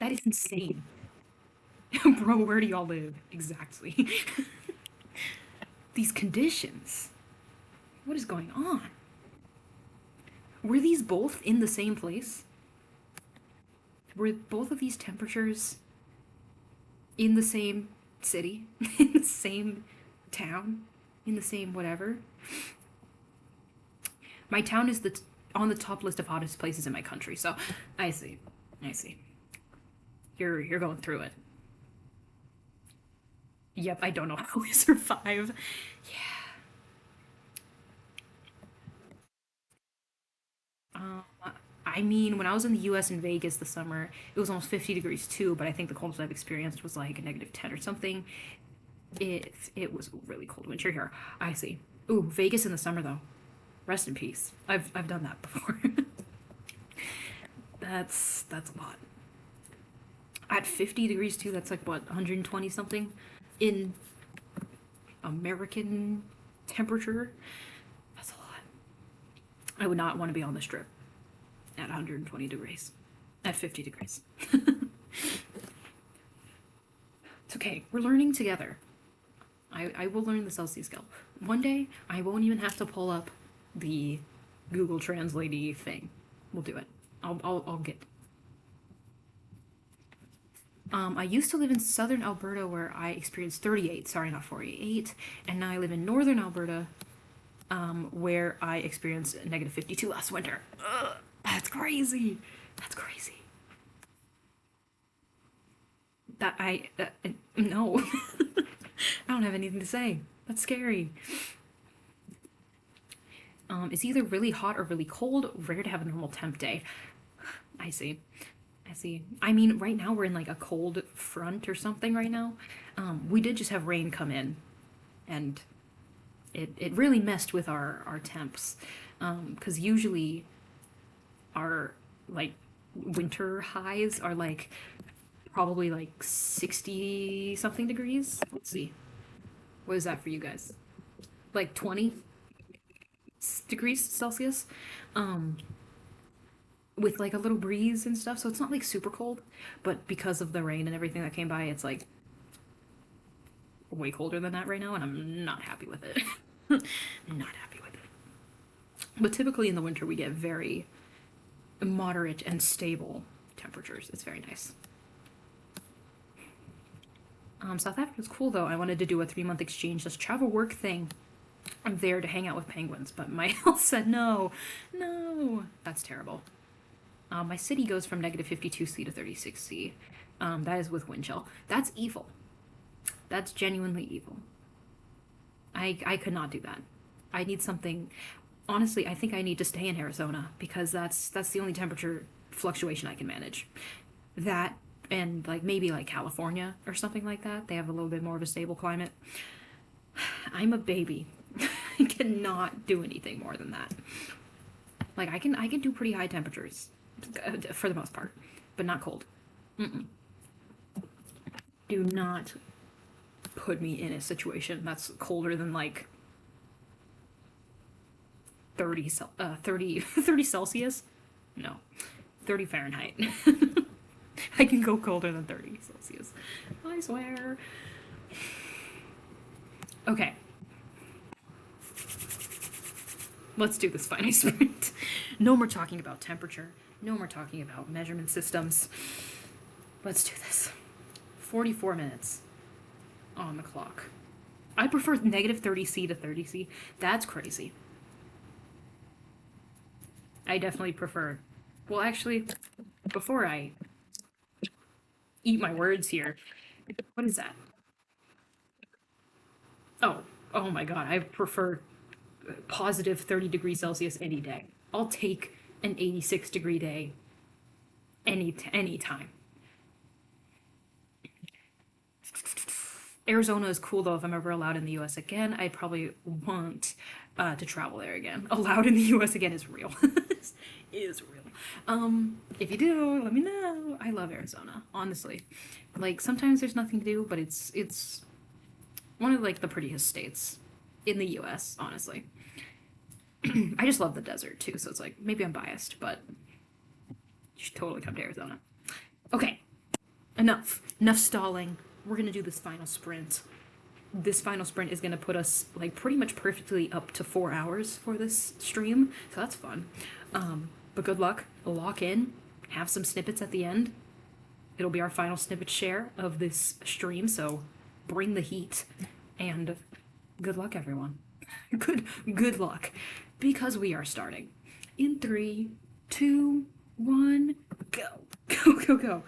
That is insane. Bro, where do y'all live? Exactly. These conditions. What is going on? Were these both in the same place? Were both of these temperatures in the same city? In the same town? In the same whatever? My town is on the top list of hottest places in my country, so I see. I see. You're going through it. Yep, I don't know how we survive. Yeah. Um, I mean, when I was in the US in Vegas this summer, it was almost 50 degrees too, but I think the coldest I've experienced was like a negative 10 or something. It was really cold winter here. I see. Ooh, Vegas in the summer though. Rest in peace. I've done that before. That's a lot. At 50 degrees too, that's like what, 120 something in American temperature. That's a lot. I would not want to be on this trip. at 120 degrees, at 50 degrees. It's okay. We're learning together. I will learn the Celsius scale. One day, I won't even have to pull up the Google Translate thing. We'll do it. I'll get. I used to live in southern Alberta where I experienced 38, sorry, not 48, and now I live in northern Alberta where I experienced negative 52 last winter. Ugh, that's crazy. That's crazy. No. I don't have anything to say. That's scary. It's either really hot or really cold. Rare to have a normal temp day. I see. I see. I mean, right now we're in like a cold front or something right now. We did just have rain come in, and it really messed with our temps. Because usually our like winter highs are like probably like 60 something degrees. Let's see. What is that for you guys? Like 20 degrees Celsius? Um, with like a little breeze and stuff. So it's not like super cold, but because of the rain and everything that came by, it's like way colder than that right now, and I'm not happy with it. Not happy with it. But typically in the winter, we get very moderate and stable temperatures. It's very nice. South Africa's cool though. I wanted to do a 3-month exchange, just travel work thing. I'm there to hang out with penguins, but my health said no. No. That's terrible. My city goes from negative 52C to 36C. That is with wind chill. That's evil. That's genuinely evil. I could not do that. I need something. Honestly, I think I need to stay in Arizona because that's the only temperature fluctuation I can manage. That and like maybe like California or something like that. They have a little bit more of a stable climate. I'm a baby. I cannot do anything more than that. Like I can do pretty high temperatures for the most part, but not cold. Mm-mm. Do not put me in a situation that's colder than like 30 Celsius. No, 30 Fahrenheit. I can go colder than 30 Celsius. I swear. Okay. Let's do this final sprint. No more talking about temperature. No more talking about measurement systems. Let's do this. 44 minutes on the clock. I prefer negative 30C to 30C. That's crazy. I definitely prefer. Well, actually, before I eat my words here, what is that? Oh, oh my god, I prefer positive 30 degrees Celsius any day. I'll take an 86-degree day any time. Arizona is cool though. If I'm ever allowed in the U.S. again, I probably want to travel there again. Allowed in the U.S. again is real. Is real. If you do, let me know. I love Arizona, honestly. Like sometimes there's nothing to do, but it's one of like the prettiest states in the U.S. Honestly. I just love the desert too, so it's like maybe I'm biased, but you should totally come to Arizona. Okay, enough stalling. We're gonna do this final sprint. This final sprint is gonna put us like pretty much perfectly up to 4 hours for this stream, so that's fun. But good luck. Lock in. Have some snippets at the end. It'll be our final snippet share of this stream, so bring the heat and good luck, everyone. Good luck, because we are starting in 3, 2, 1, go, go.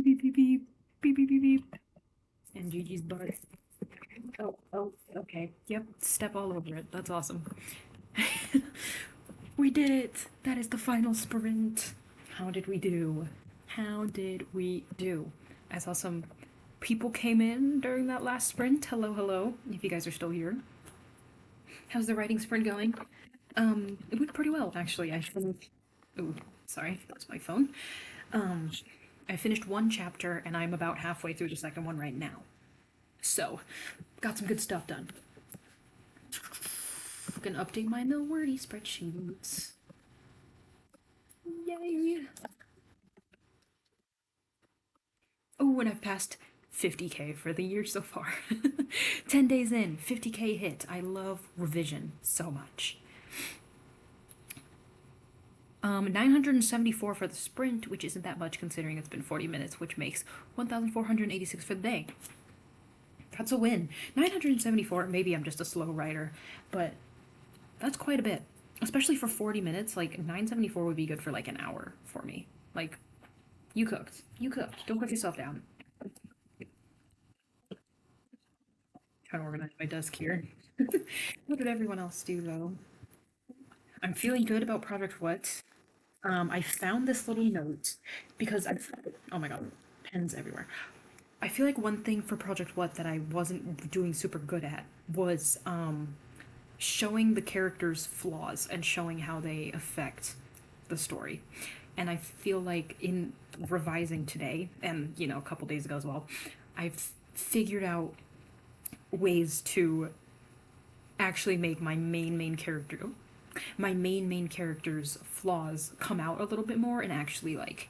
beep, beep, beep, beep, beep, beep, beep. And Gigi's butt. Oh, okay. Yep, step all over it. That's awesome. We did it! That is the final sprint. How did we do? How did we do? I saw some people came in during that last sprint. Hello, hello, if you guys are still here. How's the writing sprint going? It went pretty well, actually. I finished. Oh, sorry, that's my phone. Um, I finished one chapter and I'm about halfway through the second one right now. So, got some good stuff done. Gonna update my Millwordy spreadsheets. Yay! Oh, and I've passed 50k for the year so far. 10 days in, 50k hit. I love revision so much. 974 for the sprint, which isn't that much considering it's been 40 minutes, which makes 1,486 for the day. That's a win. 974, maybe I'm just a slow writer, but that's quite a bit. Especially for 40 minutes, like 974 would be good for like an hour for me. Like, you cooked. You cooked. Don't put yourself down. Trying to organize my desk here. What did everyone else do though? I'm feeling good about Project What. I found this little note because oh my god, pens everywhere. I feel like one thing for Project What that I wasn't doing super good at was showing the characters' flaws and showing how they affect the story. And I feel like in revising today, and you know, a couple days ago as well, I've figured out ways to actually make my main character's flaws come out a little bit more and actually like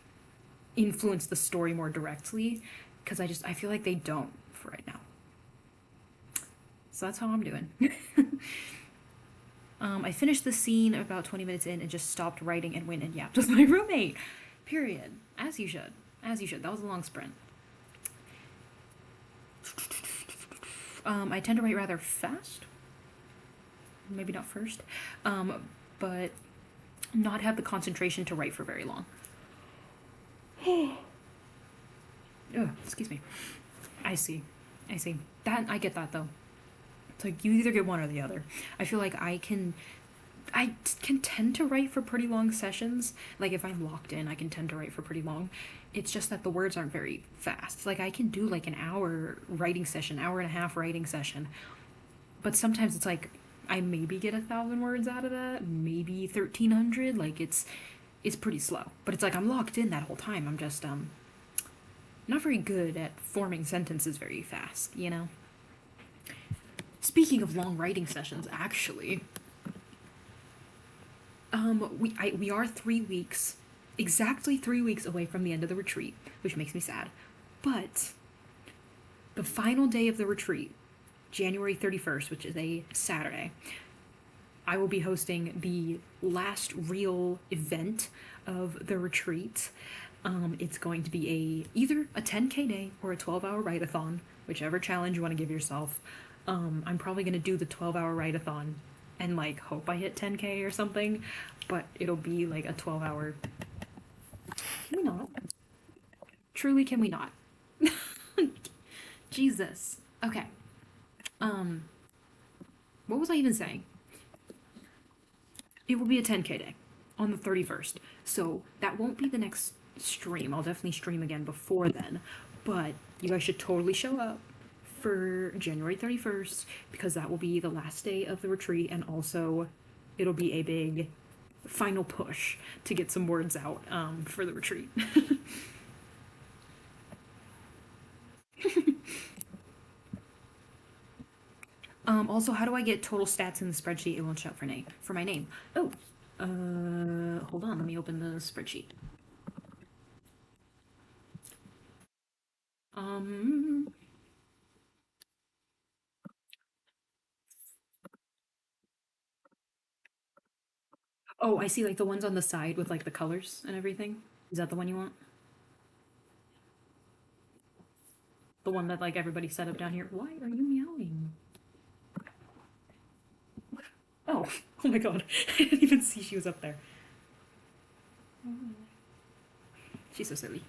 influence the story more directly, because I feel like they don't for right now. So that's how I'm doing. I finished the scene about 20 minutes in and just stopped writing and went and yapped with my roommate. Period. As you should. As you should. That was a long sprint. I tend to write rather fast. Maybe not first. But not have the concentration to write for very long. Ugh, excuse me. I see. I see. That I get that though. It's like you either get one or the other. I feel like I can tend to write for pretty long sessions. Like if I'm locked in, I can tend to write for pretty long. It's just that the words aren't very fast. Like I can do like an hour writing session, hour and a half writing session. But sometimes it's like I maybe get 1,000 words out of that, maybe 1,300. Like it's pretty slow. But it's like I'm locked in that whole time. I'm just not very good at forming sentences very fast, you know? Speaking of long writing sessions, actually, we are 3 weeks, exactly 3 weeks away from the end of the retreat, which makes me sad. But the final day of the retreat, January 31st, which is a Saturday, I will be hosting the last real event of the retreat. It's going to be either a 10k day or a 12-hour write-a-thon, whichever challenge you want to give yourself. I'm probably gonna do the 12-hour write-a-thon and like hope I hit 10k or something, but it'll be like a 12-hour. Can we not? Truly, can we not? Jesus. Okay. What was I even saying? It will be a 10k day on the 31st. So that won't be the next stream. I'll definitely stream again before then. But you guys should totally show up for January 31st because that will be the last day of the retreat, and also it'll be a big final push to get some words out for the retreat. Also, how do I get total stats in the spreadsheet? It won't show up for my name. Oh, hold on. Let me open the spreadsheet. Oh, I see like the ones on the side with like the colors and everything. Is that the one you want? The one that like everybody set up down here. Why are you meowing? Oh, oh my god. I didn't even see she was up there. She's so silly.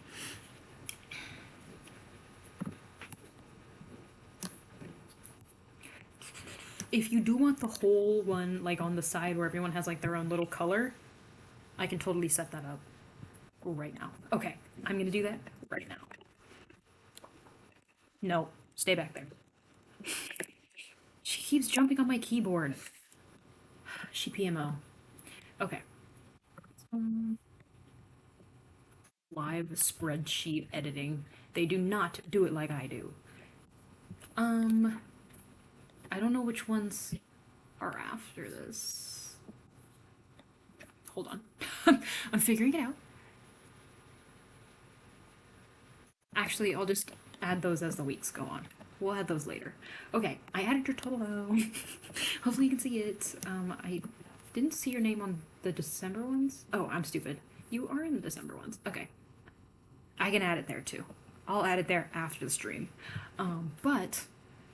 If you do want the whole one, like on the side where everyone has like their own little color, I can totally set that up right now. Okay, I'm gonna do that right now. No, stay back there. She keeps jumping on my keyboard. She PMO. Okay. Um, Live spreadsheet editing. They do not do it like I do. Um, I don't know which ones are after this. Hold on. I'm figuring it out. Actually, I'll just add those as the weeks go on. We'll add those later. Okay, I added your total. Hopefully you can see it. I didn't see your name on the December ones. Oh, I'm stupid. You are in the December ones. Okay. I can add it there too. I'll add it there after the stream. But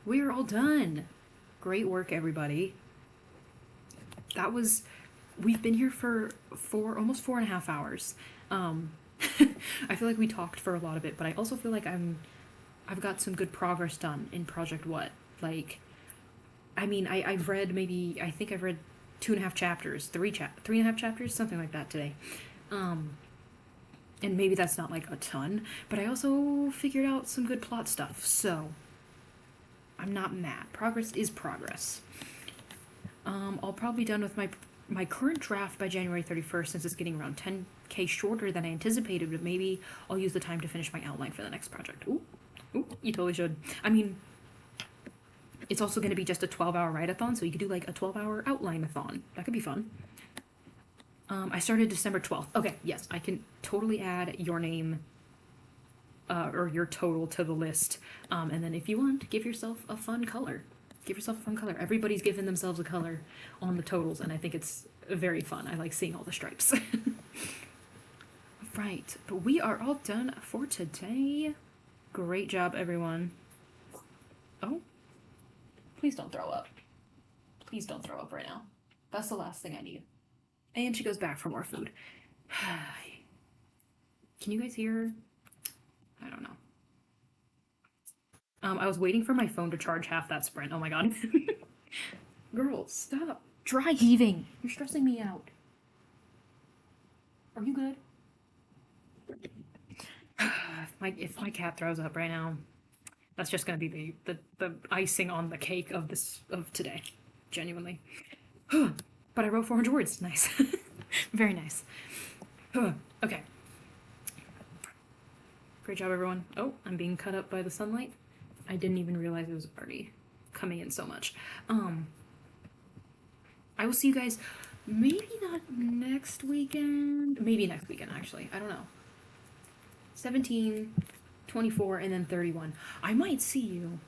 we're all done. Great work, everybody. That was. We've been here for almost 4.5 hours. I feel like we talked for a lot of it, but I also feel like I've got some good progress done in Project What. Like, I mean, I've read maybe, I think I've read 2.5 chapters, 3.5 chapters, something like that today. And maybe that's not like a ton, but I also figured out some good plot stuff, so I'm not mad. Progress is progress. I'll probably be done with my current draft by January 31st, since it's getting around 10k shorter than I anticipated, but maybe I'll use the time to finish my outline for the next project. Ooh, you totally should. I mean, it's also going to be just a 12-hour write-a-thon, so you could do like a 12-hour outline-a-thon. That could be fun. I started December 12th. Okay, yes, I can totally add your name or your total to the list. And then if you want, give yourself a fun color. Give yourself a fun color. Everybody's given themselves a color on the totals, and I think it's very fun. I like seeing all the stripes. Right, but we are all done for today. Great job, everyone. Oh, please don't throw up. Please don't throw up right now. That's the last thing I need. And she goes back for more food. Can you guys hear her? I don't know. I was waiting for my phone to charge half that sprint. Oh my god. Girl, stop. Dry heaving. You're stressing me out. Are you good? If my cat throws up right now, that's just gonna be the icing on the cake of today. Genuinely. But I wrote 400 words. Nice. Very nice. Okay. Great job, everyone. Oh, I'm being cut up by the sunlight. I didn't even realize it was already coming in so much. I will see you guys maybe not next weekend. Maybe next weekend, actually. I don't know. 17, 24, and then 31. I might see you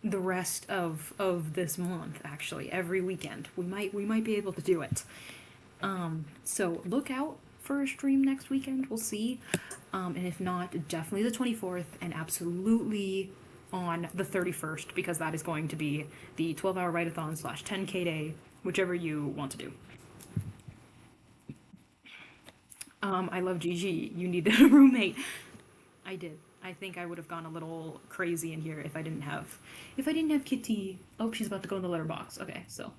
the rest of this month, actually, every weekend. We might be able to do it. So look out for a stream next weekend. We'll see. And if not, definitely the 24th, and absolutely on the 31st, because that is going to be the 12-hour write-a-thon / 10k day, whichever you want to do. I love Gigi. You need a roommate. I did. I think I would have gone a little crazy in here if I didn't have Kitty. Oh, she's about to go in the litter box. Okay, so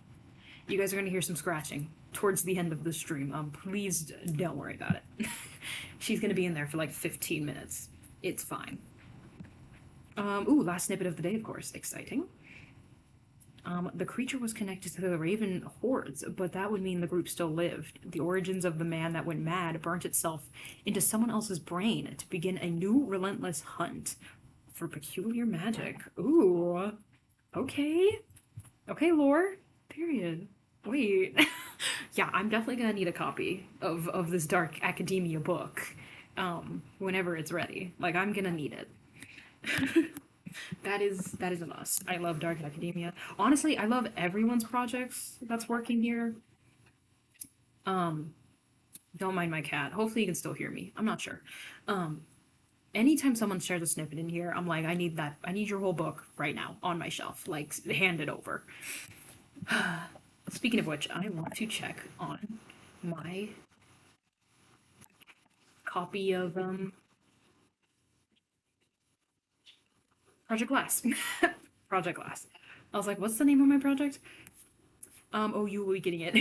you guys are gonna hear some scratching towards the end of the stream. Please don't worry about it. She's gonna be in there for like 15 minutes. It's fine. Ooh, last snippet of the day, of course. Exciting. The creature was connected to the Raven hordes, but that would mean the group still lived. The origins of the man that went mad burnt itself into someone else's brain to begin a new relentless hunt for peculiar magic. Ooh. Okay. Okay, lore. Period. Wait. Yeah, I'm definitely gonna need a copy of this dark academia book whenever it's ready. Like, I'm gonna need it. That is a must. I love dark academia. Honestly, I love everyone's projects that's working here. Don't mind my cat. Hopefully you can still hear me. I'm not sure. Anytime someone shares a snippet in here, I'm like, I need that. I need your whole book right now on my shelf. Like, hand it over. Speaking of which, I want to check on my copy of Project Glass. Project Glass. I was like, what's the name of my project? Oh, you will be getting it.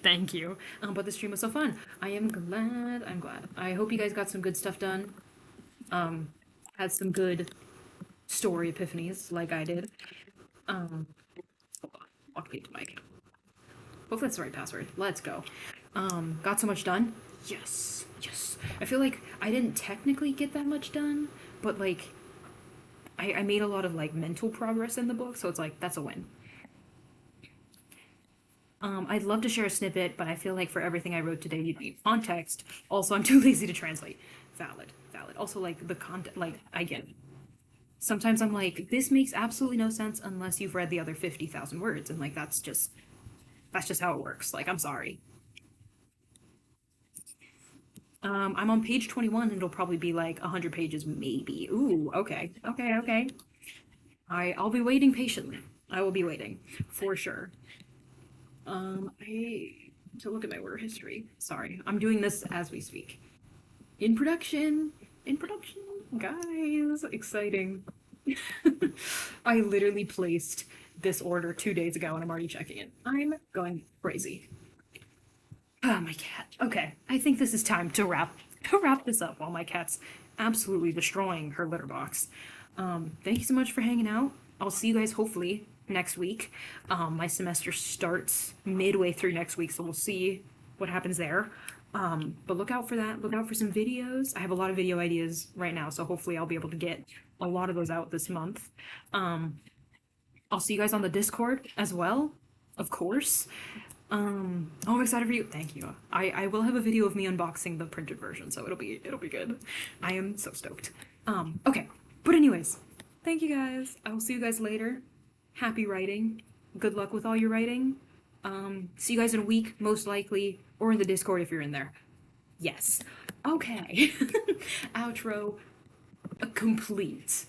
Thank you. But the stream was so fun. I am glad. I'm glad. I hope you guys got some good stuff done. Um, had some good story epiphanies like I did. Hold on. Walk me to my account. Hopefully that's the right password. Let's go. Got so much done. Yes. Yes. I feel like I didn't technically get that much done, but like I made a lot of like mental progress in the book, so it's like that's a win. I'd love to share a snippet, but I feel like for everything I wrote today, you'd need context. Also, I'm too lazy to translate. Valid, valid. Also, like the content, like I get it. Sometimes I'm like, this makes absolutely no sense unless you've read the other 50,000 words, and like that's just how it works. Like, I'm sorry. I'm on page 21, and it'll probably be like 100 pages, maybe. Ooh, okay, okay, okay. I'll be waiting patiently. I will be waiting for sure. I to look at my order history. Sorry, I'm doing this as we speak. In production, in production, guys, exciting. I literally placed this order 2 days ago, and I'm already checking it. I'm going crazy. Oh, my cat. Okay, I think this is time to wrap this up while my cat's absolutely destroying her litter box. Thank you so much for hanging out. I'll see you guys hopefully next week. My semester starts midway through next week, so we'll see what happens there. But look out for that. Look out for some videos. I have a lot of video ideas right now, so hopefully I'll be able to get a lot of those out this month. I'll see you guys on the Discord as well, of course. Oh, I'm excited for you. Thank you. I will have a video of me unboxing the printed version, so it'll be good. I am so stoked. Okay. But anyways, thank you guys. I will see you guys later. Happy writing. Good luck with all your writing. See you guys in a week, most likely, or in the Discord if you're in there. Yes. Okay. Outro complete.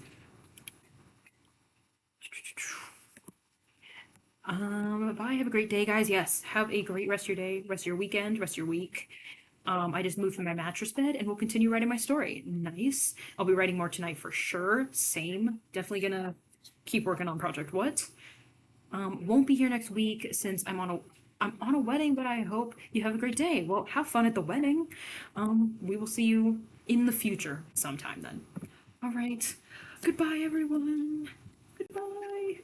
Bye. Have a great day, guys. Yes, have a great rest of your day, rest of your weekend, rest of your week. I just moved from my mattress bed and we'll continue writing my story. Nice. I'll be writing more tonight for sure. Same. Definitely gonna keep working on Project What. Won't be here next week since I'm on a wedding, but I hope you have a great day. Well, have fun at the wedding. We will see you in the future sometime then. All right. Goodbye, everyone. Goodbye.